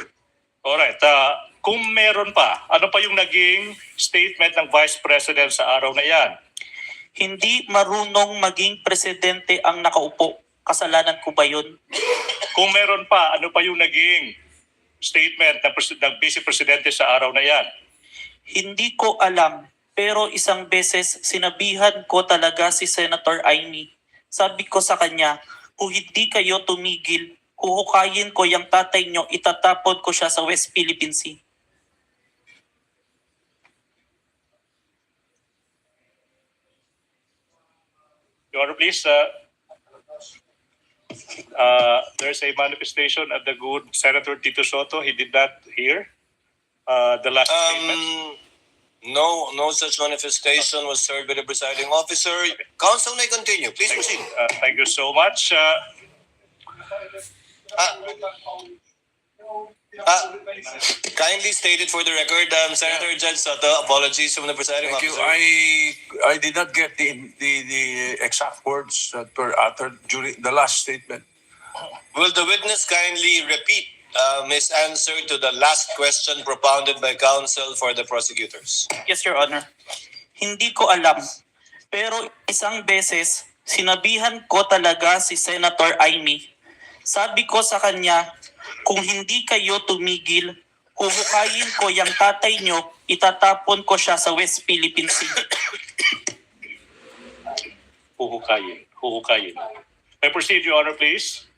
Alright, kung meron pa, ano pa yung naging statement ng Vice President sa araw na yan? Hindi marunong maging presidente ang nakaupo. Kasalanan ko ba yun? Kung meron pa, ano pa yung naging statement ng Vice Presidente sa araw na yan? Hindi ko alam. Pero isang beses, sinabihan ko talaga si Senator Amy. Sabi ko sa kanya, kung hindi kayo tumigil, huhukayin ko yung tatay nyo, itatapon ko siya sa West Philippine Sea. Your Honor, please, there's a manifestation of the good Senator Tito Soto. He did not hear the last statement. No such manifestation was heard by the presiding officer. Council may continue. Please proceed. Thank you so much. Kindly stated for the record, Senator Judge Soto, apologies from the presiding Thank you. officer. I did not get the exact words that were uttered during the last statement. Will the witness kindly repeat Ms. answer to the last question propounded by counsel for the prosecutors? Yes, Your Honor. Hindi ko alam. Pero isang beses, sinabihan ko talaga si Senator Amy. Sabi ko sa kanya, kung hindi kayo tumigil, huhukayin ko yung tatay nyo, itatapon ko siya sa West Philippine Sea. Huhukayin. May proceed, Your Honor, please.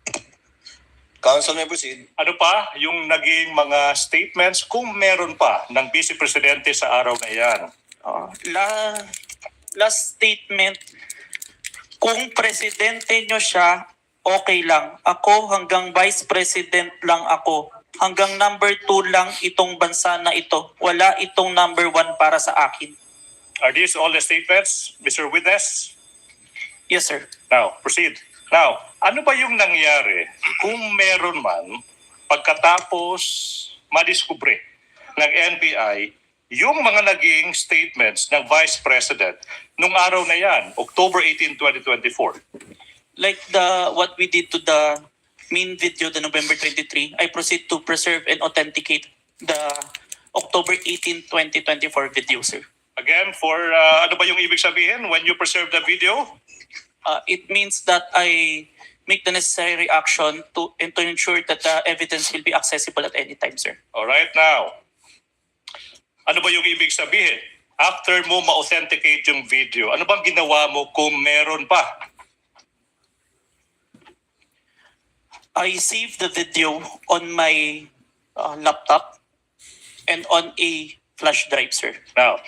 Counsel may proceed. Ano pa yung naging mga statements, kung meron pa, ng Vice Presidente sa araw na yan? Last statement, kung presidente nyo siya, okay lang. Ako hanggang vice president lang ako. Hanggang number 2 lang itong bansa na ito. Wala itong number 1 para sa akin. Are these all the statements, Mr. Witness? Yes, sir. Now, proceed. Now, ano ba yung nangyari kung meron man pagkatapos madiskubre ng NBI yung mga naging statements ng Vice President nung araw na yan, October 18, 2024? Like what we did to the main video, the November 23, I proceed to preserve and authenticate the October 18, 2024 video, sir. Again, for ano ba yung ibig sabihin when you preserve the video? It means that I make the necessary action to ensure that the evidence will be accessible at any time, sir. All right, now, ano ba yung ibig sabihin? After mo ma-authenticate yung video, ano bang ginawa mo kung meron pa? I saved the video on my laptop and on a flash drive, sir. Now,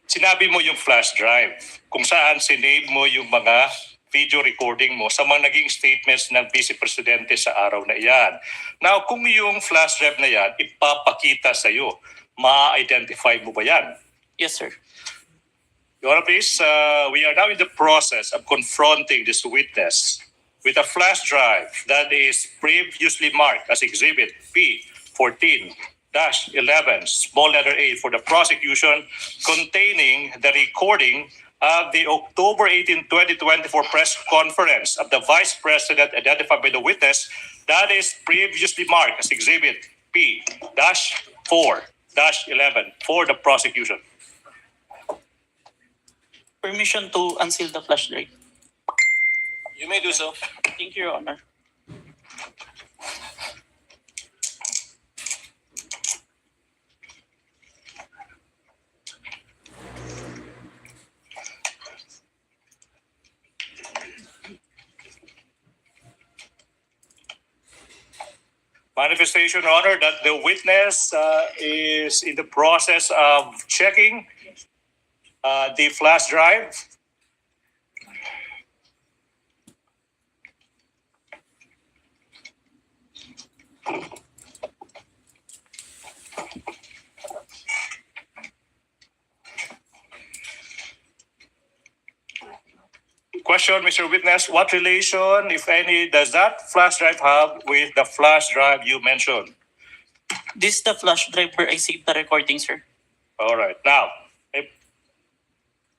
sinabi mo yung flash drive kung saan sinave mo yung mga video recording mo sa mga naging statements ng Vice Presidente sa araw na iyan. Now, kung yung flash drive na yan ipapakita sa iyo, ma-identify mo ba yan? Yes, sir. Your Honor, please, we are now in the process of confronting this witness with a flash drive that is previously marked as Exhibit P14-11, small letter A for the prosecution, containing the recording of the October 18, 2024 press conference of the Vice President identified by the witness that is previously marked as Exhibit P-4-11 for the prosecution. Permission to unseal the flash drive. You may do so. Thank you, Your Honor. Manifestation, Your Honor, that the witness is in the process of checking the flash drive. Question, Mr. Witness, what relation, if any, does that flash drive have with the flash drive you mentioned? This is the flash drive where I saved the recording, sir. All right. Now,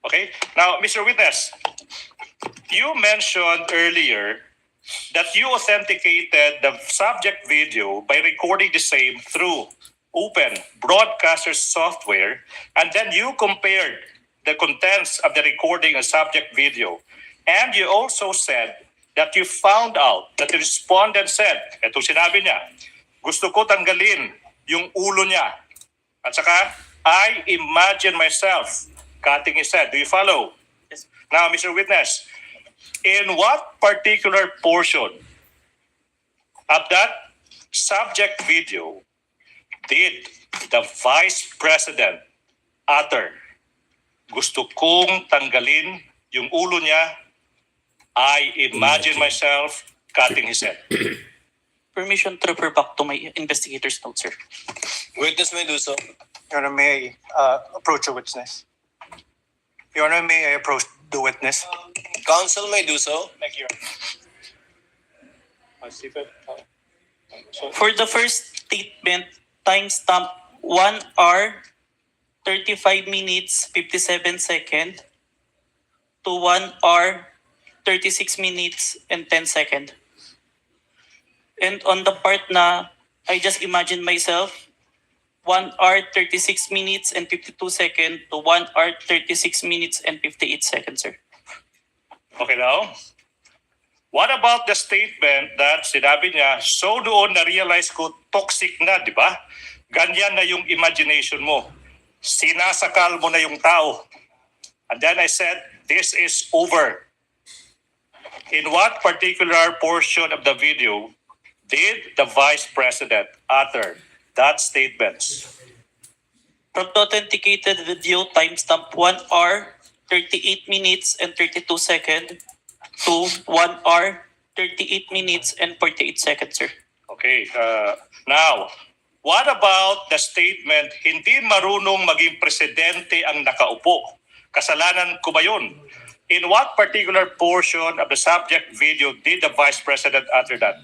okay. Now, Mr. Witness, you mentioned earlier that you authenticated the subject video by recording the same through open broadcaster software, and then you compared the contents of the recording and subject video. And you also said that you found out that the respondent said, eto sinabi niya, gusto ko tanggalin yung ulo niya. At saka, I imagine myself cutting his head. Do you follow? Yes. Now, Mr. Witness, in what particular portion of that subject video did the Vice President utter, gusto kong tanggalin yung ulo niya, I imagine myself cutting his head? Permission to refer back to my investigator's notes, sir. Witness may do so. Your Honor, may I approach the witness? Your Honor, may I approach the witness? Counsel may do so. Thank you. For the first statement, timestamp 1 hour, 35 minutes, 57 seconds to 1 hour, 36 minutes, and 10 seconds. And on the part na I just imagine myself, 1 hour, 36 minutes, and 52 seconds to 1 hour, 36 minutes, and 58 seconds, sir. Okay now? What about the statement that sinabi niya, so doon na-realize ko toxic na, di ba? Ganyan na yung imagination mo. Sinasakal mo na yung tao. And then I said, this is over. In what particular portion of the video did the Vice President utter that statement? From the authenticated video, timestamp 1 hour, 38 minutes, and 32 seconds to 1 hour, 38 minutes, and 48 seconds, sir. Okay. Now, what about the statement, hindi marunong maging presidente ang nakaupo? Kasalanan ko ba yun? In what particular portion of the subject video did the Vice President utter that?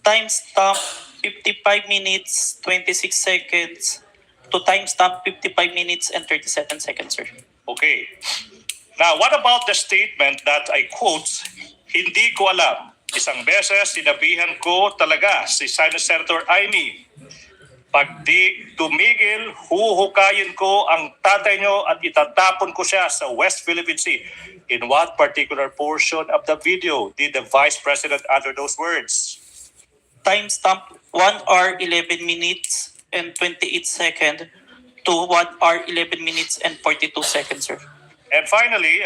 Timestamp 55 minutes, 26 seconds to timestamp 55 minutes and 37 seconds, sir. Okay. Now, what about the statement that I quote, hindi ko alam. Isang beses, sinabihan ko talaga si Senator Amy, pag di tumigil, huhukayin ko ang tatay nyo at itatapon ko siya sa West Philippine Sea. In what particular portion of the video did the Vice President utter those words? Timestamp 1 hour, 11 minutes and 28 seconds to 1 hour, 11 minutes and 42 seconds, sir. And finally,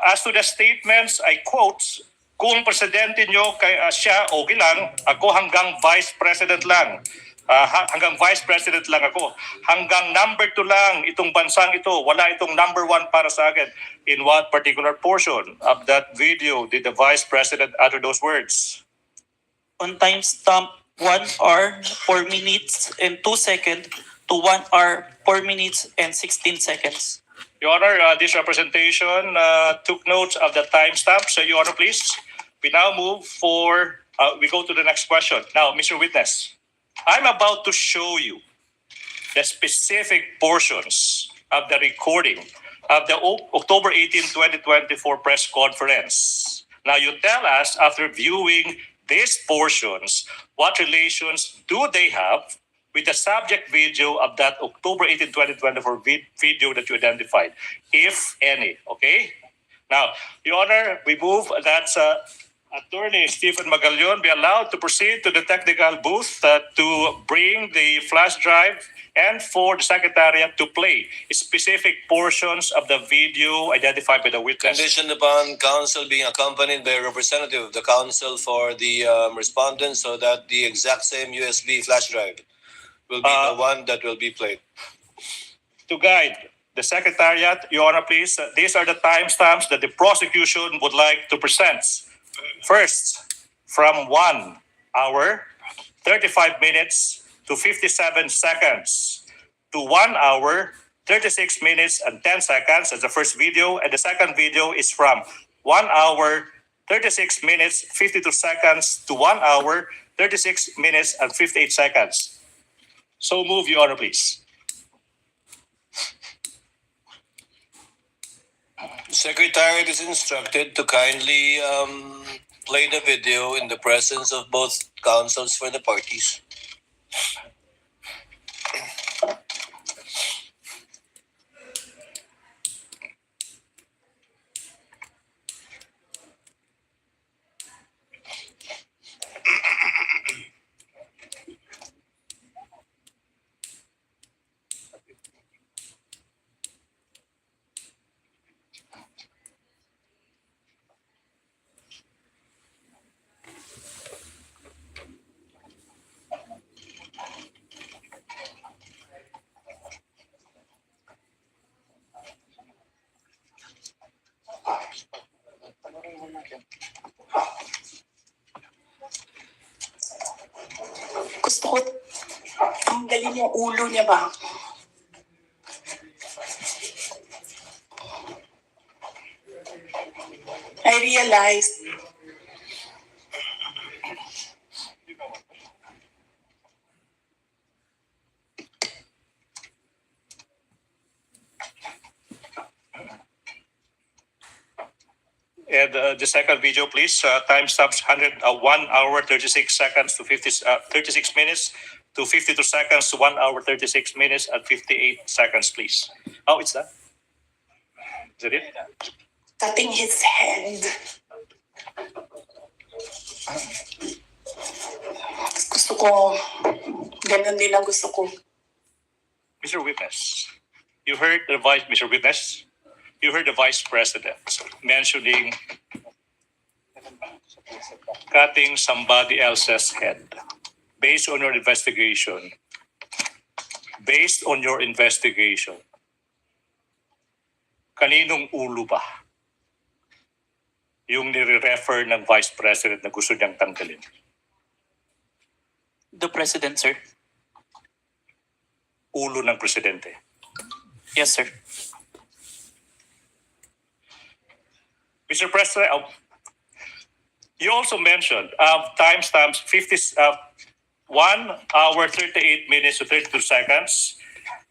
as to the statements, I quote, kung presidente nyo siya, okay lang, ako hanggang Vice President lang. Hanggang Vice President lang ako. Hanggang number 2 lang itong bansang ito. Wala itong number 1 para sa akin. In what particular portion of that video did the Vice President utter those words? On timestamp 1 hour, 4 minutes and 2 seconds to 1 hour, 4 minutes and 16 seconds. Your Honor, this representation took notes of the timestamp. So, Your Honor, please, we now move we go to the next question. Now, Mr. Witness, I'm about to show you the specific portions of the recording of the October 18, 2024 press conference. Now, you tell us, after viewing these portions, what relations do they have with the subject video of that October 18, 2024 video that you identified, if any, okay? Now, Your Honor, we move that Attorney Stephen Magallon be allowed to proceed to the technical booth to bring the flash drive and for the Secretariat to play specific portions of the video identified by the witness. Conditioned upon counsel being accompanied by a representative of the counsel for the respondent so that the exact same USB flash drive will be the one that will be played. To guide the Secretariat, Your Honor, please, these are the timestamps that the prosecution would like to present. First, from 1 hour, 35 minutes to 57 seconds to 1 hour, 36 minutes and 10 seconds as the first video, and the second video is from 1 hour, 36 minutes, 52 seconds to 1 hour, 36 minutes and 58 seconds. So move, Your Honor, please. Secretariat is instructed to kindly play the video in the presence of both counsels for the parties. Gusto ko, ang galing yung ulo niya ba? I realized And the second video, please. Timestamps 1 hour 36 seconds to 36 minutes to 52 seconds to 1 hour 36 minutes and 58 seconds, please. How is that? Is that it? cutting his hand. Gusto ko, ganun din ang gusto ko. Mr. Witness, you heard the Mr. Witness, you heard the Vice President mentioning cutting somebody else's head. Based on your investigation, kaninong ulo ba yung nire-refer ng Vice President na gusto niyang tanggalin? The President, sir. Ulo ng Presidente. Yes, sir. Mr. President, you also mentioned timestamps 1 hour 38 minutes to 32 seconds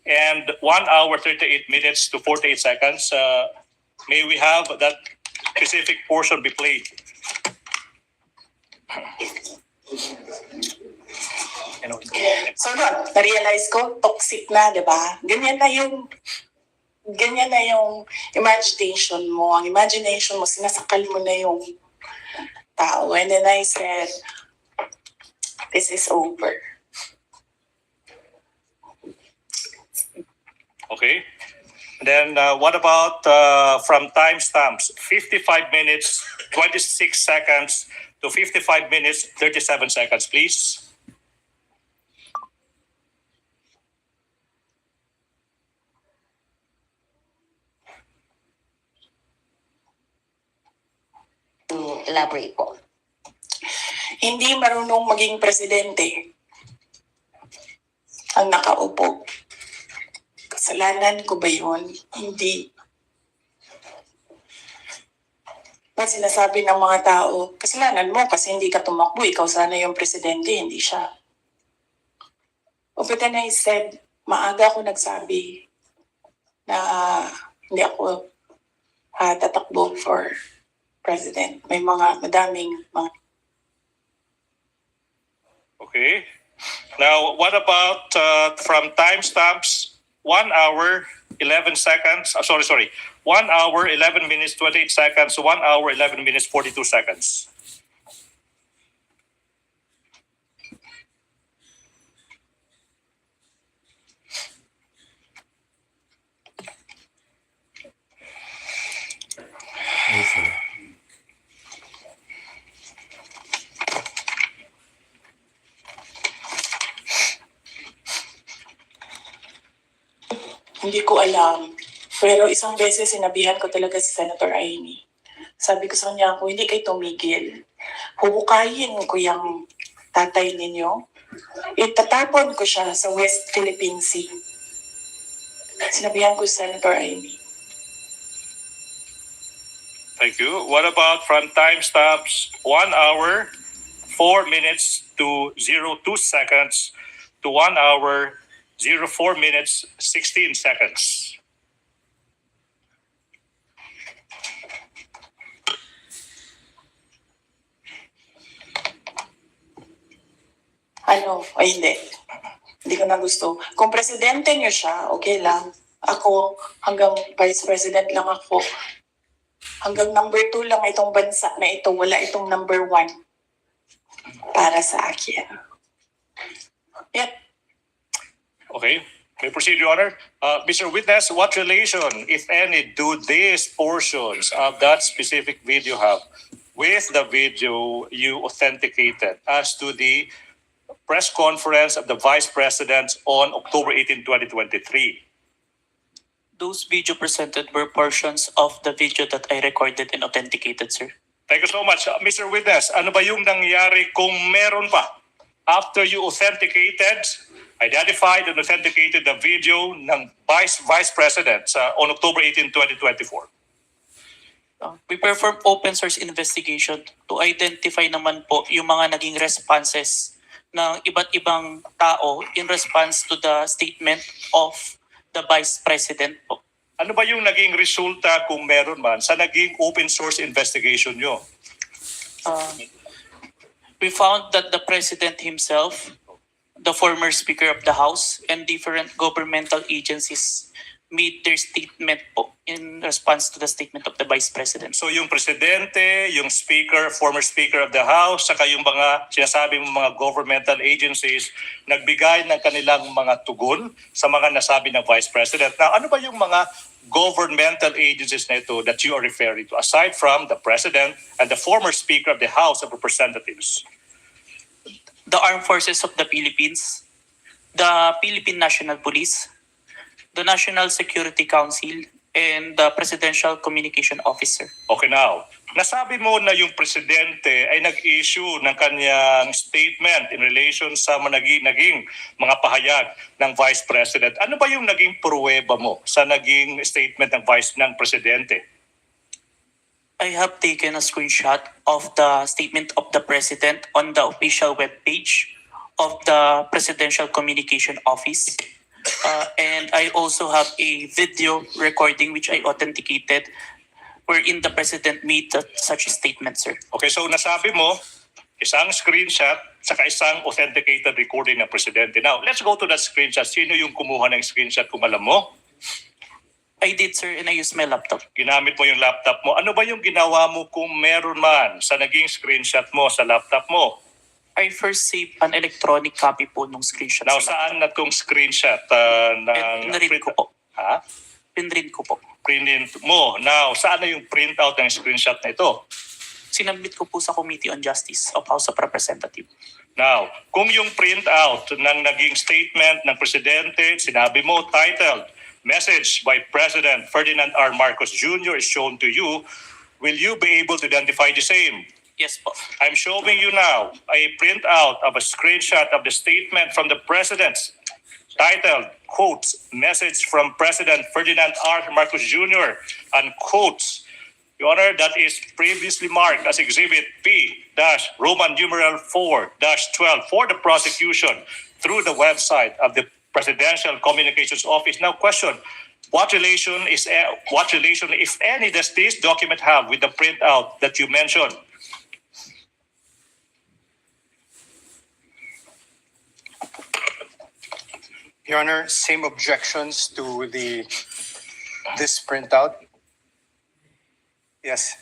and 1 hour 38 minutes to 48 seconds. May we have that specific portion be played? So, na-realize ko, toxic na, di ba? Ganyan na yung imagination mo. Ang imagination mo, sinasakal mo na yung tao. And then I said, this is over. Okay. Then what about from timestamps 55 minutes 26 seconds to 55 minutes 37 seconds, please? Elaborate po. Hindi marunong maging presidente ang nakaupo. Kasalanan ko ba yun? Hindi. Ba't sinasabi ng mga tao, kasalanan mo kasi hindi ka tumakbo, ikaw sana yung presidente, hindi siya. But then I said, maaga ako nagsabi na hindi ako tatakbo for president. May madaming mga. Okay. Now, what about from timestamps 1 hour 11 seconds? 1 hour 11 minutes 28 seconds to 1 hour 11 minutes 42 seconds. Hindi ko alam. Pero isang beses sinabihan ko talaga si Senator Aimee. Sabi ko sa kanya, kung hindi kayo tumigil, huhukayin ko yung tatay ninyo. Itatapon ko siya sa West Philippine Sea. Sinabihan ko Senator Amy. Thank you. What about from timestamps 1 hour, 4 minutes to 02 seconds to 1 hour, 04 minutes, 16 seconds? Ano, ay hindi. Hindi ko na gusto. Kung presidente niyo siya, okay lang. Ako, hanggang vice president lang ako. Hanggang number 2 lang itong bansa na ito. Wala itong number 1 para sa akin. Yep. Okay. May proceed, Your Honor. Mr. Witness, what relation, if any, do these portions of that specific video have with the video you authenticated as to the press conference of the Vice President on October 18, 2023? Those video presented were portions of the video that I recorded and authenticated, sir. Thank you so much. Mr. Witness, ano ba yung nangyari kung meron pa? After you authenticated, identified and authenticated the video ng Vice President on October 18, 2024? We perform open source investigation to identify naman po yung mga naging responses ng iba't ibang tao in response to the statement of the Vice President po. Ano ba yung naging resulta kung meron man sa naging open source investigation nyo? We found that the President himself, the former Speaker of the House, and different governmental agencies made their statement po in response to the statement of the Vice President. So yung Presidente, yung Speaker, former Speaker of the House, saka yung mga sinasabing mga governmental agencies nagbigay ng kanilang mga tugon sa mga nasabi ng Vice President. Now, ano ba yung mga governmental agencies na ito that you are referring to, aside from the President and the former Speaker of the House of Representatives? The Armed Forces of the Philippines, the Philippine National Police, the National Security Council, and the Presidential Communication Officer. Okay, now, nasabi mo na yung Presidente ay nag-issue ng kanyang statement in relation sa naging mga pahayag ng Vice President. Ano ba yung naging pruweba mo sa naging statement ng Presidente? I have taken a screenshot of the statement of the President on the official webpage of the Presidential Communication Office. And I also have a video recording which I authenticated wherein the President made such a statement, sir. Okay, so nasabi mo, isang screenshot saka isang authenticated recording ng Presidente. Now, let's go to that screenshot. Sino yung kumuha ng screenshot kung alam mo? I did, sir, and I used my laptop. Ginamit mo yung laptop mo. Ano ba yung ginawa mo kung meron man sa naging screenshot mo sa laptop mo? I first saved an electronic copy po nung screenshot. Now, saan na itong screenshot? Pinrint ko po. Ha? Pinrint ko po. Print mo. Now, saan na yung printout ng screenshot na ito? Sinabit ko po sa Committee on Justice of House of Representatives. Now, kung yung printout ng naging statement ng Presidente, sinabi mo, titled, Message by President Ferdinand R. Marcos Jr. is shown to you, will you be able to identify the same? Yes po. I'm showing you now a printout of a screenshot of the statement from the President titled, quotes, Message from President Ferdinand R. Marcos Jr., unquotes. Your Honor, that is previously marked as Exhibit P-Roman numeral 4-12 for the prosecution through the website of the Presidential Communications Office. Now, question, what relation, if any, does this document have with the printout that you mentioned? Your Honor, same objections to this printout. Yes.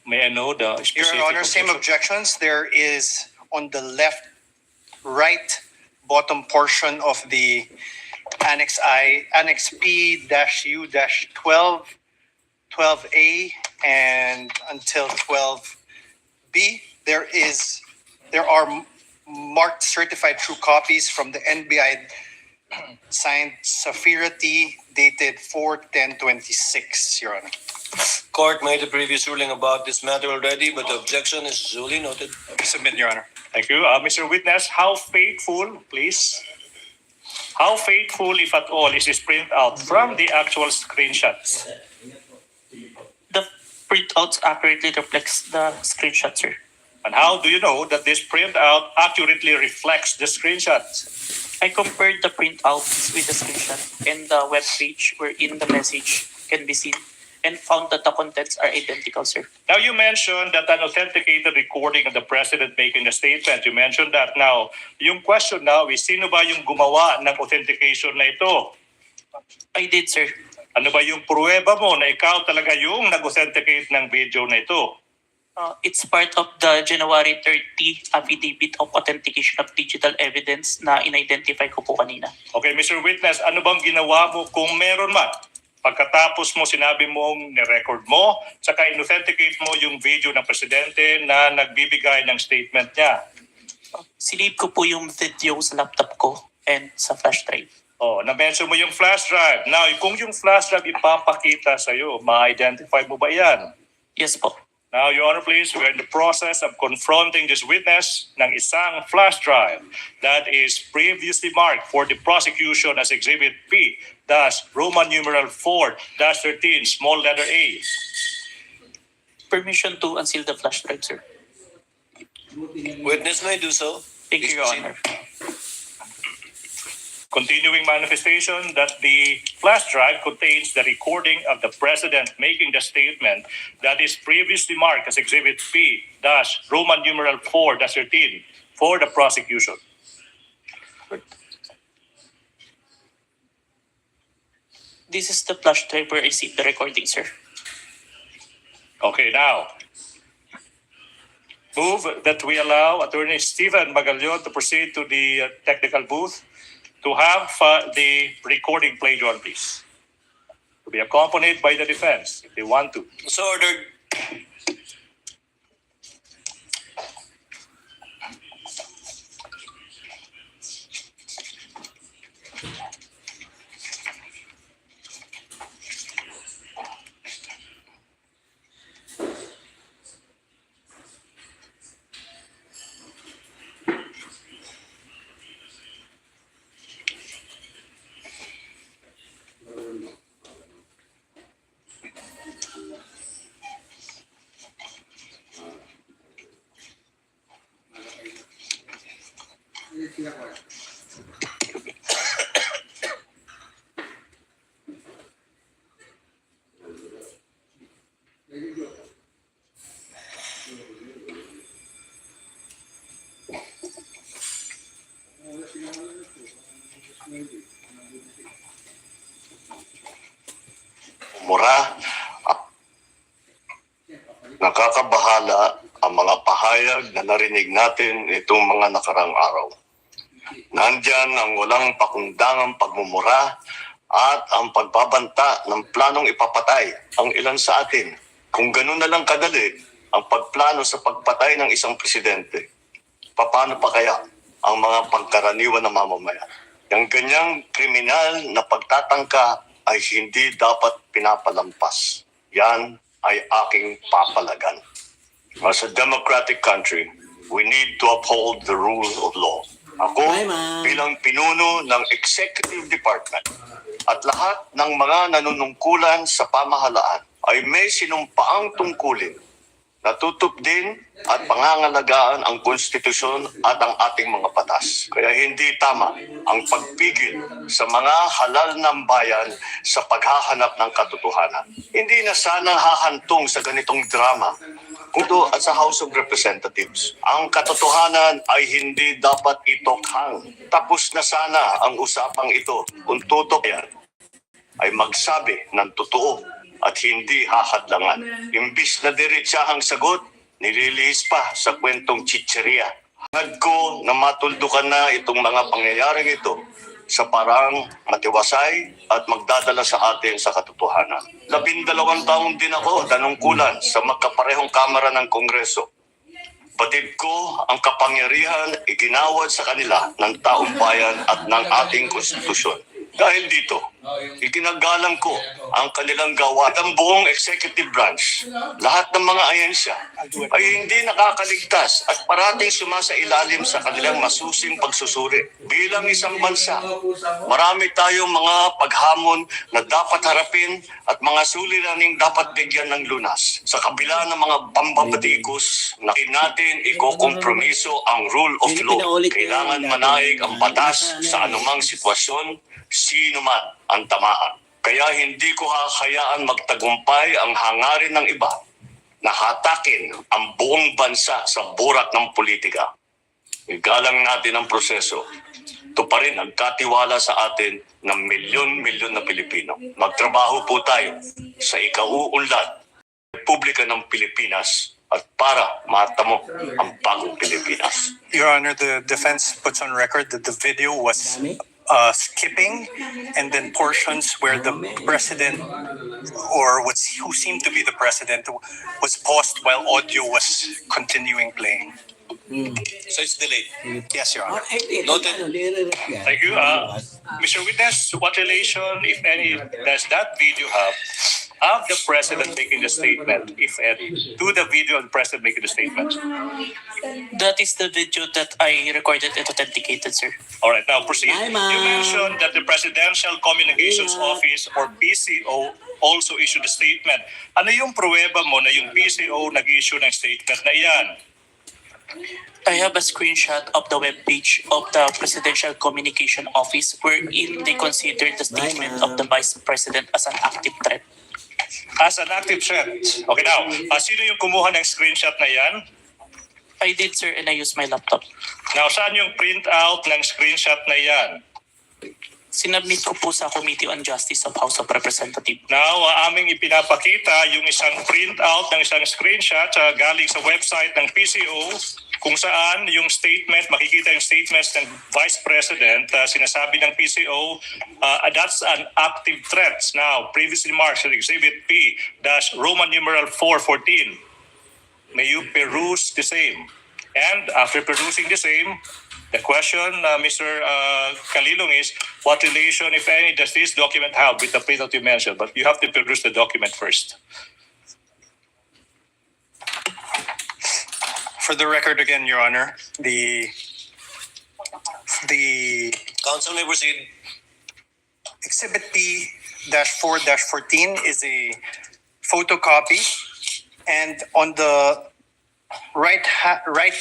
May I know the specific Your Honor, same objections. There is on the left, right bottom portion of the Annex P-U-12, 12A, and until 12B. There are marked certified true copies from the NBI signed Safira T, dated 4/10/26, Your Honor. Court made a previous ruling about this matter already, but the objection is duly noted. I submit, Your Honor. Thank you. Mr. Witness, how faithful, please? How faithful, if at all, is this printout from the actual screenshots? The printouts accurately reflects the screenshot, sir. And how do you know that this printout accurately reflects the screenshots? I compared the printouts with the screenshot and the web page wherein the message can be seen and found that the contents are identical, sir. Now, you mentioned that an authenticated recording of the president making the statement. You mentioned that. Now, yung question now is, sino ba yung gumawa ng authentication na ito? I did, sir. Ano ba yung pruweba mo na ikaw talaga yung nag-authenticate ng video na ito? It's part of the January 30 Affidavit of Authentication of Digital Evidence na in-identify ko po kanina. Okay, Mr. Witness, ano bang ginawa mo kung meron man? Pagkatapos mo, sinabi mong ni-record mo, saka in-authenticate mo yung video ng presidente na nagbibigay ng statement niya. Sinave ko po yung video sa laptop ko and sa flash drive. Oh, na-mention mo yung flash drive. Now, kung yung flash drive ipapakita sa'yo, ma-identify mo ba yan? Yes po. Now, Your Honor, please, we are in the process of confronting this witness ng isang flash drive that is previously marked for the prosecution as Exhibit P, thus Roman numeral 4-13, small letter A. Permission to unseal the flash drive, sir. Witness may do so. Thank you, Your Honor. Continuing manifestation that the flash drive contains the recording of the president making the statement that is previously marked as Exhibit P, thus Roman numeral 4-13, for the prosecution. This is the flash drive where I saved the recording, sir. Okay, now, move that we allow Attorney Stephen Magallon to proceed to the technical booth to have the recording played on, please. To be accompanied by the defense, if they want to. So ordered. Mura, nakakabahala ang mga pahayag na narinig natin itong mga nakarang araw. Nandyan ang walang pakundangang pagmumura at ang pagbabanta ng planong ipapatay ang ilan sa atin. Kung ganun na lang kadali ang pagplano sa pagpatay ng isang presidente, paano pa kaya ang mga pagkaraniwan na mamamayan? Yung ganyang kriminal na pagtatangka ay hindi dapat pinapalampas. Yan ay aking papalagan. As a democratic country, we need to uphold the rule of law. Ako bilang pinuno ng Executive Department at lahat ng mga nanunungkulan sa pamahalaan ay may sinumpaang tungkulin na tutupdin at pangangalagaan ang konstitusyon at ang ating mga batas. Kaya hindi tama ang pagpigil sa mga halal ng bayan sa paghahanap ng katotohanan. Hindi na sana hahantong sa ganitong drama kudo at sa House of Representatives. Ang katotohanan ay hindi dapat itokhang. Tapos na sana ang usapang ito kung tutok yan ay magsabi ng totoo at hindi hahadlangan. Imbis na diretsahang sagot, nililihis pa sa kwentong chicheria. Hangad ko na matuldukan na itong mga pangyayaring ito sa parang matiwasay at magdadala sa atin sa katotohanan. 12 taon din ako nanungkulan sa magkaparehong kamara ng Kongreso. Batid ko ang kapangyarihan iginawad sa kanila ng taong bayan at ng ating konstitusyon. Dahil dito, Ikinagalang ko ang kanilang gawa at ang buong executive branch. Lahat ng mga ahensya ay hindi nakakaligtas at parating sumasailalim sa kanilang masusing pagsusuri. Bilang isang bansa, marami tayong mga paghamon na dapat harapin at mga suliraning dapat bigyan ng lunas. Sa kabila ng mga pambabatikos na natin ikokompromiso ang rule of law, kailangan manaig ang batas sa anumang sitwasyon, sino man ang tamaan. Kaya hindi ko hahayaan magtagumpay ang hangarin ng iba na hatakin ang buong bansa sa burak ng politika. Igalang natin ang proseso. Ito pa rin ang katiwala sa atin ng milyon-milyon na Pilipino. Magtrabaho po tayo sa ikauunlad Republika ng Pilipinas at para matamo ang bagong Pilipinas. Your Honor, the defense puts on record that the video was skipping and then portions where the president or who seemed to be the president was paused while audio was continuing playing. So it's delayed. Yes, Your Honor. Noted. Thank you. Mr. Witness, what relation, if any, does that video have of the president making the statement, if any, to the video of the president making the statement? That is the video that I recorded and authenticated, sir. All right, now proceed. You mentioned that the Presidential Communications Office or PCO also issued a statement. Ano yung pruweba mo na yung PCO nag-issue ng statement na iyan? I have a screenshot of the webpage of the Presidential Communication Office wherein they considered the statement of the Vice President as an active threat. As an active threat. Okay, now, sino yung kumuha ng screenshot na yan? I did, sir, and I used my laptop. Now, saan yung printout ng screenshot na yan? Sinubmit ko po sa Committee on Justice of House of Representatives. Now, aming ipinapakita yung isang printout ng isang screenshot galing sa website ng PCO kung saan yung statement, makikita yung statements ng Vice President, sinasabi ng PCO, that's an active threat. Now, previously marked in Exhibit P-Roman numeral 414. May you peruse the same. And after perusing the same, the question, Mr. Kalilong, is what relation, if any, does this document have with the printout you mentioned? But you have to peruse the document first. For the record again, Your Honor, the Council may proceed. Exhibit P-4-14 is a photocopy, and on the right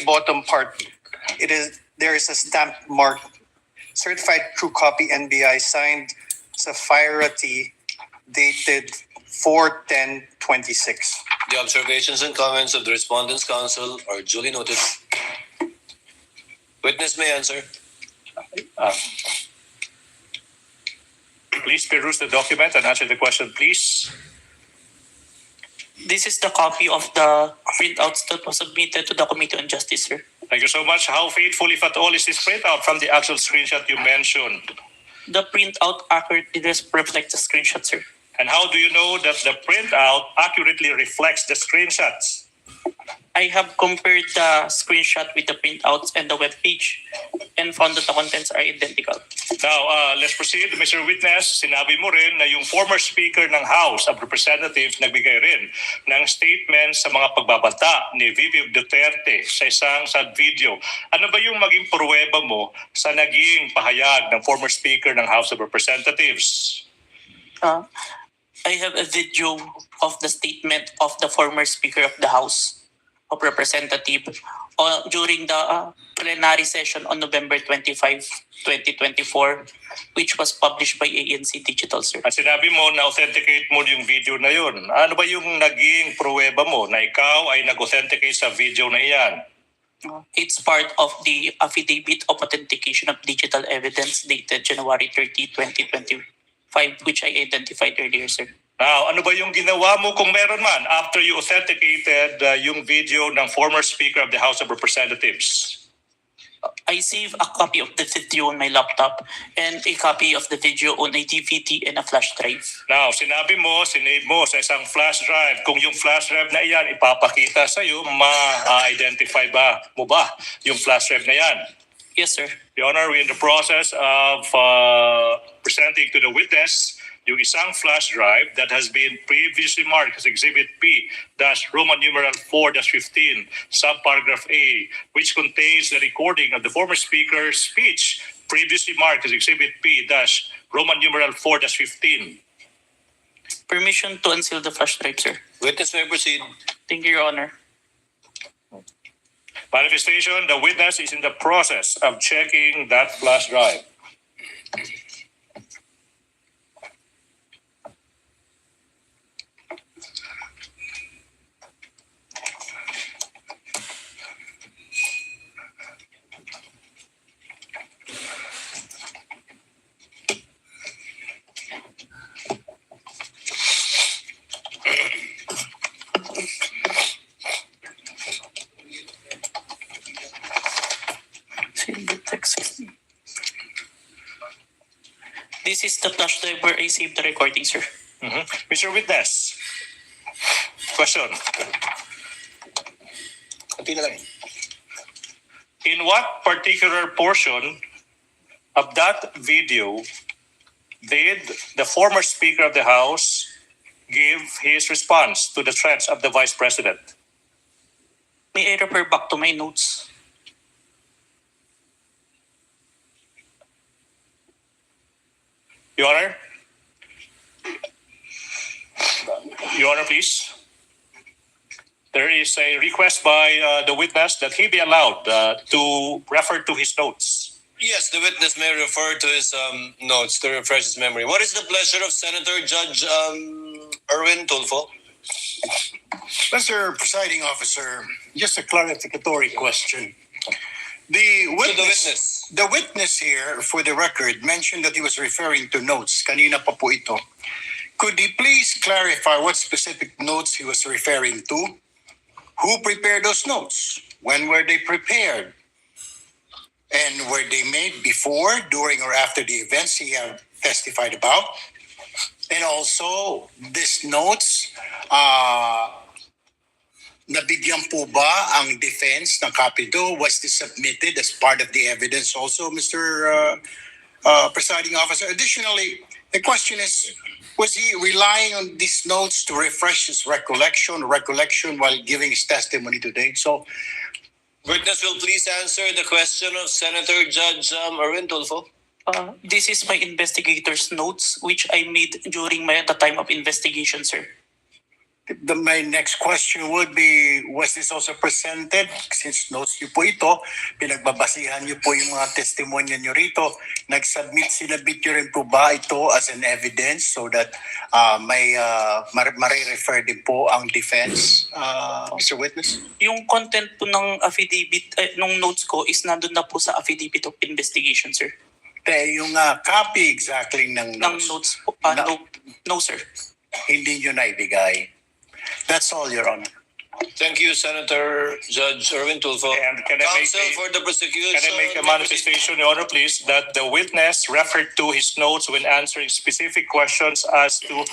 bottom part, there is a stamp marked certified true copy NBI signed Sapphirati dated 4/10/26. The observations and comments of the Respondents' Council are duly noted. Witness may answer. Please peruse the document and answer the question, please. This is the copy of the printouts that was submitted to the Committee on Justice, sir. Thank you so much. How faithful, if at all, is this printout from the actual screenshot you mentioned? The printout accurately reflects the screenshot, sir. And how do you know that the printout accurately reflects the screenshots? I have compared the screenshot with the printouts and the webpage and found that the contents are identical. Now, let's proceed. Mr. Witness, sinabi mo rin na yung former Speaker ng House of Representatives nagbigay rin ng statement sa mga pagbabanta ni VP Duterte sa isang video. Ano ba yung maging pruweba mo sa naging pahayag ng former Speaker ng House of Representatives? I have a video of the statement of the former Speaker of the House of Representatives during the plenary session on November 25, 2024, which was published by ANC Digital, sir. At sinabi mo na authenticate mo yung video na yun. Ano ba yung naging pruweba mo na ikaw ay nag-authenticate sa video na iyan? It's part of the affidavit of authentication of digital evidence dated January 30, 2025, which I identified earlier, sir. Now, ano ba yung ginawa mo kung meron man after you authenticated yung video ng former Speaker of the House of Representatives? I saved a copy of the video on my laptop and a copy of the video on a DVD and a flash drive. Now, sinabi mo, sinave mo sa isang flash drive. Kung yung flash drive na iyan ipapakita sa iyo, ma-identify ba mo ba yung flash drive na yan? Yes, sir. Your Honor, we're in the process of presenting to the witness yung isang flash drive that has been previously marked as Exhibit P Roman numeral 4-15, subparagraph A, which contains the recording of the former speaker's speech previously marked as Exhibit P Roman numeral 4-15. Permission to unseal the flash drive, sir. Witness may proceed. Thank you, Your Honor. Manifestation, the witness is in the process of checking that flash drive. This is the flash drive where I saved the recording, sir. Mr. Witness, question. In what particular portion of that video did the former Speaker of the House give his response to the threats of the Vice President? May I refer back to my notes? Your Honor? Your Honor, please. There is a request by the witness that he be allowed to refer to his notes. Yes, the witness may refer to his notes to refresh his memory. What is the pleasure of Senator Judge Erwin Tulfo? Mr. Presiding Officer, just a clarificatory question. The witness here, for the record, mentioned that he was referring to notes. Kanina pa po ito. Could he please clarify what specific notes he was referring to? Who prepared those notes? When were they prepared? And were they made before, during, or after the events he have testified about? And also, these notes, nabigyan po ba ang defense ng copy do? Was this submitted as part of the evidence also, Mr. Presiding Officer? Additionally, the question is, was he relying on these notes to refresh his recollection while giving his testimony today? So, witness will please answer the question of Senator Judge Erwin Tulfo. This is my investigator's notes, which I made during the time of investigation, sir. my next question would be, was this also presented? Since notes niyo po ito, pinagbabasihan niyo po yung mga testimonya niyo rito, sinabit niyo rin po ba ito as an evidence so that mare-refer din po ang defense, Mr. Witness? Yung content po ng affidavit, nung notes ko is nandun na po sa affidavit of investigation, sir. Yung copy exactly ng notes? Ng notes po, no, sir. Hindi niyo naibigay. That's all, Your Honor. Thank you, Senator Judge Erwin Tulfo. And can I Counsel for the prosecution. Can I make a manifestation, Your Honor, please, that the witness referred to his notes when answering specific questions as to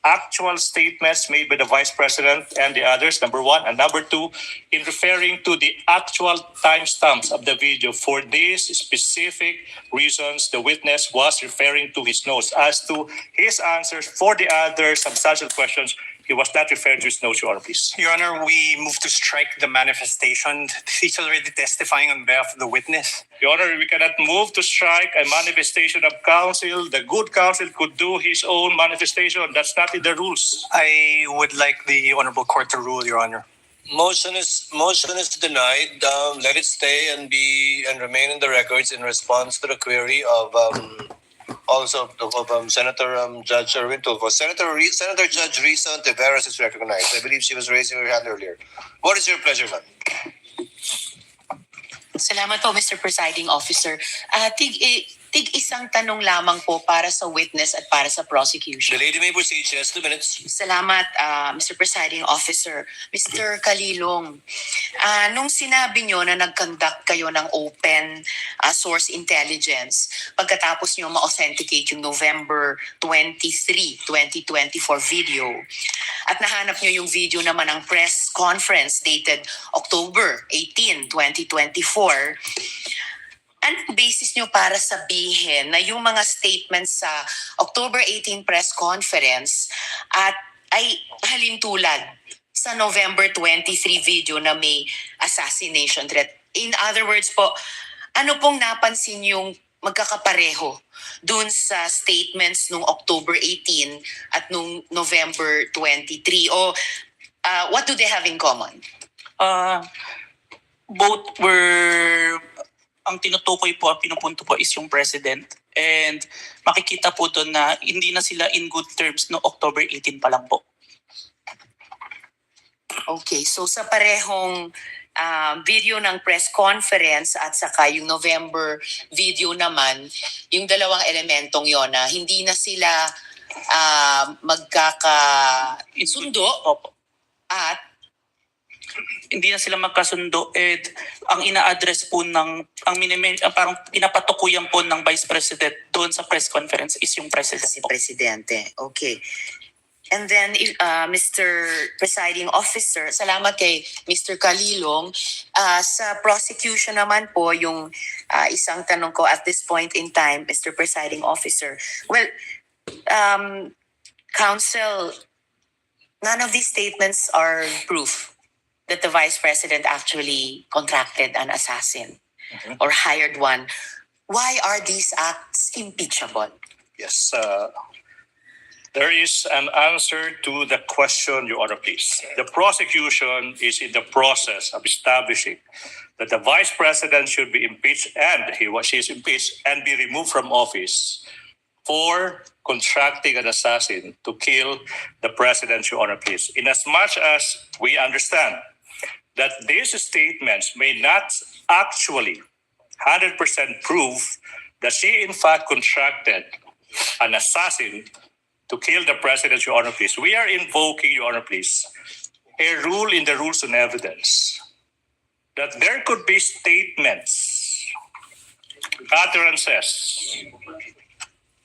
actual statements made by the Vice President and the others, number one. And number two, in referring to the actual timestamps of the video. For these specific reasons, the witness was referring to his notes. As to his answers for the other substantial questions, he was not referring to his notes, Your Honor, please. Your Honor, we move to strike the manifestation. He's already testifying on behalf of the witness. Your Honor, we cannot move to strike a manifestation of counsel. The good counsel could do his own manifestation. That's not in the rules. I would like the Honorable Court to rule, Your Honor. Motion is denied. Let it stay and remain in the records in response to the query of Senator Judge Erwin Tulfo. Senator Judge Risa Ontiveros is recognized. I believe she was raising her hand earlier. What is your pleasure, ma'am? Salamat po, Mr. Presiding Officer. Tig isang tanong lamang po para sa witness at para sa prosecution. The lady may proceed. She has 2 minutes. Salamat, Mr. Presiding Officer. Mr. Kalilong, nung sinabi nyo na nag-conduct kayo ng open source intelligence, pagkatapos nyo ma-authenticate yung November 23, 2024 video, at nahanap nyo yung video naman ng press conference dated October 18, 2024, anong basis nyo para sabihin na yung mga statements sa October 18 press conference at ay halintulad sa November 23 video na may assassination threat? In other words po, ano pong napansin yung magkakapareho dun sa statements nung October 18 at nung November 23? O what do they have in common? Both were, ang tinutukoy po, ang pinupunto po is yung president. And makikita po doon na hindi na sila in good terms no October 18 pa lang po. Okay, so sa parehong video ng press conference at saka yung November video naman, yung dalawang elementong yon na hindi na sila magkakasundo at hindi na sila magkasundo at ang ina-address po ng parang pinapatukuyan po ng Vice President doon sa press conference is yung President si po. Presidente. Okay. And then, Mr. Presiding Officer, salamat kay Mr. Kalilong. Sa prosecution naman po, yung isang tanong ko at this point in time, Mr. Presiding Officer. Well, Counsel, none of these statements are proof that the Vice President actually contracted an assassin or hired one. Why are these acts impeachable? Yes, there is an answer to the question, Your Honor, please. The prosecution is in the process of establishing that the Vice President should be impeached and she is impeached and be removed from office for contracting an assassin to kill the President, Your Honor, please. In as much as we understand that these statements may not actually 100% prove that she in fact contracted an assassin to kill the President, Your Honor, please. We are invoking, Your Honor, please, a rule in the rules on evidence that there could be statements, utterances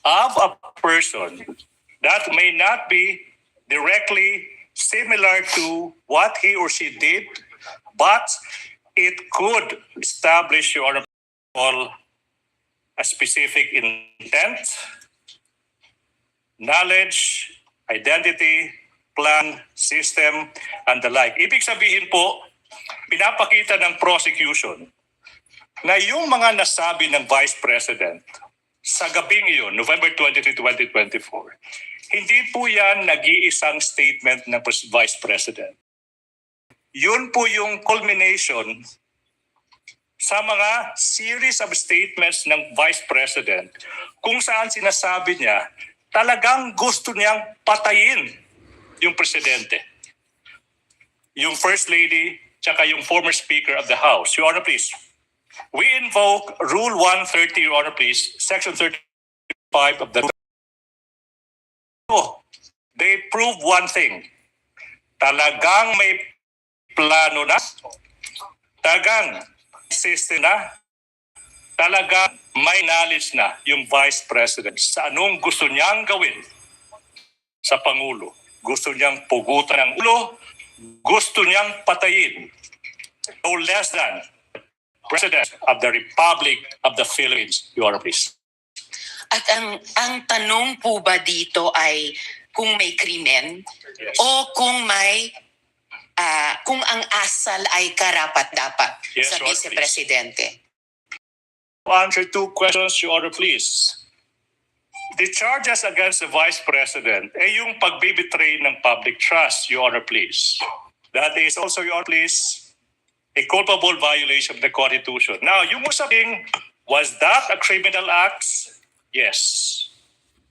of a person that may not be directly similar to what he or she did, but it could establish, Your Honor, a specific intent, knowledge, identity, plan, system, and the like. Ibig sabihin po, pinapakita ng prosecution na yung mga nasabi ng Vice President sa gabing iyon, November 23, 2024, hindi po yan nag-iisang statement ng Vice President. Yun po yung culmination sa mga series of statements ng Vice President kung saan sinasabi niya talagang gusto niyang patayin yung presidente, yung First Lady, tsaka yung former Speaker of the House. Your Honor, please. We invoke Rule 130, Your Honor, please, Section 35 of the Rule. They prove one thing. Talagang may plano na, talagang system na, talagang may knowledge na yung Vice President sa anong gusto niyang gawin sa Pangulo. Gusto niyang pugutan ng ulo, gusto niyang patayin. No less than President of the Republic of the Philippines, Your Honor, please. At ang tanong po ba dito ay kung may krimen o kung may kung ang asal ay karapat-dapat sa Vice Presidente? Answer two questions, Your Honor, please. The charges against the Vice President ay yung pagbibitray ng public trust, Your Honor, please. That is also, Your Honor, please, a culpable violation of the Constitution. Now, yung usaping, was that a criminal act? Yes,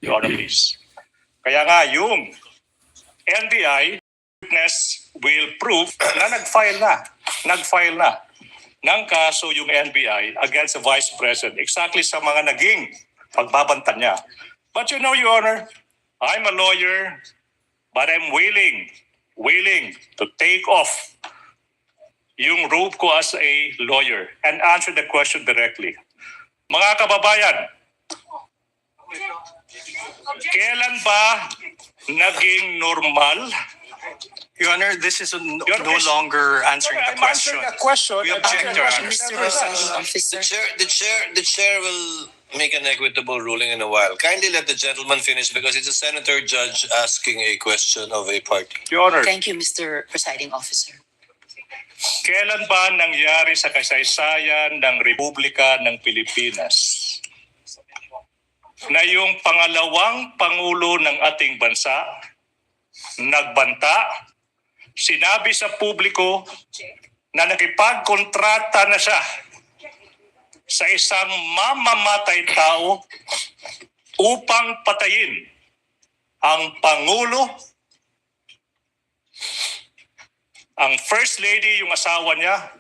Your Honor, please. Kaya nga, yung NBI witness will prove na nag-file na ng kaso yung NBI against the Vice President exactly sa mga naging pagbabanta niya. But you know, Your Honor, I'm a lawyer, but I'm willing to take off yung robe ko as a lawyer and answer the question directly. Mga kababayan, kailan ba naging normal Your Honor, this is no Honor, please. longer answering the I'm question. answering a question. We I'm object, answering Your a Honor. question. Mr. Presiding Officer. The chair will make an equitable ruling in a while. Kindly let the gentleman finish because it's a senator judge asking a question of a party. Your Honor, Thank you, Mr. Presiding Officer. kailan ba nangyari sa kasaysayan ng Republika ng Pilipinas na yung pangalawang pangulo ng ating bansa nagbanta, sinabi sa publiko na nakipagkontrata na siya sa isang mamamatay tao upang patayin ang pangulo, ang First Lady, yung asawa niya.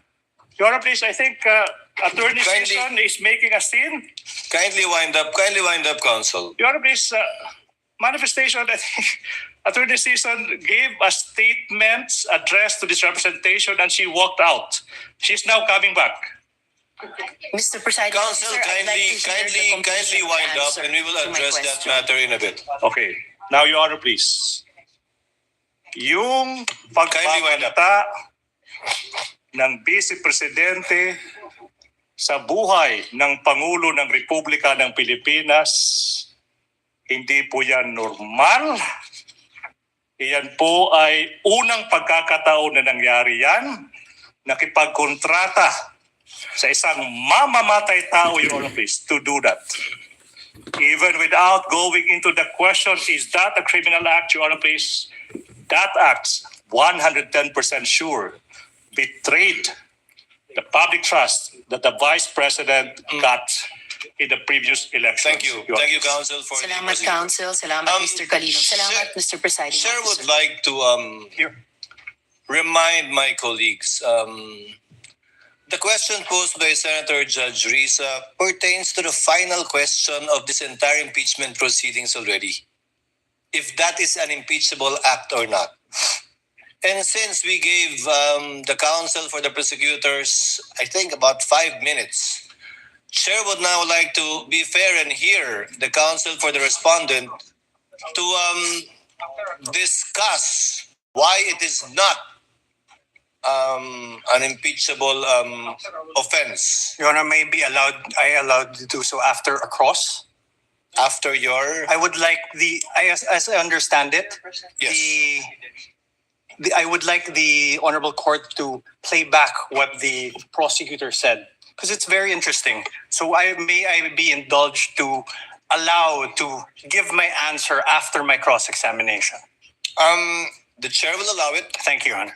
Your Honor, please, I think Attorney Season is making a scene. Kindly wind up, counsel. Your Honor, please, manifestation, I think Attorney Season gave a statement addressed to this representation and she walked out. She's now coming back. Mr. Presiding Counsel, Officer, I'd like to hear the kindly conclusion wind up answer and we will to my address that question. matter in a bit. Okay. Now, Your Honor, please. Yung pagpapalata ng Vice Presidente sa buhay ng Pangulo ng Republika ng Pilipinas, hindi po yan normal. Iyan po ay unang pagkakataon na nangyari yan. Nakipagkontrata sa isang mamamatay tao, Your Honor, please, to do that. Even without going into the question, is that a criminal act, Your Honor, please? That act, 110% sure, betrayed the public trust that the Vice President got in the previous election. Thank you. Thank you, counsel, for the Salamat, procedure. Counsel. Salamat, Mr. Calino. Salamat, Mr. Presiding Chair Officer. would like to remind my colleagues, the question posed by Senator Judge Risa pertains to the final question of this entire impeachment proceedings already. If that is an impeachable act or not. And since we gave the counsel for the prosecutors, I think about 5 minutes, Chair would now like to be fair and hear the counsel for the respondent to discuss why it is not an impeachable offense. Your Honor, may be allowed to do so after a cross? After your... I would like as I understand it, Yes. I would like the Honorable Court to play back what the prosecutor said, because it's very interesting. So may I be indulged to allow to give my answer after my cross-examination? The chair will allow it. Thank you, Your Honor.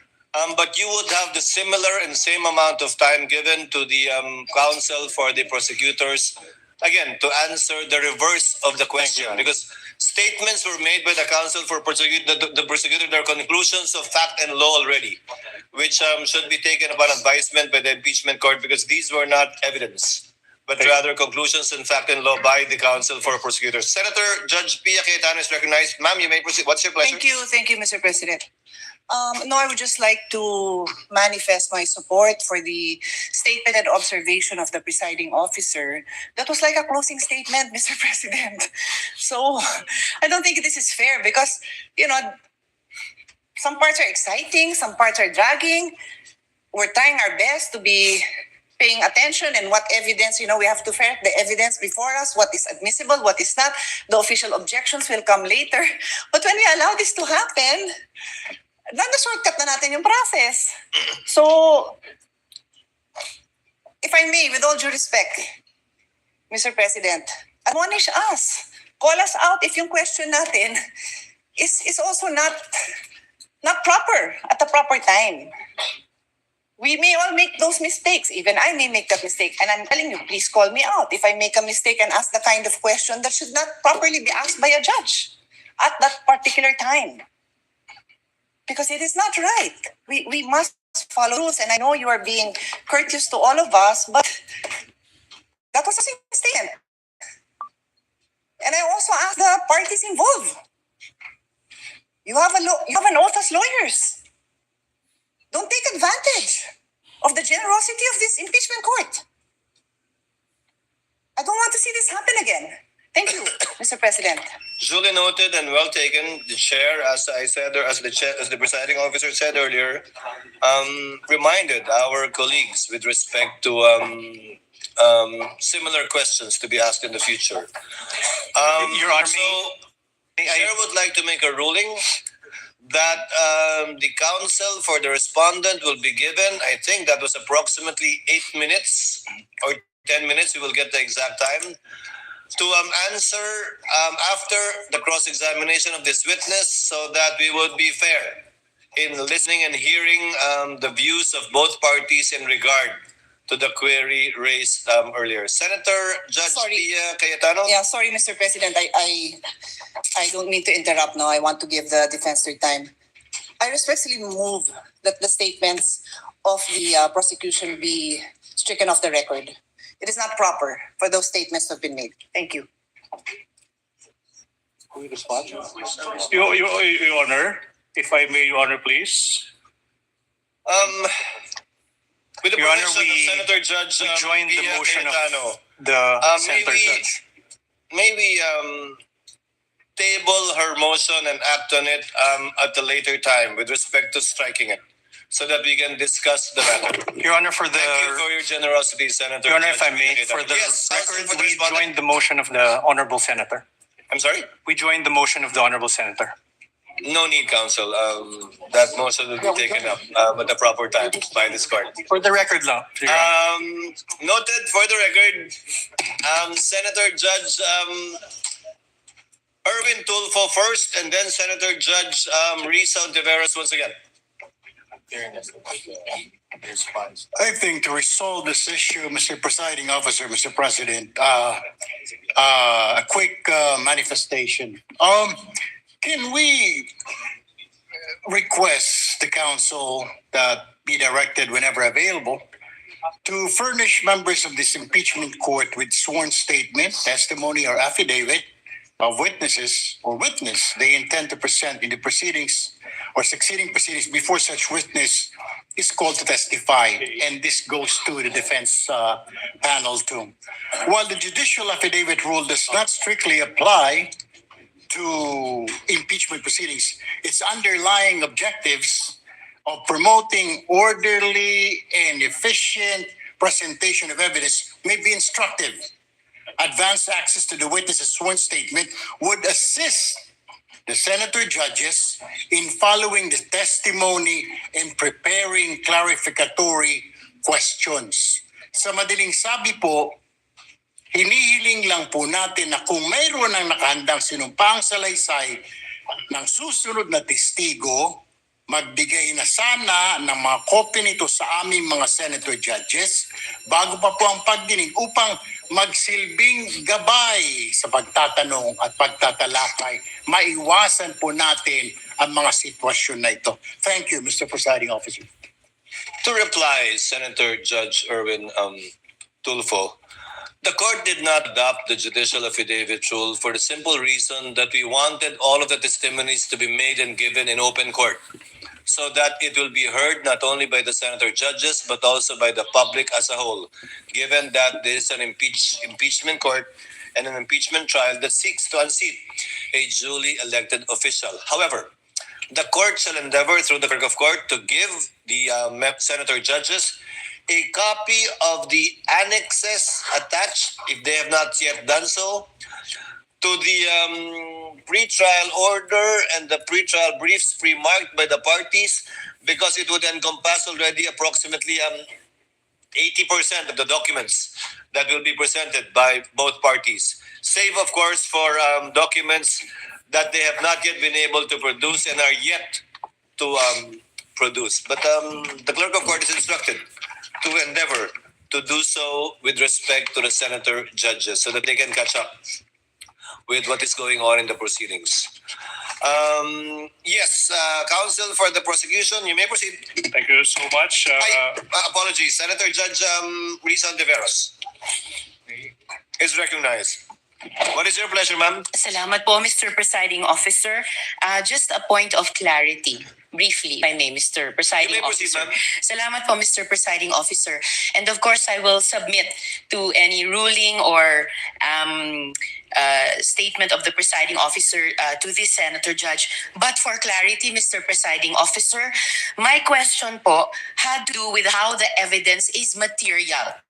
But you would have the similar and same amount of time given to the counsel for the prosecutors, again, to answer the reverse of the question. Because statements were made by the counsel for the prosecutor, their conclusions of fact and law already, which should be taken upon advisement by the impeachment court because these were not evidence, but rather conclusions in fact and law by the counsel for prosecutors. Senator Judge Pia Cayetano is recognized. Ma'am, you may proceed. What's your pleasure? Thank you, Mr. President. No, I would just like to manifest my support for the statement and observation of the presiding officer. That was like a closing statement, Mr. President. So I don't think this is fair because, some parts are exciting, some parts are dragging. We're trying our best to be paying attention and what evidence, we have to ferret the evidence before us, what is admissible, what is not. The official objections will come later. But when we allow this to happen, shortcut na natin yung process. So, if I may, with all due respect, Mr. President, admonish us. Call us out if yung question natin is also not proper at the proper time. We may all make those mistakes. Even I may make that mistake. And I'm telling you, please call me out if I make a mistake and ask the kind of question that should not properly be asked by a judge at that particular time. Because it is not right. We must follow rules. And I know you are being courteous to all of us, but that was a statement. And I also ask the parties involved. You have an oath as lawyers. Don't take advantage of the generosity of this impeachment court. I don't want to see this happen again. Thank you, Mr. President. Duly noted and well taken. The chair, as I said, or as the presiding officer said earlier, reminded our colleagues with respect to similar questions to be asked in the future. Your Honor, the chair would like to make a ruling that the counsel for the respondent will be given, I think that was approximately 8 minutes or 10 minutes, we will get the exact time, to answer after the cross-examination of this witness so that we would be fair in listening and hearing the views of both parties in regard to the query raised earlier. Senator Judge Pia Cayetano? Yeah, sorry, Mr. President. I don't mean to interrupt now. I want to give the defense their time. I respectfully move that the statements of the prosecution be stricken off the record. It is not proper for those statements to have been made. Thank you. Your Honor, if I may, Your Honor, please. With the Your Honor, permission of Senator Judge we joined the Pia motion Cayetano, of the Senator Judge. may we table her motion and act on it at a later time with respect to striking it, so that we can discuss the matter. Your Honor, for the Thank you for your generosity, Senator. Your Honor, if I Judge may, Pia for the Yes, record, for the we respondent. joined the motion of the Honorable Senator. I'm sorry? We joined the motion of the Honorable Senator. No need, counsel. That motion will be taken up at the proper time by this court. For the record lang. Your Honor. Noted for the record, Senator Judge Erwin Tulfo first, and then Senator Judge Risa Ontiveros once again. I think to resolve this issue, Mr. Presiding Officer, Mr. President, a quick manifestation. Can we request the council that be directed whenever available to furnish members of this impeachment court with sworn statement, testimony, or affidavit of witnesses or witness they intend to present in the proceedings or succeeding proceedings before such witness is called to testify, and this goes to the defense panel too. While the judicial affidavit rule does not strictly apply to impeachment proceedings, its underlying objectives of promoting orderly and efficient presentation of evidence may be instructive. Advanced access to the witness's sworn statement would assist the senator judges in following the testimony and preparing clarificatory questions. Sa madaling sabi po, hinihiling lang po natin na kung mayroon ang nakahandang sinumpang salaysay ng susunod na testigo, magbigay na sana ng mga kopya nito sa aming mga senator judges bago pa po ang pagdinig upang magsilbing gabay sa pagtatanong at pagtatalakay. Maiwasan po natin ang mga sitwasyon na ito. Thank you, Mr. Presiding Officer. To reply, Senator Judge Erwin Tulfo, the court did not adopt the judicial affidavit rule for the simple reason that we wanted all of the testimonies to be made and given in open court, so that it will be heard not only by the senator judges but also by the public as a whole, given that this is an impeachment court and an impeachment trial that seeks to unseat a duly elected official. However, the court shall endeavor through the clerk of court to give the senator judges a copy of the annexes attached, if they have not yet done so, to the pre-trial order and the pre-trial briefs pre-marked by the parties, because it would encompass already approximately 80% of the documents that will be presented by both parties, save of course for documents that they have not yet been able to produce and are yet to produce. But the clerk of court is instructed to endeavor to do so with respect to the senator judges so that they can catch up with what is going on in the proceedings. Yes, counsel for the prosecution, you may proceed. Thank you so much. Apologies, Senator Judge Risa Ontiveros is recognized. What is your pleasure, ma'am? Salamat po, Mr. Presiding Officer. Just a point of clarity, briefly, if I may, Mr. Presiding You may proceed, Officer. ma'am. Salamat po, Mr. Presiding Officer. And of course, I will submit to any ruling or statement of the presiding officer to this senator judge. But for clarity, Mr. Presiding Officer, my question po had to do with how the evidence is material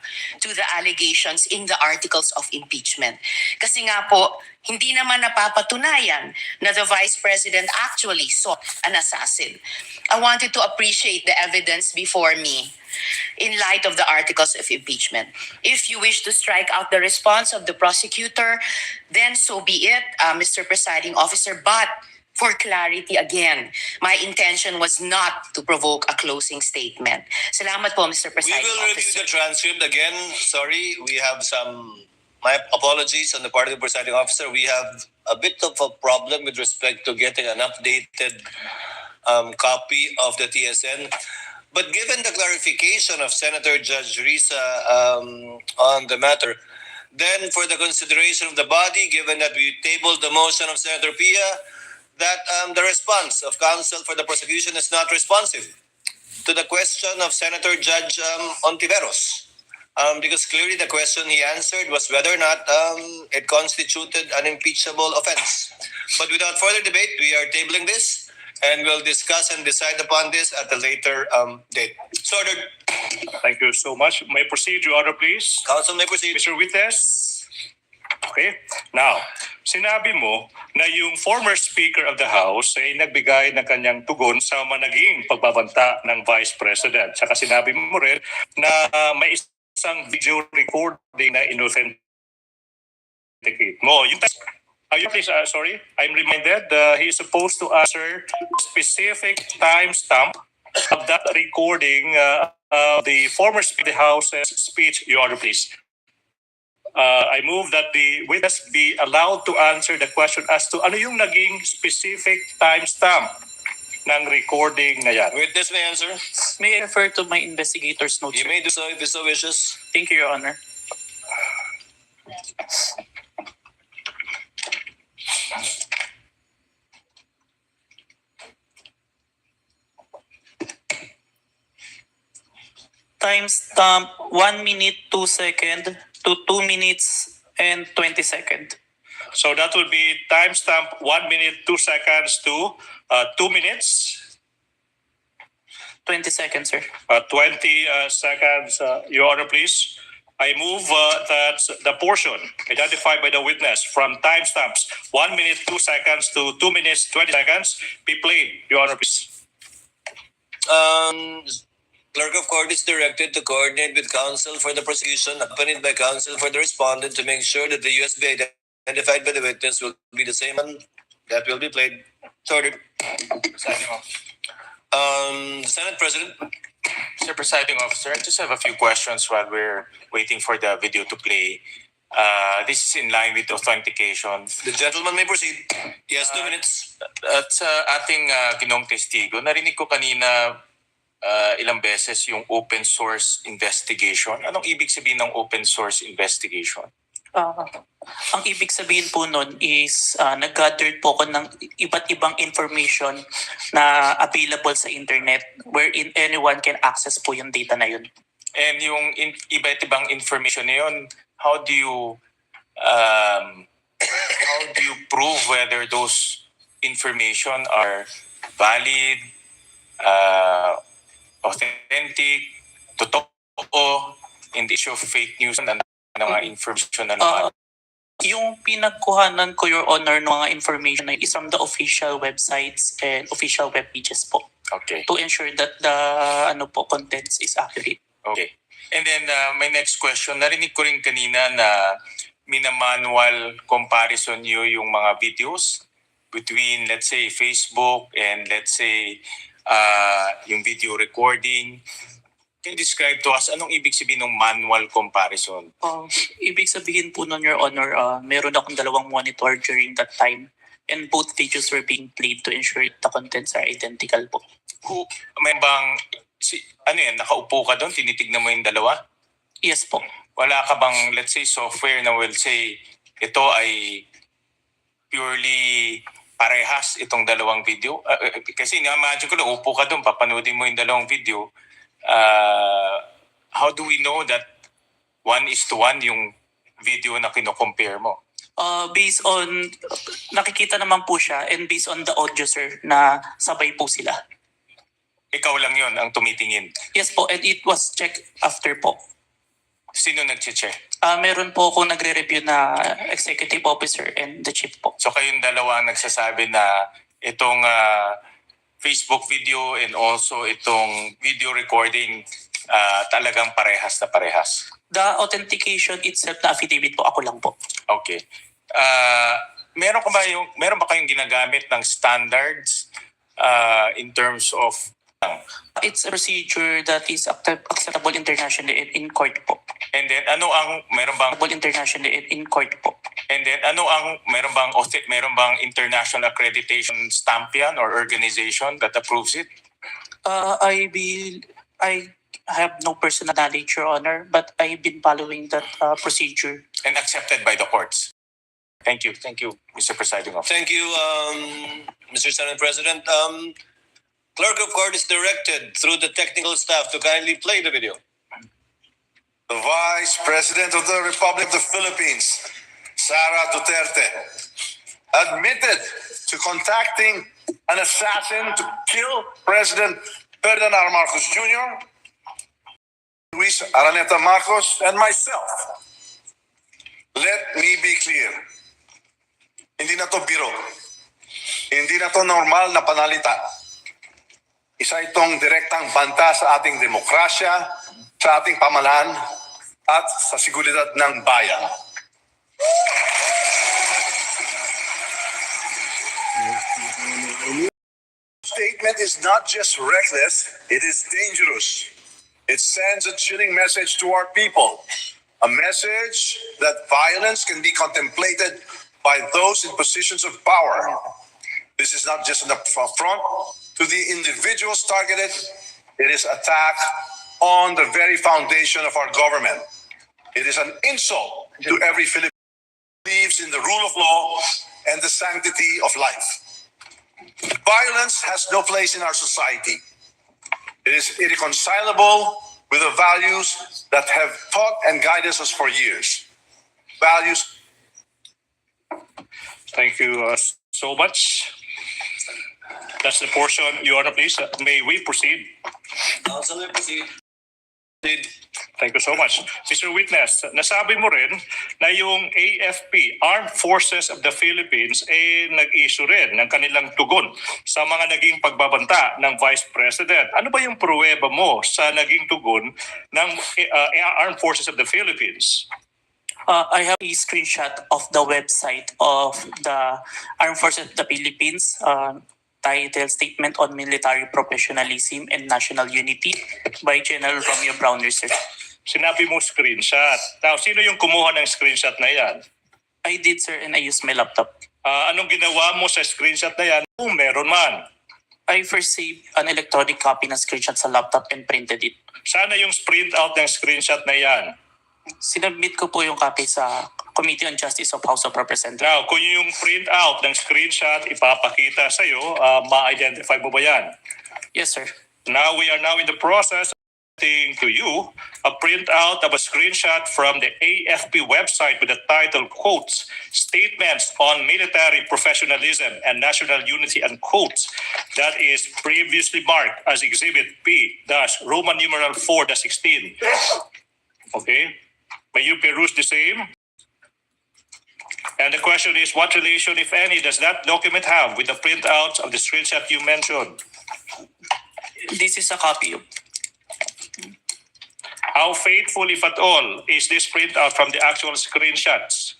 to the allegations in the articles of impeachment. Kasi nga po, hindi naman napapatunayan na the Vice President actually sought an assassin. I wanted to appreciate the evidence before me in light of the articles of impeachment. If you wish to strike out the response of the prosecutor, then so be it, Mr. Presiding Officer. But for clarity again, my intention was not to provoke a closing statement. Salamat po, Mr. We Presiding will review Officer. the transcript again. Sorry, we have my apologies on the part of the presiding officer. We have a bit of a problem with respect to getting an updated copy of the TSN. But given the clarification of Senator Judge Risa on the matter, then for the consideration of the body, given that we tabled the motion of Senator Pia, that the response of counsel for the prosecution is not responsive to the question of Senator Judge Ontiveros. Because clearly the question he answered was whether or not it constituted an impeachable offense. But without further debate, we are tabling this and we'll discuss and decide upon this at a later date. So ordered. Thank you so much. May proceed, Your Honor, please. Counsel may proceed. Mr. Witness. Okay. Now, sinabi mo na yung former Speaker of the House ay nagbigay ng kanyang tugon sa managing pagbabanta ng Vice President. Saka sinabi mo rin na may isang video recording na inauthenticate mo. Yung please, sorry, I'm reminded he is supposed to answer specific timestamp of that recording the former Speaker of the House's speech. Your Honor, please. I move that the witness be allowed to answer the question as to ano yung naging specific timestamp ng recording na yan. Witness may answer. May I refer to my investigator's notes? You may do so if you so wishes. Thank you, Your Honor. Timestamp 1 minute 2 second to 2 minutes and 20 second. So that will be timestamp 1 minute 2 seconds to 2 minutes. 20 seconds, sir. 20 seconds, Your Honor, please. I move that the portion identified by the witness from timestamps 1 minute 2 seconds to 2 minutes 20 seconds be played, Your Honor, please. Clerk of Court is directed to coordinate with counsel for the prosecution, accompanied by counsel for the respondent, to make sure that the USB identified by the witness will be the same one that will be played. Sorted. Senate President. Mr. Presiding Officer, I just have a few questions while we're waiting for the video to play. This is in line with authentication. The gentleman may proceed. Yes, 2 minutes. At sa ating ginong testigo, narinig ko kanina ilang beses yung open source investigation. Anong ibig sabihin ng open source investigation? Ang ibig sabihin po nun is nag-gather po ko ng iba't ibang information na available sa internet wherein anyone can access po yung data na yun. And yung iba't ibang information na yun, how do you prove whether those information are valid, authentic, totoo, in the issue of fake news and mga information na naman? Yung pinagkuhanan ko, Your Honor, ng mga information na is from the official websites and official web pages po. Okay. To ensure that the contents is accurate. Okay. And then my next question, narinig ko rin kanina na minamanual comparison nyo yung mga videos between, let's say, Facebook and let's say, yung video recording. Can you describe to us anong ibig sabihin ng manual comparison? Ibig sabihin po nun, Your Honor, meron akong dalawang monitor during that time and both videos were being played to ensure the contents are identical po. May bang, nakaupo ka doon, tinitignan mo yung dalawa? Yes po. Wala ka bang, let's say, software na will say, ito ay purely parehas itong dalawang video? Kasi na-imagine ko lang, upo ka doon, papanoodin mo yung dalawang video. How do we know that 1:1 yung video na kino-compare mo? Based on, nakikita naman po siya and based on the audio, sir, na sabay po sila. Ikaw lang yon ang tumitingin. Yes po, and it was checked after po. Sino nag-check? Meron po ako nagre-review na executive officer and the chief po. So kayong dalawa ang nagsasabi na itong Facebook video and also itong video recording talagang parehas na parehas. The authentication itself na affidavit po, ako lang po. Okay. Meron ba kayong ginagamit ng standards in terms of It's a procedure that is acceptable internationally and in court po. And then meron bang Internationally and in court po. And then meron bang international accreditation stamp yan or organization that approves it? I have no personal knowledge, Your Honor, but I've been following that procedure. And accepted by the courts. Thank you, Mr. Presiding Officer. Thank you, Mr. Senate President. Clerk of Court is directed through the technical staff to kindly play the video. The Vice President of the Republic of the Philippines, Sara Duterte, admitted to contacting an assassin to kill President Ferdinand Marcos Jr., Luis Araneta Marcos, and myself. Let me be clear. Hindi na to biro. Hindi na to normal na panalita. Isa itong direktang banta sa ating demokrasya, sa ating pamahalaan, at sa seguridad ng bayan. Statement is not just reckless, it is dangerous. It sends a chilling message to our people. A message that violence can be contemplated by those in positions of power. This is not just an affront to the individuals targeted, it is attack on the very foundation of our government. It is an insult to every Filipino who believes in the rule of law and the sanctity of life. Violence has no place in our society. It is irreconcilable with the values that have taught and guided us for years. Values. Thank you so much. That's the portion, Your Honor, please. May we proceed? Councilor, proceed. Thank you so much. Mr. Witness, nasabi mo rin na yung AFP, Armed Forces of the Philippines, nag-issue rin ng kanilang tugon sa mga naging pagbabanta ng Vice President. Ano ba yung pruweba mo sa naging tugon ng Armed Forces of the Philippines? I have a screenshot of the website of the Armed Forces of the Philippines, titled Statement on Military Professionalism and National Unity by General Romeo Browner, sir. Sinabi mo screenshot. Now, sino yung kumuha ng screenshot na yan? I did, sir, and I used my laptop. Anong ginawa mo sa screenshot na yan? Kung meron man. I first saved an electronic copy ng screenshot sa laptop and printed it. Sana yung print out ng screenshot na yan. Sinubmit ko po yung copy sa Committee on Justice of House of Representatives. Now, kung yung print out ng screenshot ipapakita sa'yo, ma-identify mo ba yan? Yes, sir. Now, we are now in the process of presenting to you a printout of a screenshot from the AFP website with the title, quotes, Statements on Military Professionalism and National Unity, and quotes, that is previously marked as Exhibit P-Roman numeral 4-16. Okay? May you peruse the same? And the question is, what relation, if any, does that document have with the printouts of the screenshot you mentioned? This is a copy. How faithful, if at all, is this printout from the actual screenshots?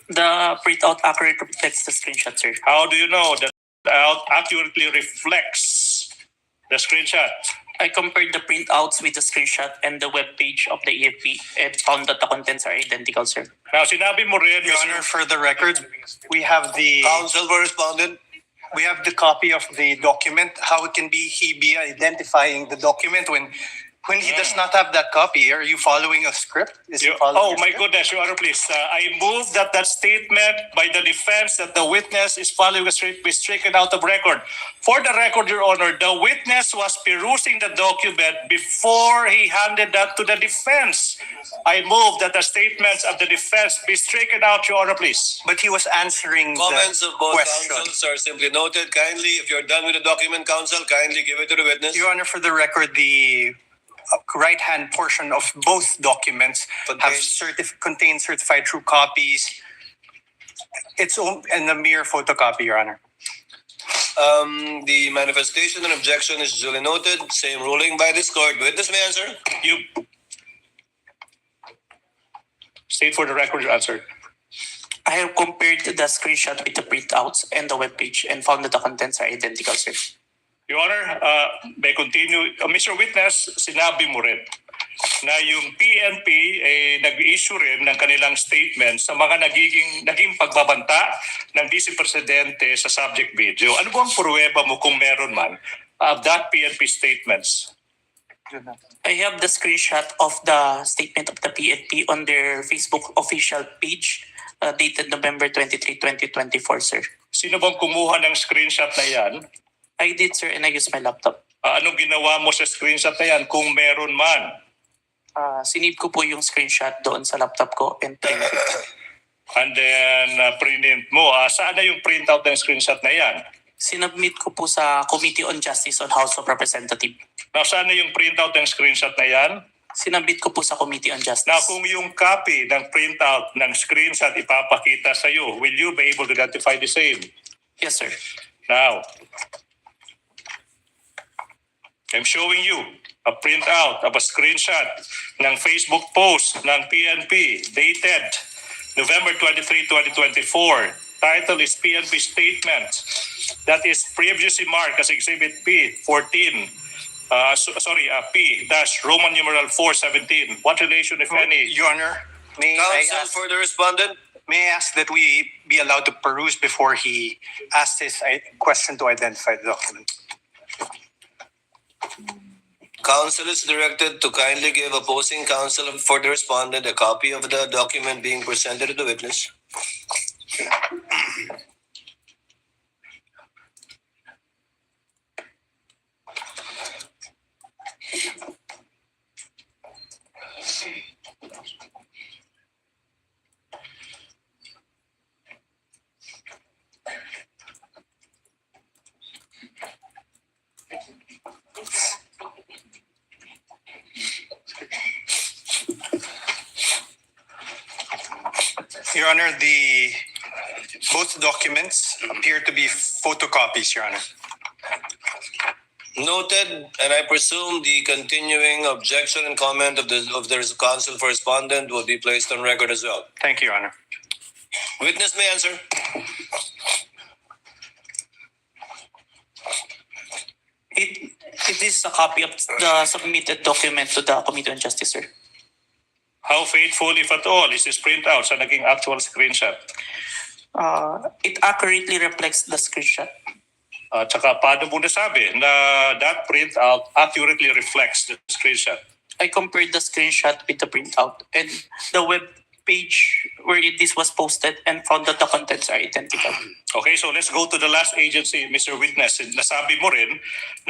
The printout accurately reflects the screenshot, sir. How do you know that the printout accurately reflects the screenshot? I compared the printouts with the screenshot and the web page of the AFP and found that the contents are identical, sir. Now, sinabi mo rin, Your Honor, for the record, we have the Counsel for respondent. we have the copy of the document. How it can be he be identifying the document when When he does not have that copy, are you following a script? Is he following Oh a my script? goodness, Your Honor, please. I move that statement by the defense that the witness is following a script be stricken out of record. For the record, Your Honor, the witness was perusing the document before he handed that to the defense. I move that the statements of the defense be stricken out, Your Honor, please. But he was answering Comments the of both question. counsels are simply noted. Kindly, if you're done with the document, counsel, kindly give it to the witness. Your Honor, for the record, the right-hand portion of both documents contain certified true copies. It's and a mere photocopy, Your Honor. The manifestation and objection is duly noted. Same ruling by this court. Witness may answer. You state for the record your answer. I have compared the screenshot with the printouts and the webpage and found that the contents are identical, sir. Your Honor, may continue. Mr. Witness, sinabi mo rin na yung PNP nag-issue rin ng kanilang statement sa mga naging pagbabanta ng Vice Presidente sa subject video. Ano bang pruweba mo kung meron man of that PNP statements? I have the screenshot of the statement of the PNP on their Facebook official page dated November 23, 2024, sir. Sino bang kumuha ng screenshot na yan? I did, sir, and I used my laptop. Anong ginawa mo sa screenshot na yan kung meron man? Sinave ko po yung screenshot doon sa laptop ko and print it. And then print mo. Saan na yung printout ng screenshot na yan? Sinubmit ko po sa Committee on Justice on House of Representatives. Now, saan na yung printout ng screenshot na yan? Sinubmit ko po sa Committee on Justice. Now, kung yung copy ng printout ng screenshot ipapakita sa iyo, will you be able to identify the same? Yes, sir. Now, I'm showing you a printout of a screenshot ng Facebook post ng PNP dated November 23, 2024. Title is PNP Statement that is previously marked as Exhibit P14. P-Roman numeral 417. What relation, if any? Your Honor, may I Counsel ask, for the respondent. may I ask that we be allowed to peruse before he asks his question to identify the document? Counsel is directed to kindly give opposing counsel for the respondent a copy of the document being presented to the witness. Your Honor, both documents appear to be photocopies, Your Honor. Noted, and I presume the continuing objection and comment of the counsel for respondent will be placed on record as well. Thank you, Your Honor. Witness may answer. It is a copy of the submitted document to the Committee on Justice, sir. How faithful, if at all, is this printout sa naging actual screenshot? It accurately reflects the screenshot. At saka paano mo nasabi na that printout accurately reflects the screenshot? I compared the screenshot with the printout and the web page where this was posted and found that the contents are identical. Okay, so let's go to the last agency, Mr. Witness. Nasabi mo rin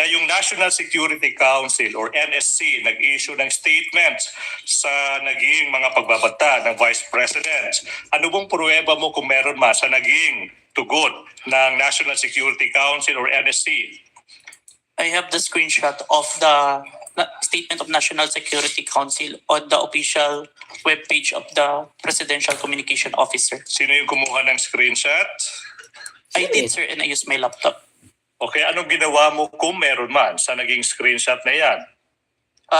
na yung National Security Council or NSC nag-issue ng statements sa naging mga pagbabanta ng Vice President. Ano bang pruweba mo kung meron man sa naging tugon ng National Security Council or NSC? I have the screenshot of the statement of National Security Council on the official webpage of the Presidential Communication Officer. Sino yung kumuha ng screenshot? I did, sir, and I used my laptop. Okay, anong ginawa mo kung meron man sa naging screenshot na yan?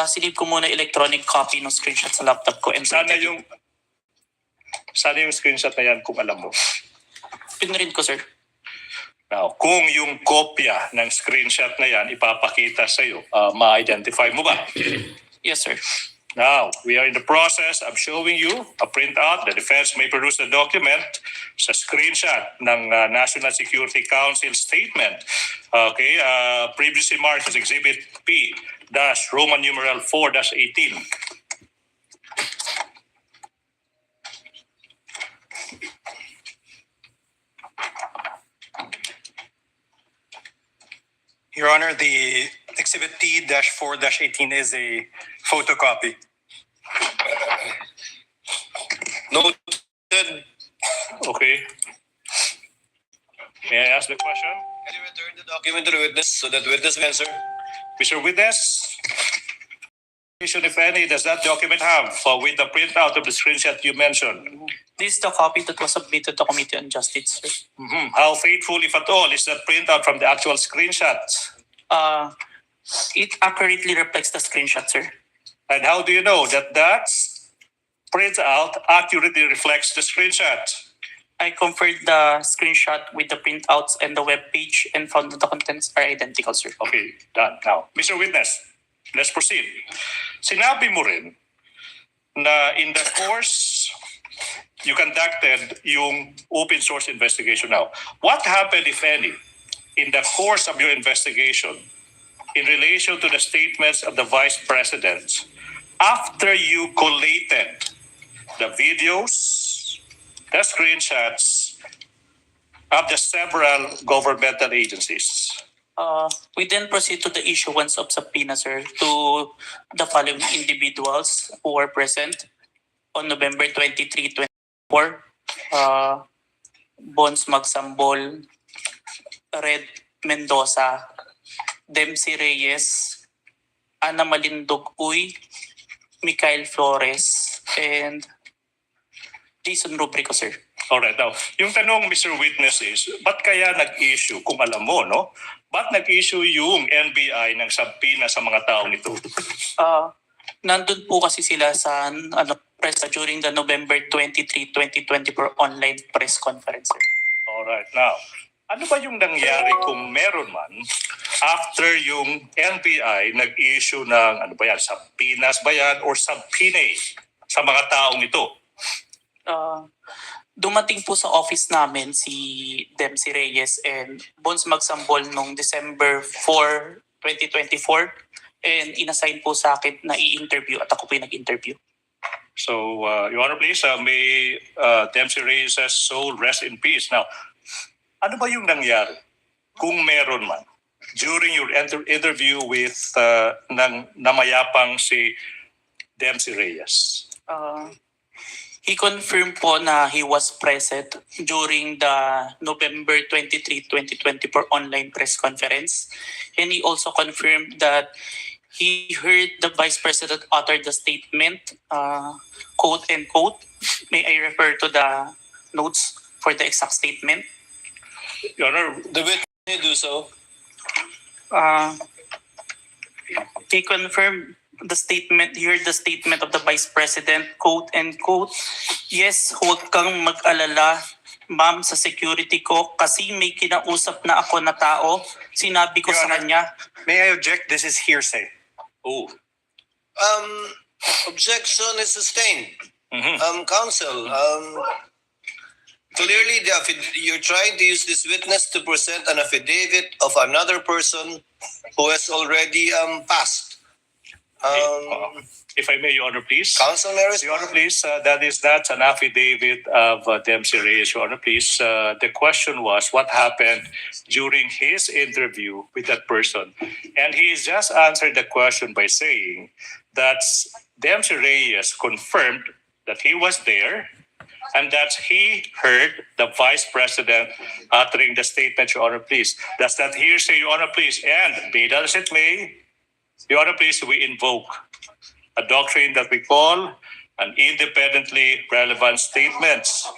Sinip ko muna electronic copy ng screenshot sa laptop ko and Sana yung screenshot na yan kung alam mo? Pinrint ko, sir. Now, kung yung kopya ng screenshot na yan ipapakita sa iyo, ma-identify mo ba? Yes, sir. Now, we are in the process of showing you a printout. The defense may produce the document sa screenshot ng National Security Council statement. Okay, previously marked as Exhibit P. Roman numeral 4-18. Your Honor, the Exhibit T-4-18 is a photocopy. Noted. Okay. May I ask the question? Can you return the document to the witness so that witness may answer? Mr. Witness, if any, does that document have with the printout of the screenshot you mentioned? This is the copy that was submitted to Committee on Justice, sir. How faithful, if at all, is that printout from the actual screenshot? It accurately reflects the screenshot, sir. And how do you know that that printout accurately reflects the screenshot? I compared the screenshot with the printouts and the web page and found that the contents are identical, sir. Okay, done. Now, Mr. Witness, let's proceed. Sinabi mo rin na in the course you conducted yung open source investigation. Now, what happened, if any, in the course of your investigation in relation to the statements of the Vice President after you collated the videos, the screenshots of the several governmental agencies? We then proceed to the issuance of subpoena, sir, to the following individuals who were present on November 23, 2024. Bons Magsambol, Red Mendoza, Dempsey Reyes, Ana Malindog Uy, Mikael Flores, and Jason Rubrico, sir. Alright, now, yung tanong, Mr. Witness, is, ba't kaya nag-issue, kung alam mo, no? Ba't nag-issue yung NBI ng subpoena sa mga taong ito? Nandun po kasi sila sa press during the November 23, 2024 online press conference, sir. Alright, now, ano ba yung nangyari kung meron man after yung NBI nag-issue ng, ano ba yan, subpoenas ba yan or subpoena sa mga taong ito? Dumating po sa office namin si Dempsey Reyes and Bons Magsambol noong December 4, 2024 and inassign po sa akin na i-interview at ako po yung nag-interview. So, Your Honor, please, may Dempsey Reyes' soul rest in peace. Now, ano ba yung nangyari kung meron man during your interview with namayapang si Dempsey Reyes? He confirmed po na he was present during the November 23, 2024 online press conference. And he also confirmed that he heard the Vice President utter the statement, quote and quote. May I refer to the notes for the exact statement? Your Honor, the witness may do so. He confirmed the statement, he heard the statement of the Vice President, quote and quote, yes, huwag kang mag-alala, ma'am, sa security ko kasi may kinausap na ako na tao, sinabi ko sa kanya. May I object? This is hearsay. Oh. Objection is sustained. Counsel, clearly you're trying to use this witness to present an affidavit of another person who has already passed. If I may, Your Honor, please. Counsel, Your Honor, please, that is not an affidavit of Dempsey Reyes, Your Honor, please. The question was what happened during his interview with that person. And he just answered the question by saying that Dempsey Reyes confirmed that he was there and that he heard the Vice President uttering the statement, Your Honor, please. Does that hearsay, Your Honor, please? And be that as it may, Your Honor, please, we invoke a doctrine that we call an independently relevant statements.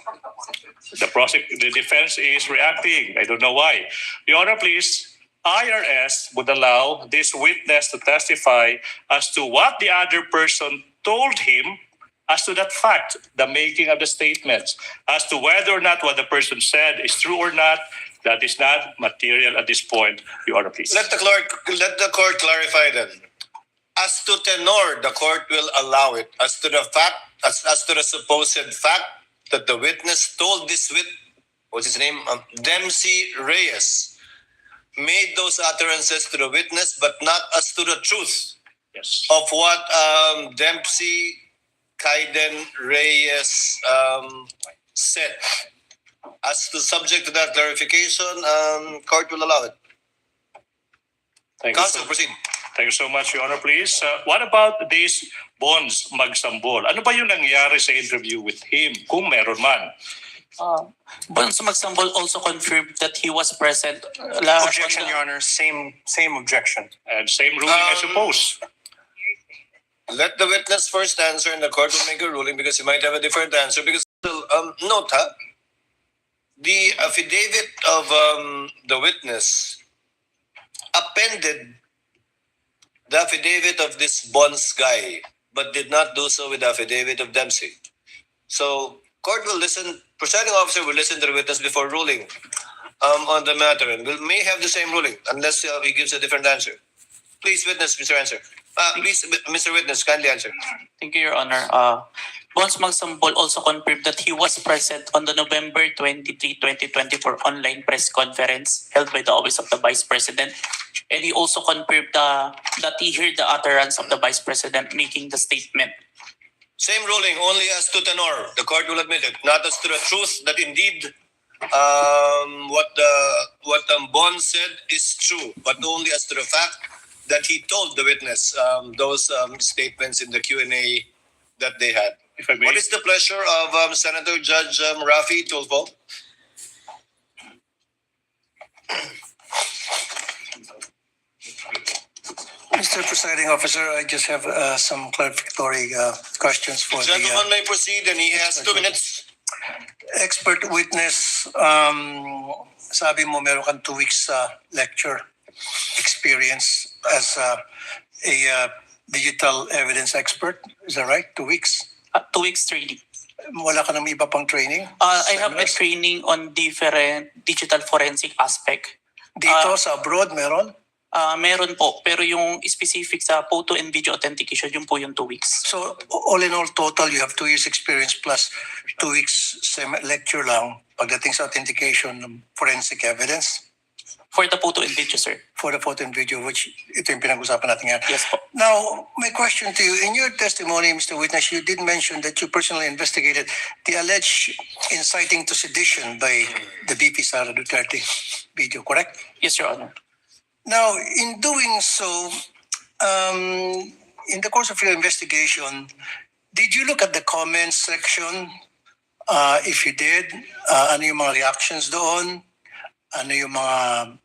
The defense is reacting. I don't know why. Your Honor, please, IRS would allow this witness to testify as to what the other person told him as to that fact, the making of the statements, as to whether or not what the person said is true or not. That is not material at this point, Your Honor, please. Let the court clarify then. As to tenor, the court will allow it. As to the fact, as to the supposed fact that the witness told this what's his name, Dempsey Reyes, made those utterances to the witness, but not as to the truth Yes. of what Dempsey Kaiden Reyes said. As to subject to that clarification, court will allow it. Thank you Counsel, so, proceed. thank you so much, Your Honor. Please, what about this Bonds Magsambol? Ano ba yung nangyari sa interview with him, kung meron man? Bonds Magsambol also confirmed that he was present. Objection, Your Honor. Same objection. And same ruling, I suppose. Let the witness first answer and the court will make a ruling because you might have a different answer. Because note, the affidavit of the witness appended the affidavit of this Bonds guy, but did not do so with the affidavit of Dempsey. So court will listen, presiding officer will listen to the witness before ruling on the matter, and may have the same ruling unless he gives a different answer. Please, witness, Mr. Answer. Please, Mr. Witness, kindly answer. Thank you, Your Honor. Bonds Magsambol also confirmed that he was present on the November 23, 2024 online press conference held by the Office of the Vice President. And he also confirmed that he heard the utterance of the Vice President making the statement. Same ruling, only as to tenor. The court will admit it, not as to the truth that indeed what Bond said is true, but only as to the fact that he told the witness those statements in the Q&A that they had. If I may. What is the pleasure of Senator Judge Rafi Tulfo? Mr. Presiding Officer, I just have some clarificatory questions for The gentleman may proceed and he has 2 minutes. Expert witness. Sabi mo meron kang 2 weeks lecture experience as a digital evidence expert. Is that right? 2 weeks? 2 weeks training. Wala ka nang iba pang training? I have a training on different digital forensic aspect. Dito sa abroad meron? Meron po, pero yung specific sa photo and video authentication, yun po yung 2 weeks. So all in all total, you have 2 years experience plus 2 weeks lecture lang pagdating sa authentication ng forensic evidence? For the photo and video, sir. For the photo and video, which ito yung pinag-usapan natin ngayon. Yes po. Now, my question to you, in your testimony, Mr. Witness, you did mention that you personally investigated the alleged inciting to sedition by the VP SARA Duterte video, correct? Yes, Your Honor. Now, in doing so, in the course of your investigation, did you look at the comments section? If you did, ano yung mga reactions doon? Ano yung mga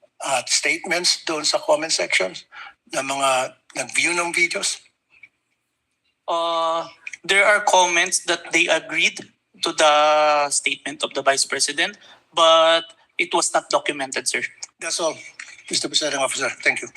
statements doon sa comment sections ng mga nag-view ng videos? There are comments that they agreed to the statement of the Vice President, but it was not documented, sir. That's all, Mr. Presiding Officer. Thank you.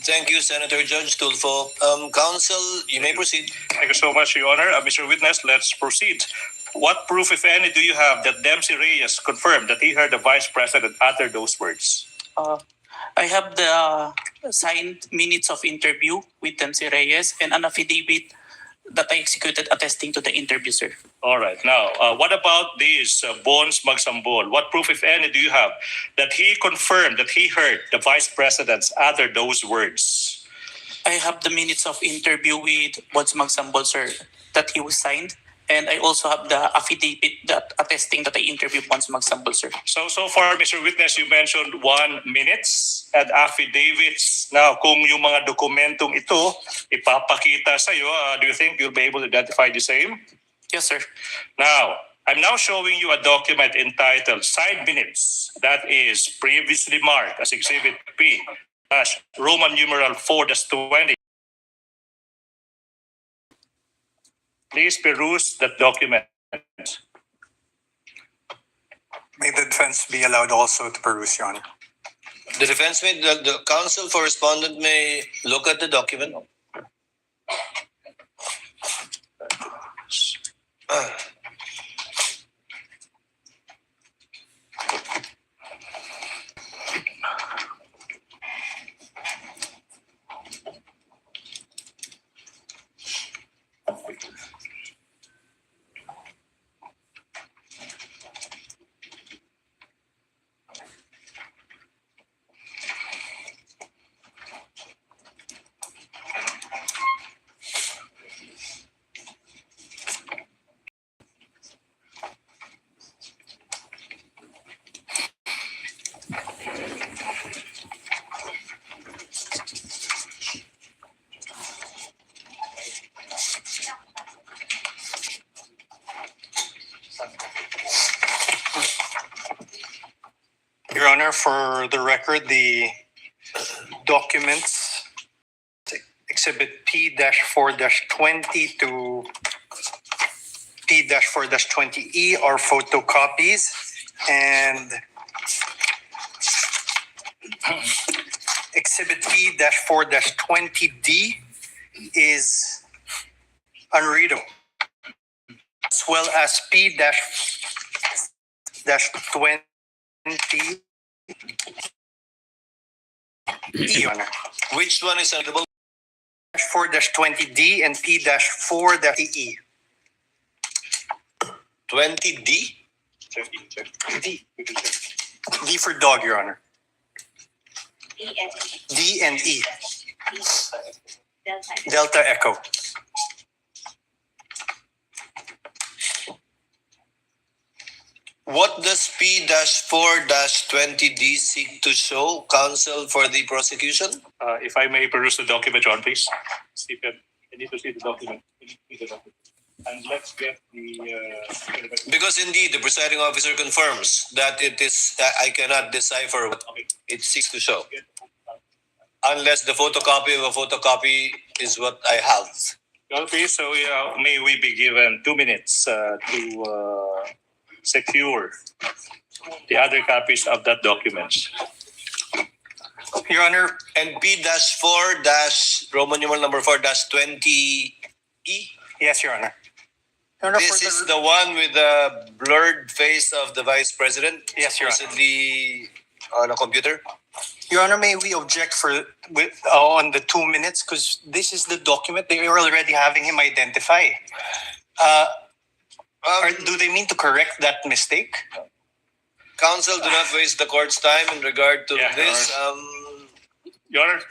Thank you, Senator Judge Tulfo. Counsel, you may proceed. Thank you so much, Your Honor. Mr. Witness, let's proceed. What proof, if any, do you have that Dempsey Reyes confirmed that he heard the Vice President utter those words? I have the signed minutes of interview with Dempsey Reyes and an affidavit that I executed attesting to the interview, sir. All right. Now, what about this Bonds Magsambol? What proof, if any, do you have that he confirmed that he heard the Vice President's utter those words? I have the minutes of interview with Bonds Magsambol, sir, that he was signed. And I also have the affidavit that attesting that I interviewed Bonds Magsambol, sir. So far, Mr. Witness, you mentioned 1 minutes and affidavits. Now, kung yung mga dokumentong ito ipapakita sa'yo, do you think you'll be able to identify the same? Yes, sir. Now, I'm now showing you a document entitled Signed Minutes that is previously marked as Exhibit P, Roman numeral 4-20. Please peruse that document. May the defense be allowed also to peruse, Your Honor? The defense may, the counsel for respondent may look at the document. Your Honor, for the record, the documents, Exhibit P-4-20 to P-4-20E are photocopies, and Exhibit P-4-20D is unreadable, as well as P-20 Your Honor. Which one is unreadable? 4-20D and P-4-E. 20D? D. D for dog, Your Honor. D and E. Delta Echo. What does P-4-20D seek to show, counsel for the prosecution? If I may peruse the document, John, please. Stephen, I need to see the document. And let's get the... Because indeed, the presiding officer confirms that it is, I cannot decipher what it seeks to show. Unless the photocopy of a photocopy is what I have. John, please, so may we be given 2 minutes to secure the other copies of that document. Your Honor. And P-4- Roman numeral number 4-20E? Yes, Your Honor. This is the one with the blurred face of the Vice President? Yes, Your Honor. Supposedly on a computer? Your Honor, may we object on the 2 minutes, because this is the document they are already having him identify. Do they mean to correct that mistake? Counsel, do not waste the court's time in regard to this. Your Honor,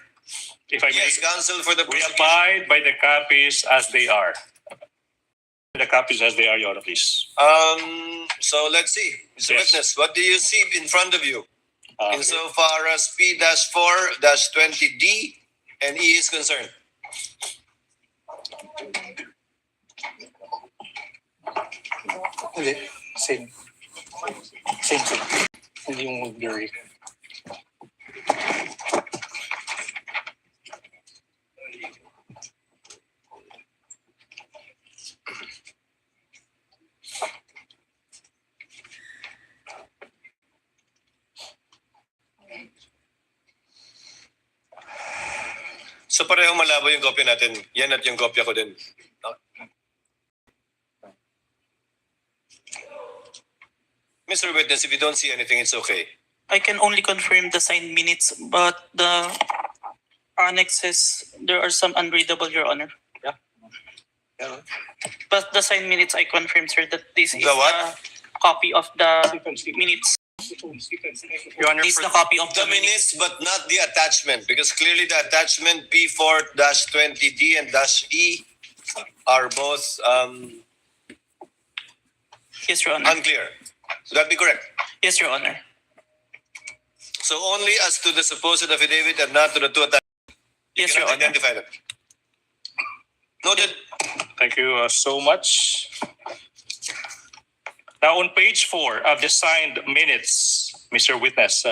if I may, yes, counsel for the we abide by the copies as they are. The copies as they are, Your Honor, please. So let's see. Mr. Witness, what do you see in front of you? Insofar as P-4-20D and E is concerned. Hindi. Same. Hindi yung blurry. So pareho malabo yung kopya natin. Yan at yung kopya ko din. Mr. Witness, if you don't see anything, it's okay. I can only confirm the signed minutes, but the annexes, there are some unreadable, Your Honor. Yeah. But the signed minutes, I confirm, sir, that this is The what? a copy of the minutes. Your Honor, This is the copy of The minutes, but not the attachment, because clearly the attachment P-4-20D and -E are both Yes, Your Honor. unclear. Would that be correct? Yes, Your Honor. So only as to the supposed affidavit and not to the two attachments. Yes, You Your cannot Honor. identify them. Noted. Thank you so much. Now, on page 4 of the signed minutes, Mr. Witness,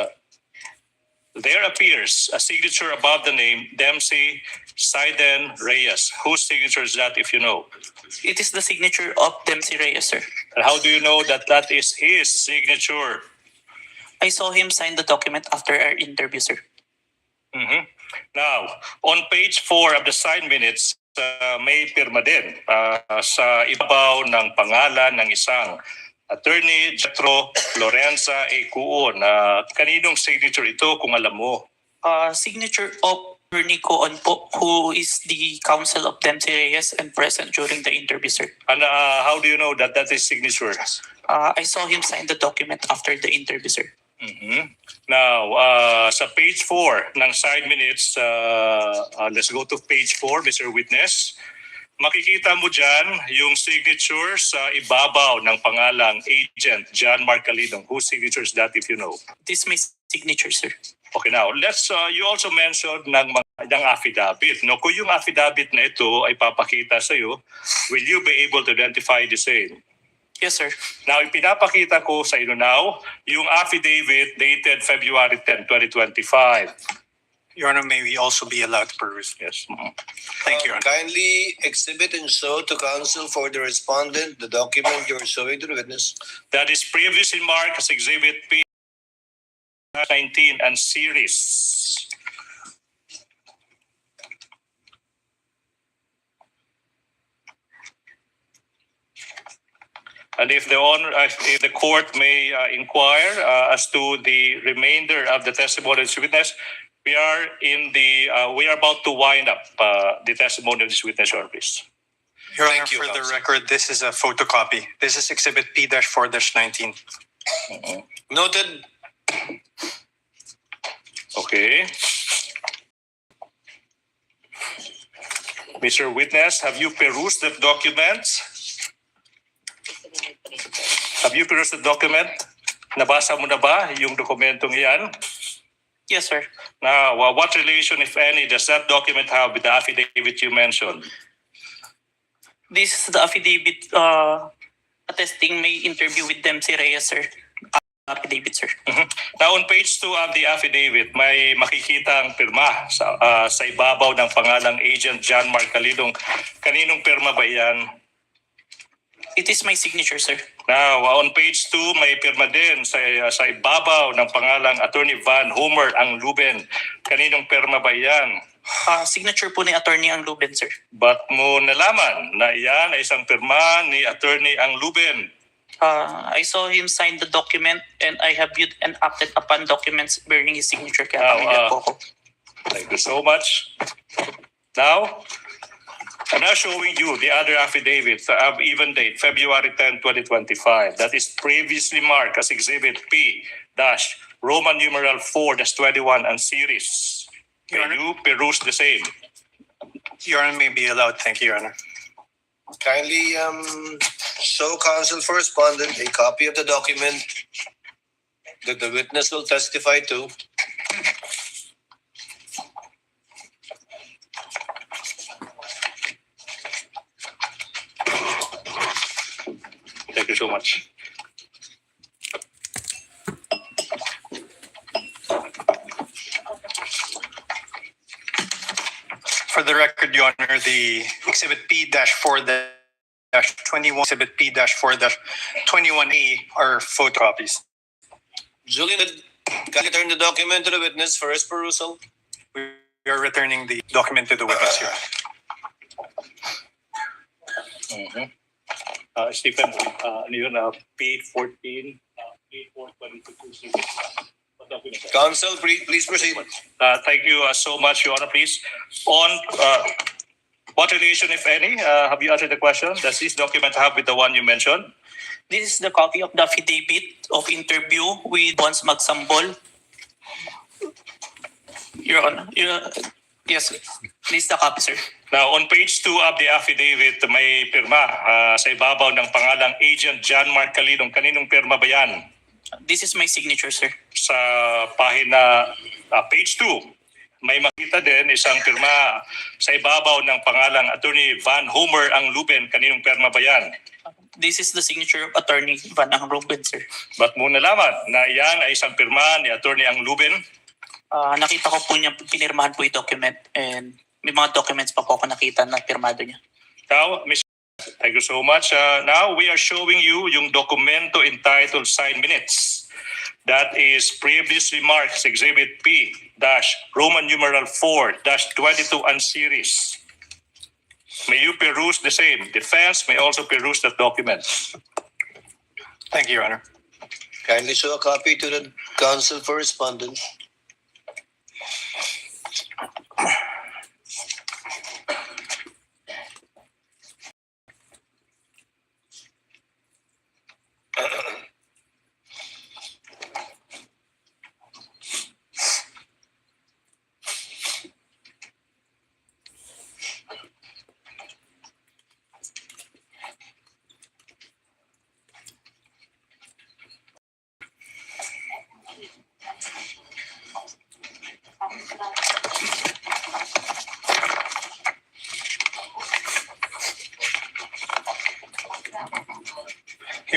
there appears a signature above the name Dempsey Saiden Reyes. Whose signature is that, if you know? It is the signature of Dempsey Reyes, sir. And how do you know that that is his signature? I saw him sign the document after our interview, sir. Now, on page 4 of the signed minutes, may pirma din sa ibabaw ng pangalan ng isang Attorney Jetro Lorenza A. Cuo na kaninong signature ito kung alam mo? Signature of Attorney Coon po, who is the counsel of Dempsey Reyes and present during the interview, sir. And how do you know that that is signature? I saw him sign the document after the interview, sir. Now, sa page 4 ng side minutes, let's go to page 4, Mr. Witness. Makikita mo dyan yung signature sa ibabaw ng pangalang Agent John Mark Calidong. Whose signature is that, if you know? This is my signature, sir. Okay, now, let's, you also mentioned ng affidavit. No? Kung yung affidavit na ito ay papakita sa iyo, will you be able to identify the same? Yes, sir. Now, ipinapakita ko sa inyo now yung affidavit dated February 10, 2025. Your Honor, may we also be allowed to peruse? Yes. Thank you, Your Honor. Kindly exhibit and show to counsel for the respondent the document you're showing to the witness. That is previously marked as Exhibit P 19 and series. And if if the court may inquire as to the remainder of the testimony of this witness, we are about to wind up the testimony of this witness, Your Honor, please. Your Honor, for the record, this is a photocopy. This is Exhibit P-4-19. Noted. Okay. Mr. Witness, have you perused the documents? Have you perused the document? Nabasa mo na ba yung dokumentong iyan? Yes, sir. Now, what relation, if any, does that document have with the affidavit you mentioned? This is the affidavit attesting may interview with them si Reyes, sir. Affidavit, sir. Now, on page 2 of the affidavit, may makikita ang pirma sa ibabaw ng pangalang Agent John Mark Calidong. Kaninong pirma ba yan? It is my signature, sir. Now, on page 2, may pirma din sa ibabaw ng pangalang Attorney Van Homer ang Luben. Kaninong pirma ba yan? Signature po ni Attorney ang Luben, sir. Ba't mo nalaman na iyan ay isang pirma ni Attorney ang Luben? I saw him sign the document and I have viewed and acted upon documents bearing his signature. Kaya pamilyar po ako. Thank you so much. Now, I'm now showing you the other affidavit of even date, February 10, 2025. That is previously marked as Exhibit P-Roman numeral 4-21 and series. Can you peruse the same? Your Honor, may be allowed. Thank you, Your Honor. Kindly show counsel for respondent a copy of the document that the witness will testify to. Thank you so much. For the record, Your Honor, the Exhibit P-4-21, Exhibit P-4-21A are photocopies. Julian, can you turn the document to the witness for his perusal? We are returning the document to the witness, Your Honor. Stephen, P14, P422. Counsel, please proceed. Thank you so much, Your Honor. Please, on what relation, if any, have you answered the question? Does this document have with the one you mentioned? This is the copy of the affidavit of interview with Bonds Magsambol. Your Honor, yes, this is the copy, sir. Now, on page 2 of the affidavit, may pirma sa ibabaw ng pangalang Agent John Mark Calidong. Kaninong pirma ba yan? This is my signature, sir. Sa pahina, page 2, may makita din isang pirma sa ibabaw ng pangalang Attorney Van Homer ang Luben. Kaninong pirma ba yan? This is the signature of Attorney Van ang Luben, sir. Ba't mo nalaman na iyan ay isang pirma ni Attorney ang Luben? Nakita ko po niya, pinirmahan po yung document and may mga documents pa po ako nakita na pirmado niya. Now, Mr. Thank you so much. Now, we are showing you yung dokumento entitled Signed Minutes. That is previously marked as Exhibit P-Roman numeral 4-22 and series. May you peruse the same. Defense may also peruse that document. Thank you, Your Honor. Kindly show a copy to the counsel for respondent.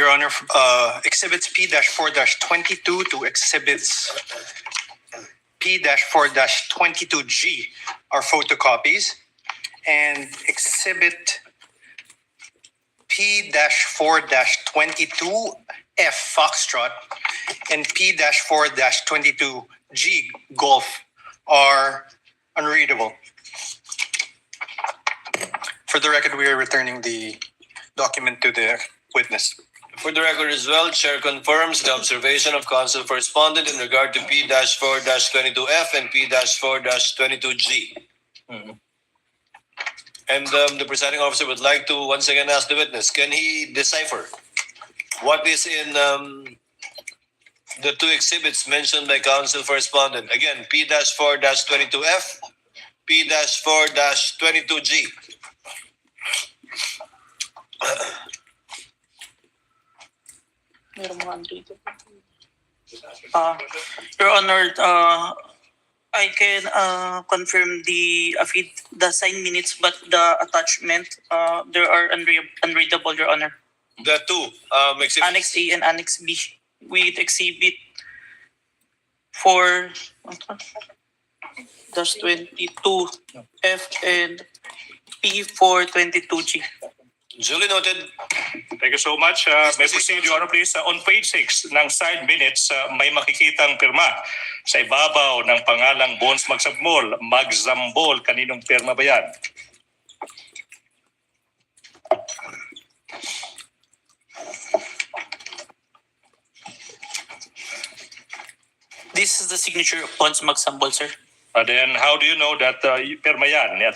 Your Honor, Exhibits P-4-22 to Exhibits P-4-22G are photocopies, and Exhibit P-4-22F Foxtrot and P-4-22G Golf are unreadable. For the record, we are returning the document to the witness. For the record as well, Chair confirms the observation of Counsel for Respondent in regard to P-4-22F and P-4-22G. And the presiding officer would like to once again ask the witness, can he decipher what is in the two exhibits mentioned by Counsel for Respondent? Again, P-4-22F, P-4-22G. Your Honor, I can confirm the signed minutes, but the attachment, there are unreadable, Your Honor. The two exhibits. Annex A and Annex B with exhibit 4-22F and P-4-22G. Duly noted. Thank you so much. May proceed, Your Honor, please. On page 6 ng side minutes, may makikitang pirma sa ibabaw ng pangalang Bones Magzambol. Kaninong pirma ba yan? This is the signature of Bones Magzambol, sir. Then how do you know that pirma yan ni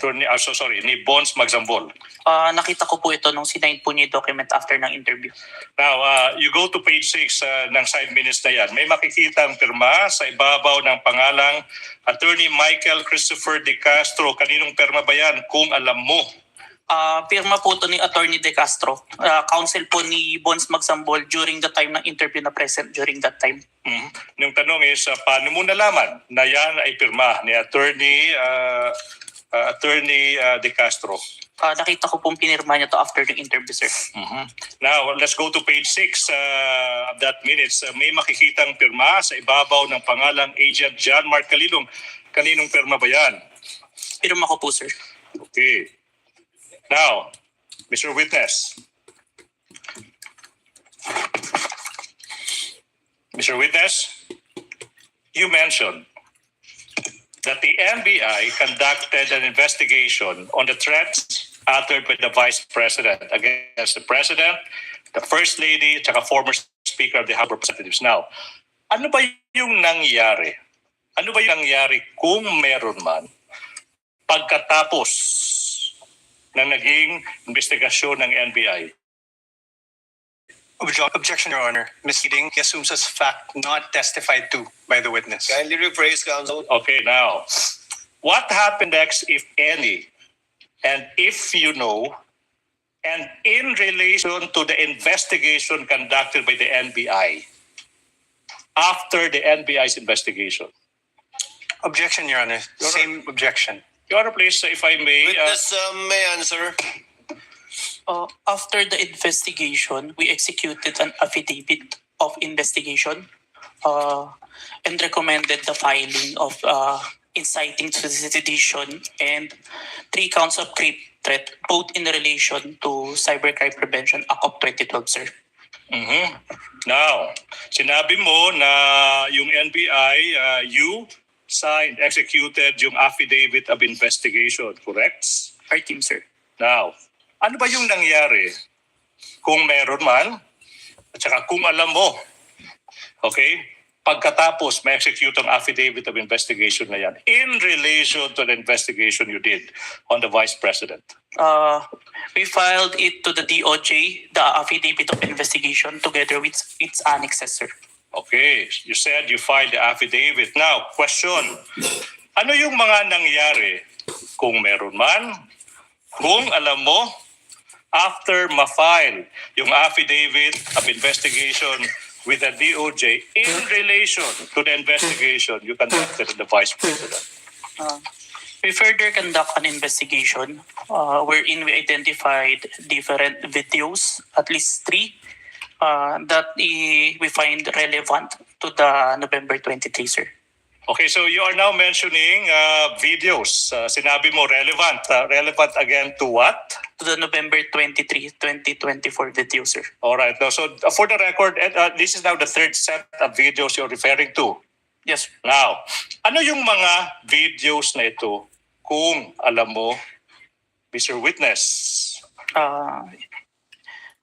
Bones Magzambol? Nakita ko po ito nung sinayin po niya yung document after ng interview. Now, you go to page 6 ng side minutes na yan. May makikitang pirma sa ibabaw ng pangalang Attorney Michael Christopher De Castro. Kaninong pirma ba yan kung alam mo? Pirma po ito ni Attorney De Castro. Counsel po ni Bones Magzambol during the time ng interview na present during that time. Yung tanong is, paano mo nalaman na yan ay pirma ni Attorney De Castro? Nakita ko pong pinirma niya to after the interview, sir. Now, let's go to page 6 of that minutes. May makikitang pirma sa ibabaw ng pangalang Agent John Mark Calilong. Kaninong pirma ba yan? Pirma ko po, sir. Okay. Now, Mr. Witness. Mr. Witness, you mentioned that the NBI conducted an investigation on the threats uttered by the Vice President against the President, the First Lady, at former Speaker of the House of Representatives. Now, ano ba yung nangyari? Ano ba yung nangyari kung meron man pagkatapos ng naging investigasyon ng NBI? Objection, Your Honor. Misleading. He assumes as fact not testified to by the witness. Kindly rephrase, Counsel. Okay, now, what happened next, if any, and if you know, and in relation to the investigation conducted by the NBI, after the NBI's investigation? Objection, Your Honor. Same objection. Your Honor, please, if I may. Witness may answer. After the investigation, we executed an affidavit of investigation and recommended the filing of inciting to sedition and 3 counts of grave threat, both in relation to Cybercrime Prevention Act of 2012, sir. Now, sinabi mo na yung NBI, you signed, executed yung affidavit of investigation, correct? Our team, sir. Now, ano ba yung nangyari kung meron man at saka kung alam mo, okay, pagkatapos may execute ang affidavit of investigation na yan in relation to the investigation you did on the Vice President? We filed it to the DOJ, the affidavit of investigation, together with its annexes, sir. Okay, you said you filed the affidavit. Now, question, ano yung mga nangyari kung meron man, kung alam mo, after ma-file yung affidavit of investigation with the DOJ in relation to the investigation you conducted in the Vice President? We further conduct an investigation wherein we identified different videos, at least 3, we find relevant to the November 23, sir. Okay, so you are now mentioning videos. Sinabi mo relevant. Relevant again to what? To the November 23, 2024 video, sir. All right. Now, so for the record, this is now the third set of videos you're referring to. Yes, sir. Now, ano yung mga videos na ito kung alam mo, Mr. Witness?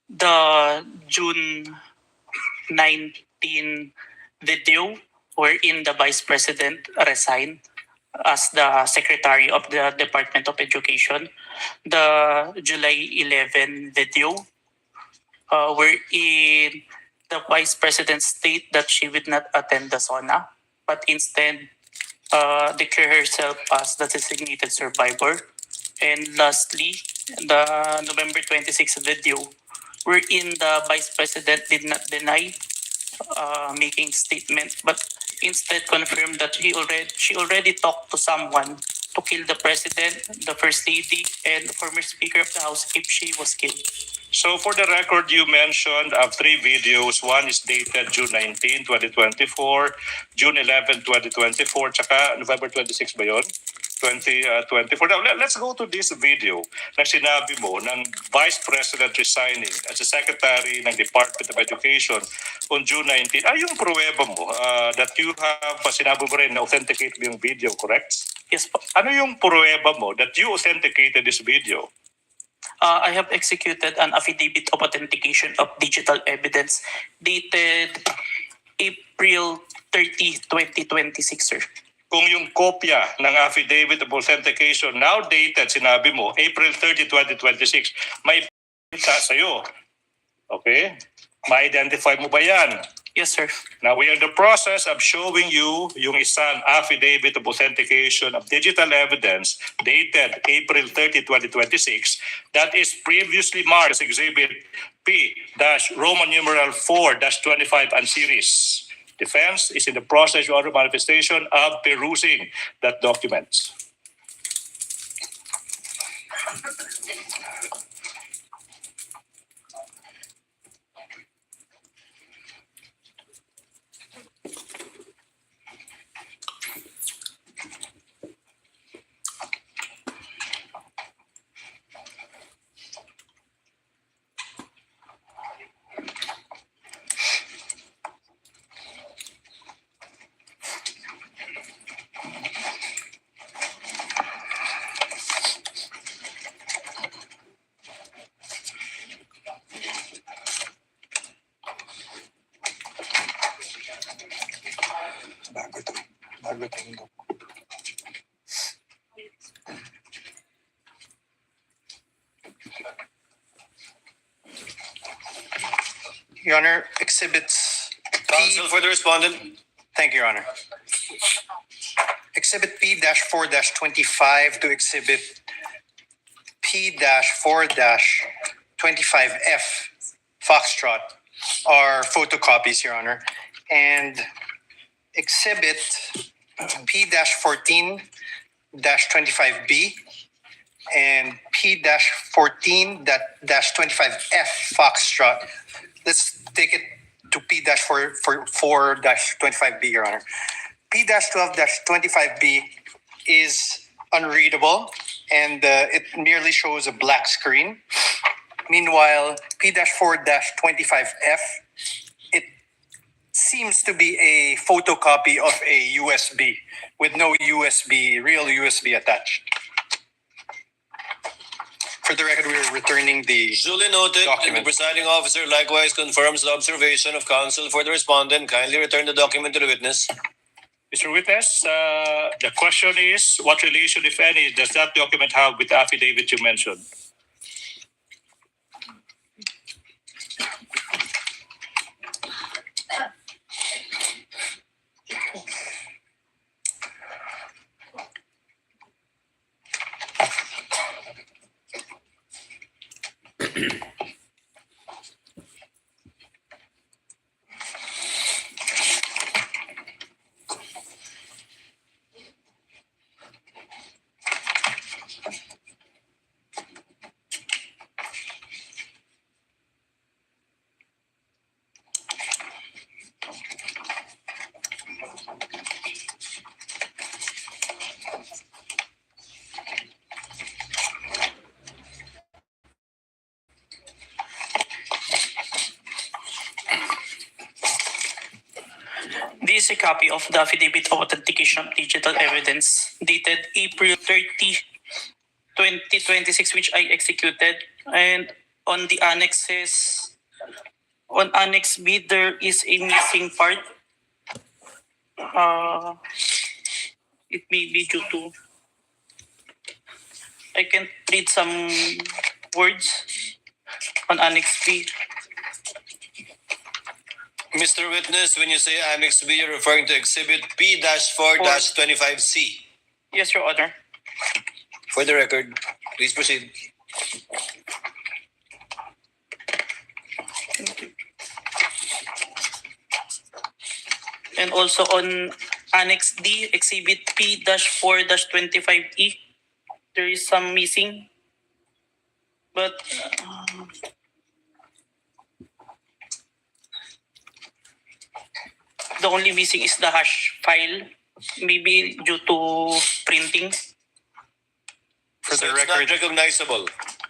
The June 19 video wherein the Vice President resigned as the Secretary of the Department of Education. The July 11 video wherein the Vice President state that she would not attend the SONA but instead declare herself as the designated survivor. And lastly, the November 26 video wherein the Vice President did not deny making statement but instead confirmed that she already talked to someone to kill the President, the First Lady, and the former Speaker of the House if she was killed. So for the record, you mentioned 3 videos. One is dated June 19, 2024, June 11, 2024, tsaka November 26 ba yun? 2024. Now, let's go to this video na sinabi mo ng Vice President resigning as a Secretary ng Department of Education on June 19. Ay, yung pruweba mo that you have, sinabi mo rin na authenticate mo yung video, correct? Yes po. Ano yung pruweba mo that you authenticated this video? I have executed an affidavit of authentication of digital evidence dated April 30, 2026, sir. Kung yung kopya ng affidavit of authentication now dated, sinabi mo, April 30, 2026, may pinta sa'yo. Okay? Ma-identify mo ba yan? Yes, sir. Now, we are in the process of showing you yung isang affidavit of authentication of digital evidence dated April 30, 2026 that is previously marked as Exhibit P-Roman numeral 4-25 and series. Defense is in the process of manifestation of perusing that document. Your Honor, exhibits Counsel for the respondent. Thank you, Your Honor. Exhibit P-4-25 to Exhibit P-4-25F Foxtrot are photocopies, Your Honor. And Exhibit P-14-25B and P-14-25F Foxtrot. Let's take it to P-4-25B, Your Honor. P-12-25B is unreadable and it merely shows a black screen. Meanwhile, P-4-25F, it seems to be a photocopy of a USB with no real USB attached. For the record, we are returning the Duly noted, and the presiding officer likewise confirms the observation of counsel for the respondent. Kindly return the document to the witness. Mr. Witness, the question is, what relation, if any, does that document have with the affidavit you mentioned? This is a copy of the Affidavit of Authentication of Digital Evidence dated April 30, 2026, which I executed. And on the annexes, on Annex B, there is a missing part. It may be due to, I can read some words on Annex B. Mr. Witness, when you say Annex B, you're referring to Exhibit P-4-25C. Yes, Your Honor. For the record, please proceed. And also on Annex D, Exhibit P-4-25E, there is some missing. But the only missing is the hash file, maybe due to printing. For the So it's record, not recognizable.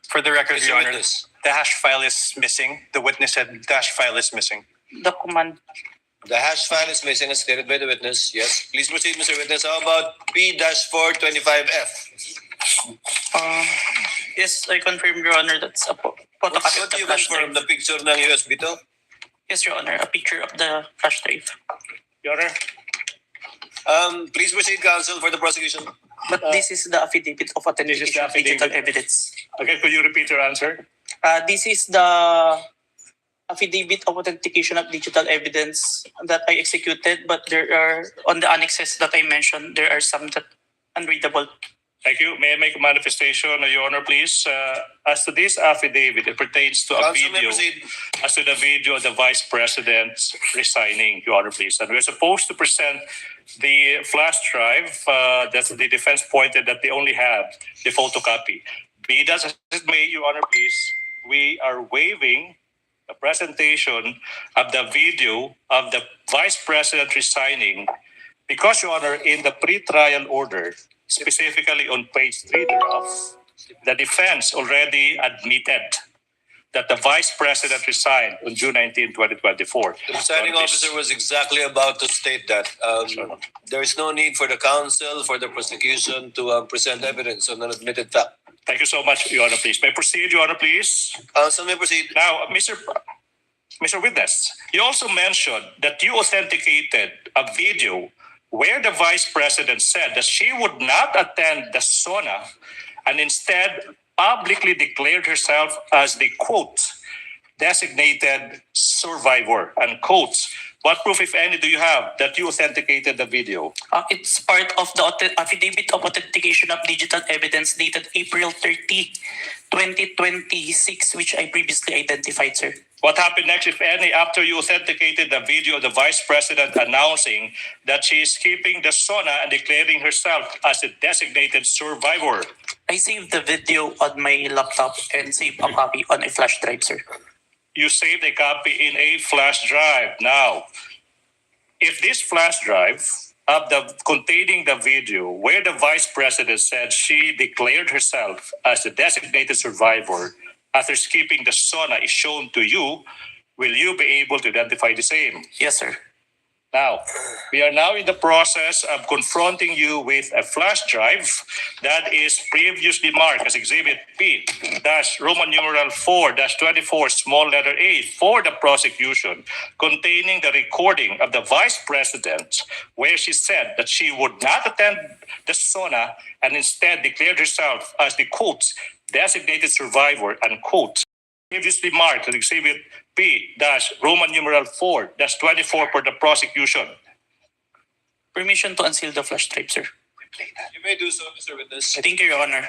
for the record, Mr. Your Honor, Witness. the hash file is missing. The witness said the hash file is missing. The command. The hash file is missing as stated by the witness. Yes. Please proceed, Mr. Witness. How about P-425F? Yes, I confirm, Your Honor, that's a photocopy What of do the you flash confirm? drive. The picture ng USB to? Yes, Your Honor, a picture of the flash drive. Your Honor, Please proceed, counsel, for the prosecution. But this is the Affidavit of Authentication of Digital Evidence. again, could you repeat your answer? This is the Affidavit of Authentication of Digital Evidence that I executed, but there are, on the annexes that I mentioned, there are some that unreadable. Thank you. May I make a manifestation, Your Honor, please? As to this affidavit, it pertains to a Counsel may video, proceed. as to the video of the Vice President resigning, Your Honor, please. And we're supposed to present the flash drive that the defense pointed that they only have the photocopy. Be that as it may, Your Honor, please, we are waiving the presentation of the video of the Vice President resigning because, Your Honor, in the pre-trial order, specifically on page 3 thereof, the defense already admitted that the Vice President resigned on June 19, 2024. The presiding officer was exactly about to state that. There is no need for the counsel, for the prosecution to present evidence on an admitted fact. Thank you so much, Your Honor, please. May I proceed, Your Honor, please? Counsel may proceed. Now, Mr. Witness, you also mentioned that you authenticated a video where the Vice President said that she would not attend the SONA and instead publicly declared herself as the, quote, designated survivor, unquote. What proof, if any, do you have that you authenticated the video? It's part of the Affidavit of Authentication of Digital Evidence dated April 30, 2026, which I previously identified, sir. What happened next, if any, after you authenticated the video of the Vice President announcing that she is keeping the SONA and declaring herself as a designated survivor? I saved the video on my laptop and saved a copy on a flash drive, sir. You saved a copy in a flash drive. Now, if this flash drive of containing the video where the Vice President said she declared herself as a designated survivor after skipping the SONA is shown to you, will you be able to identify the same? Yes, sir. Now, we are now in the process of confronting you with a flash drive that is previously marked as Exhibit P-Roman numeral 4-24 small letter A for the prosecution, containing the recording of the Vice President where she said that she would not attend the SONA and instead declared herself as the, quote, designated survivor, unquote. Previously marked as Exhibit P-Roman numeral 4-24 for the prosecution. Permission to unseal the flash drive, sir. You may do so, Mr. Witness. Thank you, Your Honor.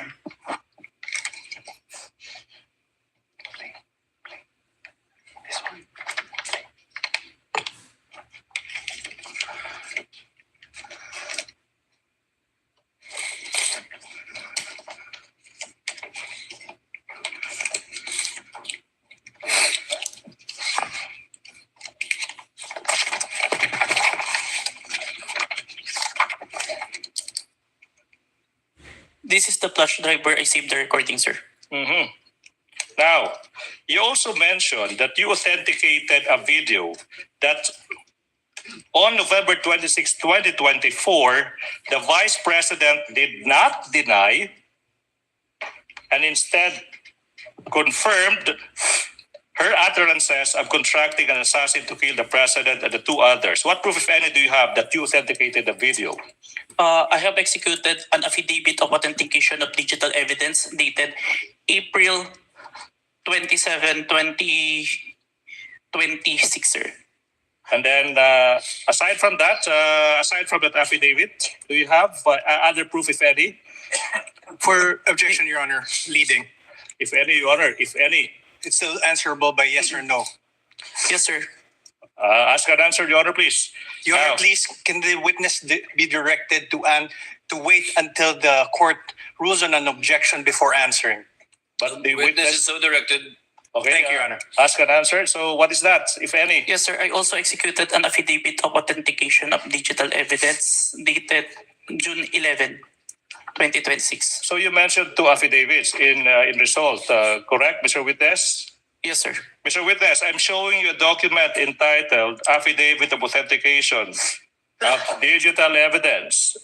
This is the flash drive where I saved the recording, sir. Mm-hmm. Now, you also mentioned that you authenticated a video that On November 26, 2024, the Vice President did not deny and instead confirmed her utterances of contracting an assassin to kill the President and the two others. What proof, if any, do you have that you authenticated the video? I have executed an affidavit of authentication of digital evidence dated April 27, 2026, sir. And then, aside from that affidavit, do you have other proof, if any? For objection, Your Honor, leading. If any, Your Honor, if any. It's still answerable by yes or no. Yes, sir. Ask an answer, Your Honor, please. Your Honor, please, can the witness be directed to wait until the court rules on an objection before answering? But the witness is so directed. Okay, Thank you, Your Honor. Ask an answer. So what is that, if any? Yes, sir. I also executed an affidavit of authentication of digital evidence dated June 11, 2026. So you mentioned two affidavits in result, correct, Mr. Witness? Yes, sir. Mr. Witness, I'm showing you a document entitled Affidavit of Authentication of Digital Evidence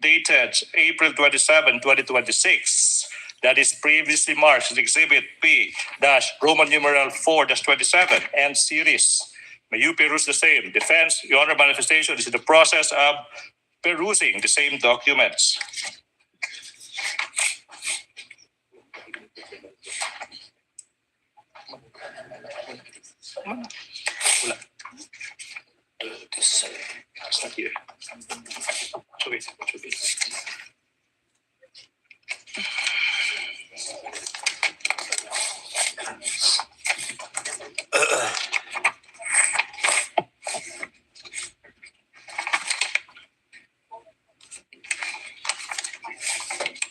dated April 27, 2026. That is previously marked as Exhibit P-Roman numeral 4-27 and series. May you peruse the same. Defense, Your Honor, manifestation is in the process of perusing the same documents. Wala. It's not here. Wait.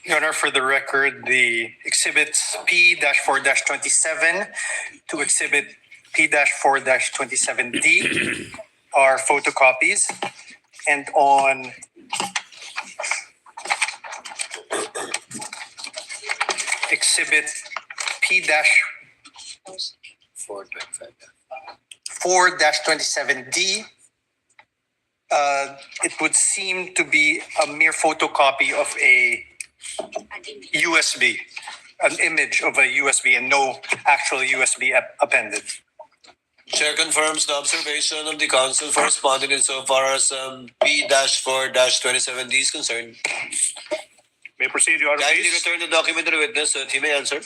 Your Honor, for the record, the exhibits P-4-27 to exhibit P-4-27D are photocopies, and on exhibit P-4-27D, it would seem to be a mere photocopy of a USB, an image of a USB and no actual USB appended. Chair confirms the observation of the counsel for responding insofar as P-4-27D is concerned. May proceed, Your Honor, Kindly please. return the document to the witness so that he may answer.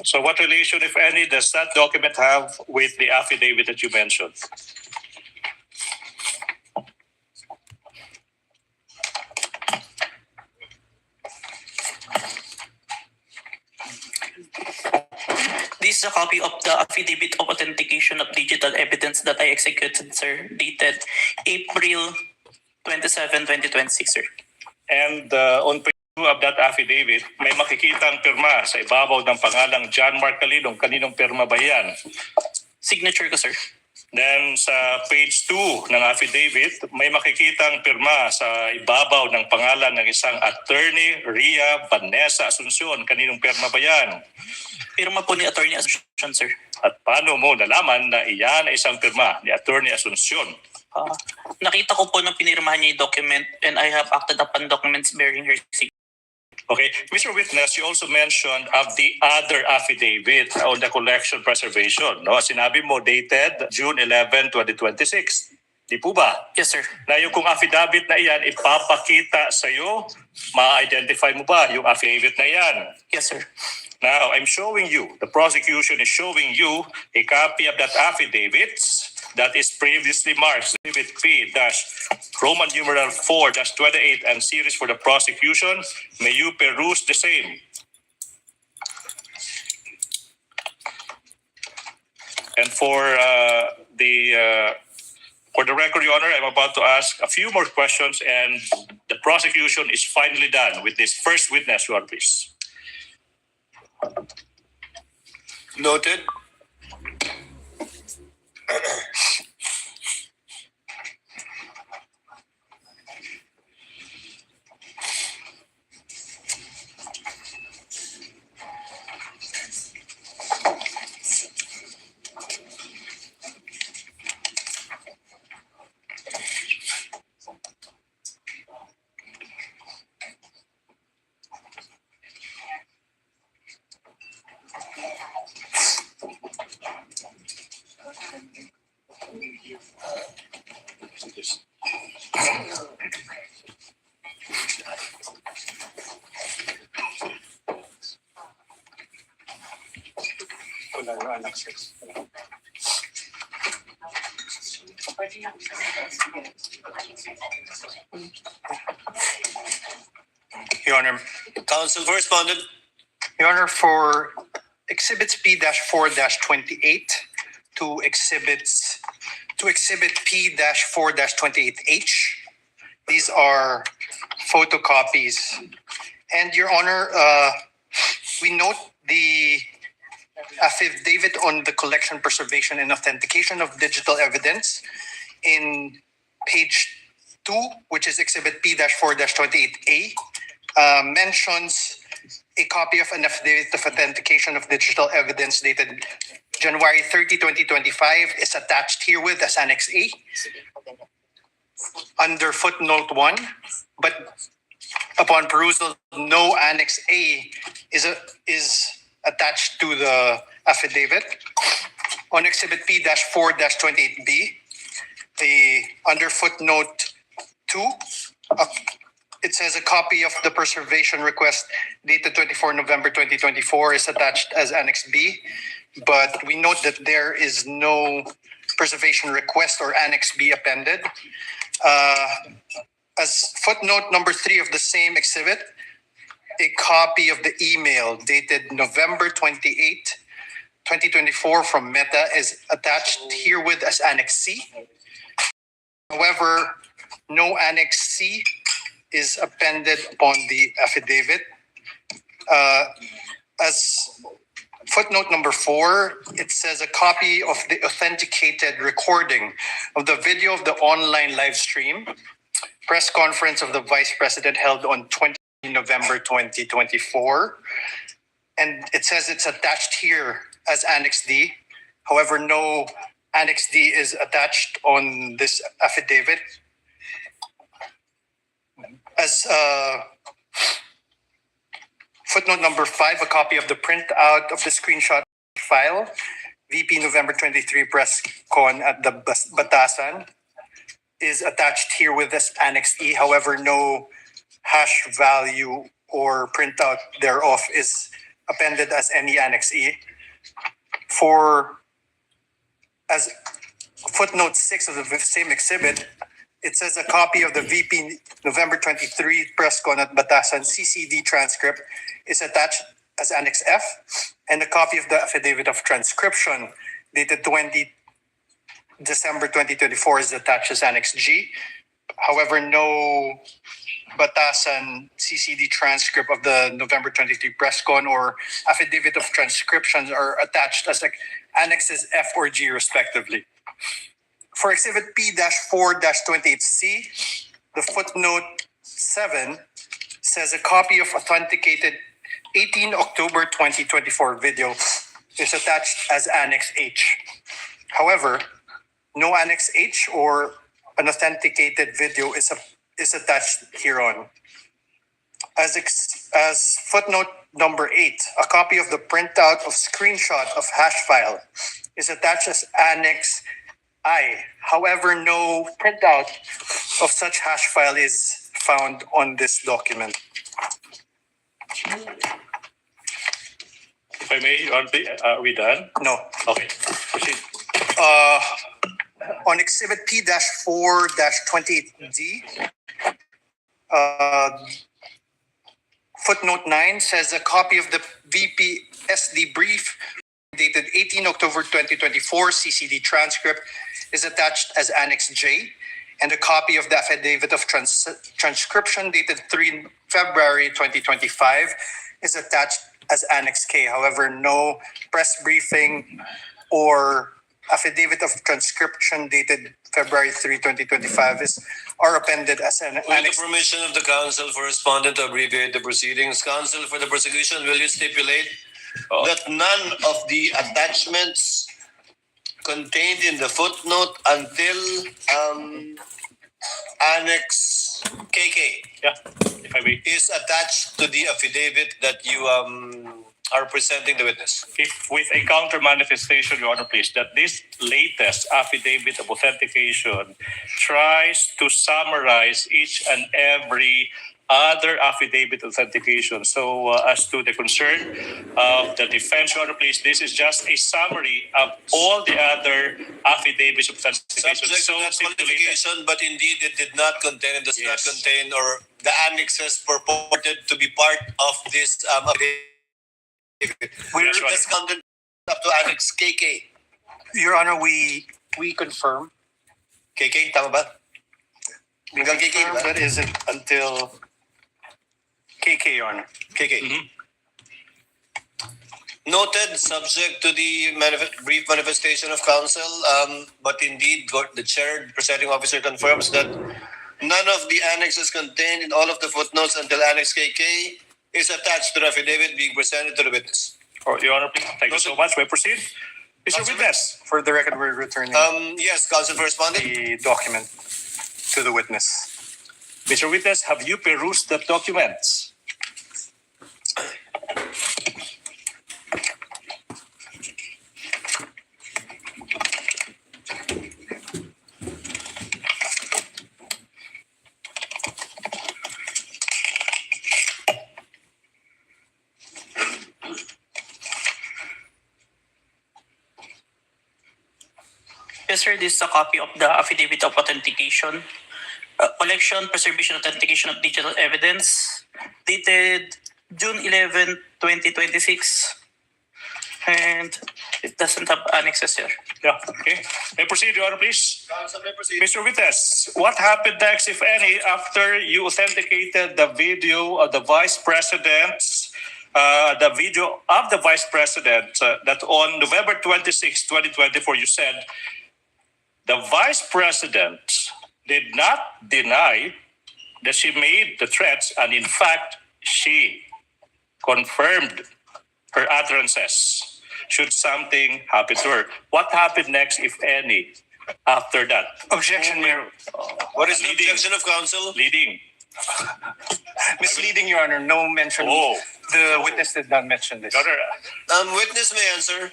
So what relation, if any, does that document have with the affidavit that you mentioned? This is a copy of the affidavit of authentication of digital evidence that I executed, sir, dated April 27, 2026, sir. And on page 2 of that affidavit, may makikitang pirma sa ibabaw ng pangalang John Mark Calilong. Kaninong pirma ba yan? Signature ko, sir. Then sa page 2 ng affidavit, may makikitang pirma sa ibabaw ng pangalan ng isang attorney, Ria Vanessa Asuncion. Kaninong pirma ba yan? Pirma po ni Attorney Asuncion, sir. At paano mo nalaman na iyan ay isang pirma ni Attorney Asuncion? Nakita ko po na pinirmahan niya yung document and I have acted upon documents bearing her signature. Okay, Mr. Witness, you also mentioned of the other affidavit on the collection preservation. No? Sinabi mo dated June 11, 2026. Di po ba? Yes, sir. Na yung kung affidavit na iyan, ipapakita sa'yo, ma-identify mo ba yung affidavit na iyan? Yes, sir. Now, I'm showing you, the prosecution is showing you a copy of that affidavit that is previously marked Exhibit P-Roman numeral 4-28 and series for the prosecution. May you peruse the same. And for the record, Your Honor, I'm about to ask a few more questions and the prosecution is finally done with this first witness, Your Honor, please. Noted. Your Honor, Counsel for Respondent. Your Honor, for Exhibits P-4-28 to Exhibit P-4-28H, these are photocopies. And Your Honor, we note the affidavit on the collection, preservation, and authentication of digital evidence in page 2, which is Exhibit P-4-28A, mentions a copy of an affidavit of authentication of digital evidence dated January 30, 2025 is attached herewith as Annex A under footnote 1, but upon perusal, no Annex A is attached to the affidavit. On Exhibit P-4-28B, under footnote 2, it says a copy of the preservation request dated 24 November 2024 is attached as Annex B, but we note that there is no preservation request or Annex B appended. As footnote number 3 of the same exhibit, a copy of the email dated November 28, 2024 from Meta is attached herewith as Annex C. However, no Annex C is appended upon the affidavit. As footnote number 4, it says a copy of the authenticated recording of the video of the online live stream press conference of the Vice President held on 20 November 2024. And it says it's attached here as Annex D. However, no Annex D is attached on this affidavit. As footnote number 5, a copy of the printout of the screenshot file, VP November 23 press con at the Batasan, is attached here with this Annex E. However, no hash value or printout thereof is appended as any Annex E. As footnote 6 of the same exhibit, it says a copy of the VP November 23 press con at Batasan CCD transcript is attached as Annex F, and a copy of the affidavit of transcription dated 20 December 2024 is attached as Annex G. However, no Batasan CCD transcript of the November 23 press con or affidavit of transcriptions are attached as Annexes F or G respectively. For Exhibit P-4-28C, the footnote 7 says a copy of authenticated 18 October 2024 video is attached as Annex H. However, no Annex H or an authenticated video is attached hereon. As footnote number 8, a copy of the printout of screenshot of hash file is attached as Annex I. However, no printout of such hash file is found on this document. If I may, are we done? No. Okay, proceed. On Exhibit P-4-28D, footnote 9 says a copy of the VP SD brief dated 18 October 2024 CCD transcript is attached as Annex J, and a copy of the affidavit of transcription dated 3 February 2025 is attached as Annex K. However, no press briefing or affidavit of transcription dated February 3, 2025 are appended as an With the permission of the counsel for respondent to abbreviate the proceedings, counsel for the prosecution, will you stipulate that none of the attachments contained in the footnote until Annex KK Yeah, if I may. is attached to the affidavit that you are presenting the witness. If with a counter manifestation, Your Honor, please, that this latest affidavit of authentication tries to summarize each and every other affidavit authentication. So as to the concern of the defense, Your Honor, please, this is just a summary of all the other affidavits of authentication. Subject to that qualification, but indeed it did not contain and does not contain, or the annexes purported to be part of this affidavit. That's content up to Annex KK. Your Honor, we confirm. KK, tama ba? Hanggang KK, di ba? That isn't until KK, Your Honor. KK. Noted, subject to the brief manifestation of counsel, but indeed the chair presiding officer confirms that none of the annexes contained in all of the footnotes until Annex KK is attached to the affidavit being presented to the witness. Oh, Your Honor, please. Thank you so much. May I proceed? Mr. Witness. For the record, we're returning Yes, counsel for responding. the document to the witness. Mr. Witness, have you perused the documents? Yes, sir. This is a copy of the affidavit of authentication, collection, preservation, authentication of digital evidence, dated June 11, 2026. And it doesn't have annexes here. Yeah, okay. May I proceed, Your Honor, please? Counsel may proceed. Mr. Witness, what happened next, if any, after you authenticated the video of the Vice President's the video of the Vice President that on November 26, 2024, you said the Vice President did not deny that she made the threats, and in fact, she confirmed her utterances should something happen to her. What happened next, if any, after that? Objection, Mayor. What is the objection of counsel? Leading. Misleading, Your Honor. No mention. The witness did not mention this. Your Honor, Witness may answer.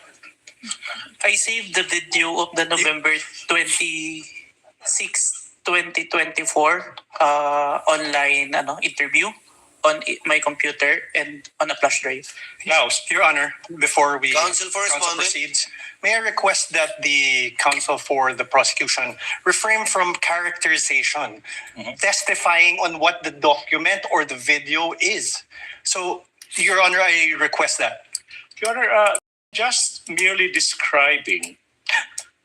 I saved the video of the November 26, 2024 online interview on my computer and on a flash drive. Now, Your Honor, before we Counsel for responding. proceeds, may I request that the counsel for the prosecution refrain from characterization, testifying on what the document or the video is. So, Your Honor, I request that. Your Honor, just merely describing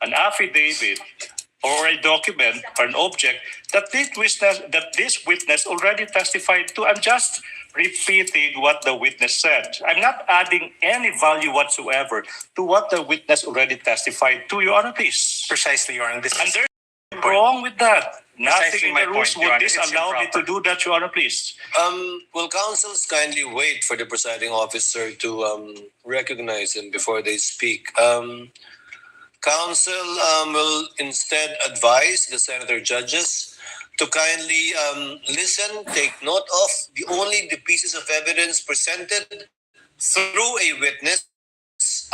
an affidavit or a document or an object that this witness already testified to. I'm just repeating what the witness said. I'm not adding any value whatsoever to what the witness already testified to, Your Honor, please. Precisely, Your Honor. And there's nothing wrong with that. Nothing Precisely in my the rules point, Your would Honor. It's disallow me to do that, Your Honor, please. Will counsels kindly wait for the presiding officer to recognize him before they speak? Counsel will instead advise the senator judges to kindly listen, take note of the pieces of evidence presented through a witness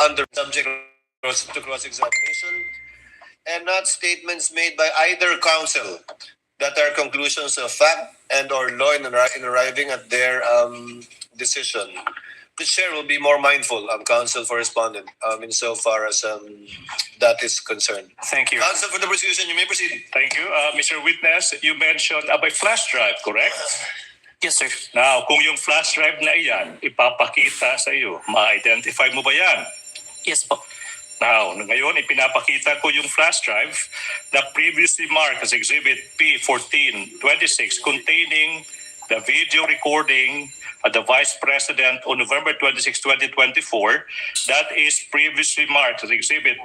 under subject to cross-examination, and not statements made by either counsel that are conclusions of fact and or law in arriving at their decision. The chair will be more mindful, counsel for respondent, insofar as that is concerned. Thank you. Counsel for the prosecution, you may proceed. Thank you. Mr. Witness, you mentioned about flash drive, correct? Yes, sir. Now, kung yung flash drive na iyan, ipapakita sa iyo, ma-identify mo ba yan? Yes po. Now, ngayon, ipinapakita ko yung flash drive na previously marked as Exhibit P1426 containing the video recording of the Vice President on November 26, 2024. That is previously marked as Exhibit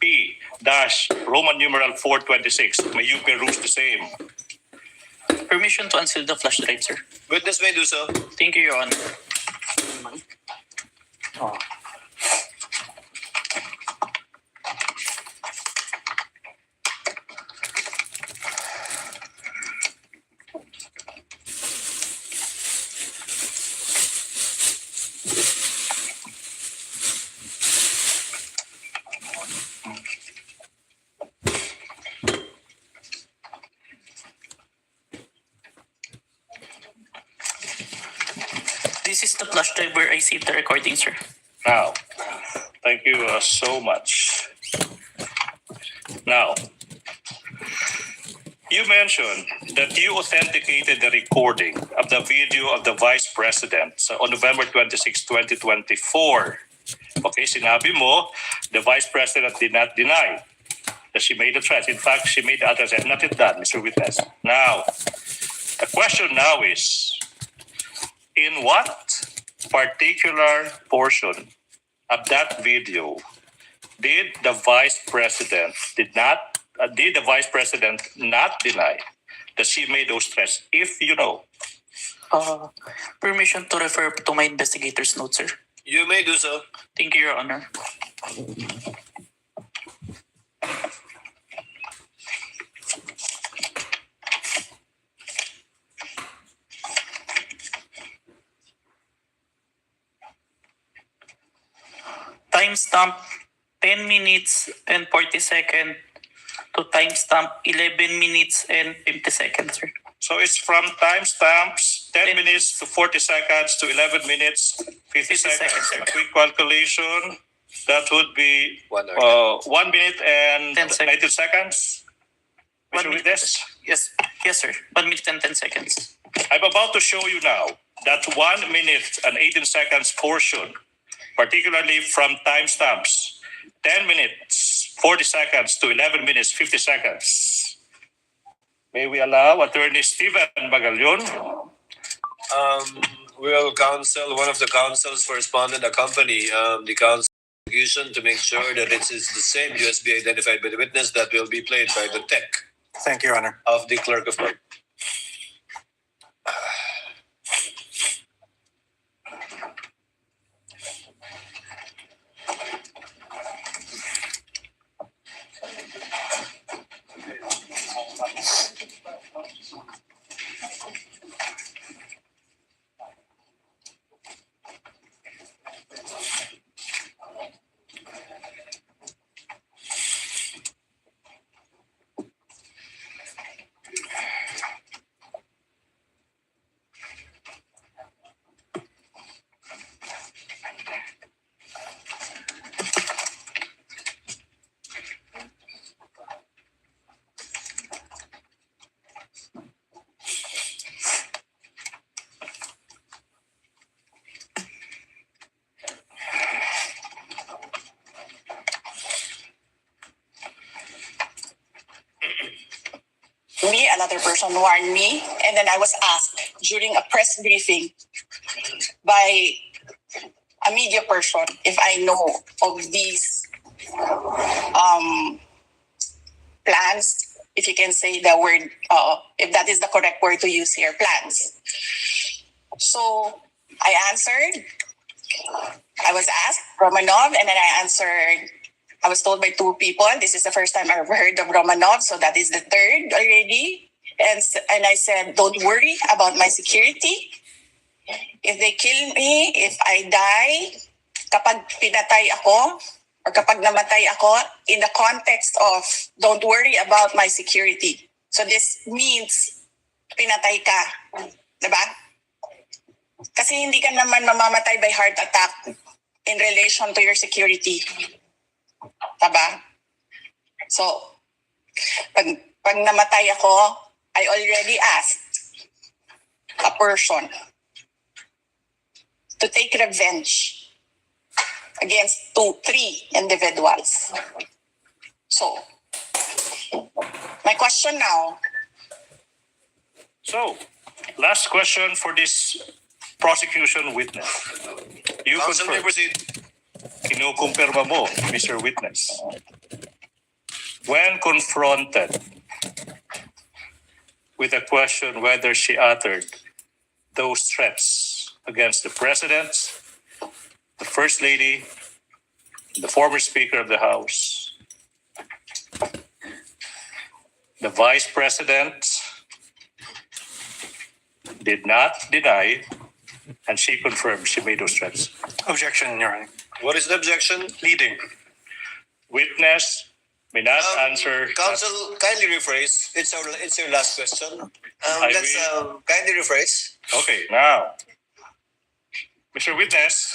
P-Roman numeral 426. May you peruse the same. Permission to unseal the flash drive, sir. Witness may do so. Thank you, Your Honor. This is the flash drive where I saved the recording, sir. Now, thank you so much. Now, you mentioned that you authenticated the recording of the video of the Vice President on November 26, 2024. Okay, sinabi mo, the Vice President did not deny that she made the threats. In fact, she made the other threats. Not it done, Mr. Witness. Now, the question now is, in what particular portion of that video did the Vice President not deny that she made those threats, if you know? Permission to refer to my investigator's notes, sir. You may do so. Thank you, Your Honor. Timestamp 10 minutes and 40 seconds to timestamp 11 minutes and 50 seconds, sir. So it's from timestamps 10 minutes to 40 seconds to 11 minutes, 50 seconds. A quick calculation, that would be 1 minute and 90 seconds. Mr. Witness? Yes, sir. 1 minute and 10 seconds. I'm about to show you now that 1 minute and 18 seconds portion, particularly from timestamps 10 minutes, 40 seconds to 11 minutes, 50 seconds. May we allow Attorney Stephen Bagalion? We'll counsel, one of the counsels for respondent accompany the counsel to make sure that it is the same USB identified by the witness that will be played by the tech. Thank you, Your Honor. Of the clerk of court. Me, another person warned me, and then I was asked during a press briefing by a media person if I know of these plans, if you can say the word, if that is the correct word to use here, plans. So I answered, I was asked Romanov, and then I answered, I was told by two people, this is the first time I ever heard of Romanov, so that is the third already. And I said, don't worry about my security. If they kill me, if I die, kapag pinatay ako, or kapag namatay ako, in the context of don't worry about my security. So this means pinatay ka. Diba? Kasi hindi ka naman mamamatay by heart attack in relation to your security. Diba? So, pag namatay ako, I already asked a person to take revenge against 3 individuals. So, my question now. So, last question for this prosecution witness. You Counsel may confirm. proceed. Kinukumpirma mo, Mr. Witness. When confronted with a question whether she uttered those threats against the President, the First Lady, the former Speaker of the House, the Vice President, did not deny, and she confirmed she made those threats. Objection, Your Honor. What is the objection? Leading. Witness may not answer. Counsel, kindly rephrase. It's your last question. Let's kindly rephrase. Okay, now, Mr. Witness,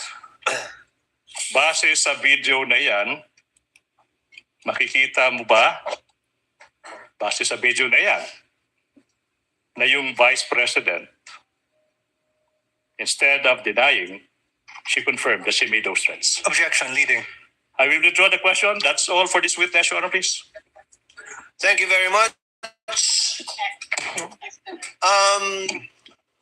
base sa video na yan, makikita mo ba, base sa video na yan, na yung Vice President, instead of denying, she confirmed that she made those threats. Objection, leading. I will withdraw the question. That's all for this witness, Your Honor, please. Thank you very much.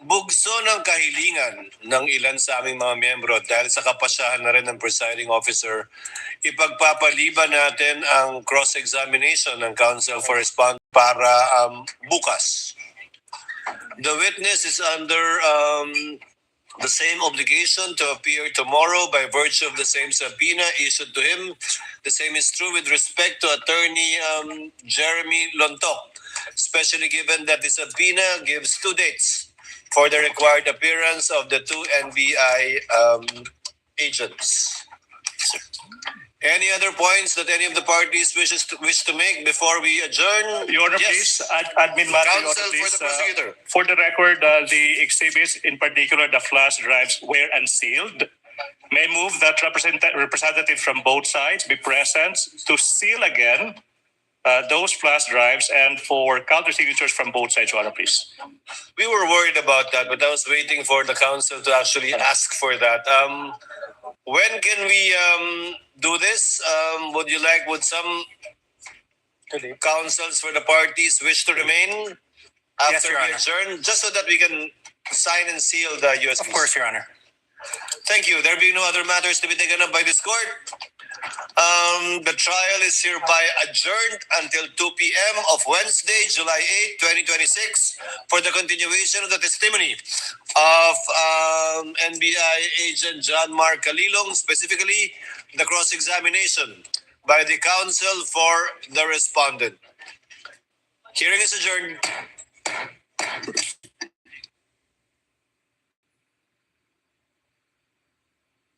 Bugso ng kahilingan ng ilan sa aming mga miyembro dahil sa kapasyahan na rin ng presiding officer, ipagpapaliban natin ang cross-examination ng counsel for respondent para bukas. The witness is under the same obligation to appear tomorrow by virtue of the same subpoena issued to him. The same is true with respect to Attorney Jeremy Lontok, especially given that the subpoena gives 2 dates for the required appearance of the 2 NBI agents. Any other points that any of the parties wish to make before we adjourn? Your Honor, Yes. please. Admin matter, Your Counsel Honor, for please. the prosecutor. For the record, the exhibits, in particular the flash drives, were unsealed. May I move that representative from both sides be present to seal again those flash drives and for counter signatures from both sides, Your Honor, please. We were worried about that, but I was waiting for the counsel to actually ask for that. When can we do this? Would some counsels for the parties wish to remain Yes, after Your we Honor. adjourn, just so that we can sign and seal the USPs? Of course, Your Honor. Thank you. There being no other matters to be taken up by this court, the trial is hereby adjourned until 2 p.m. of Wednesday, July 8, 2026, for the continuation of the testimony of NBI agent John Mark Calilong, specifically the cross-examination by the counsel for the respondent. Hearing is adjourned.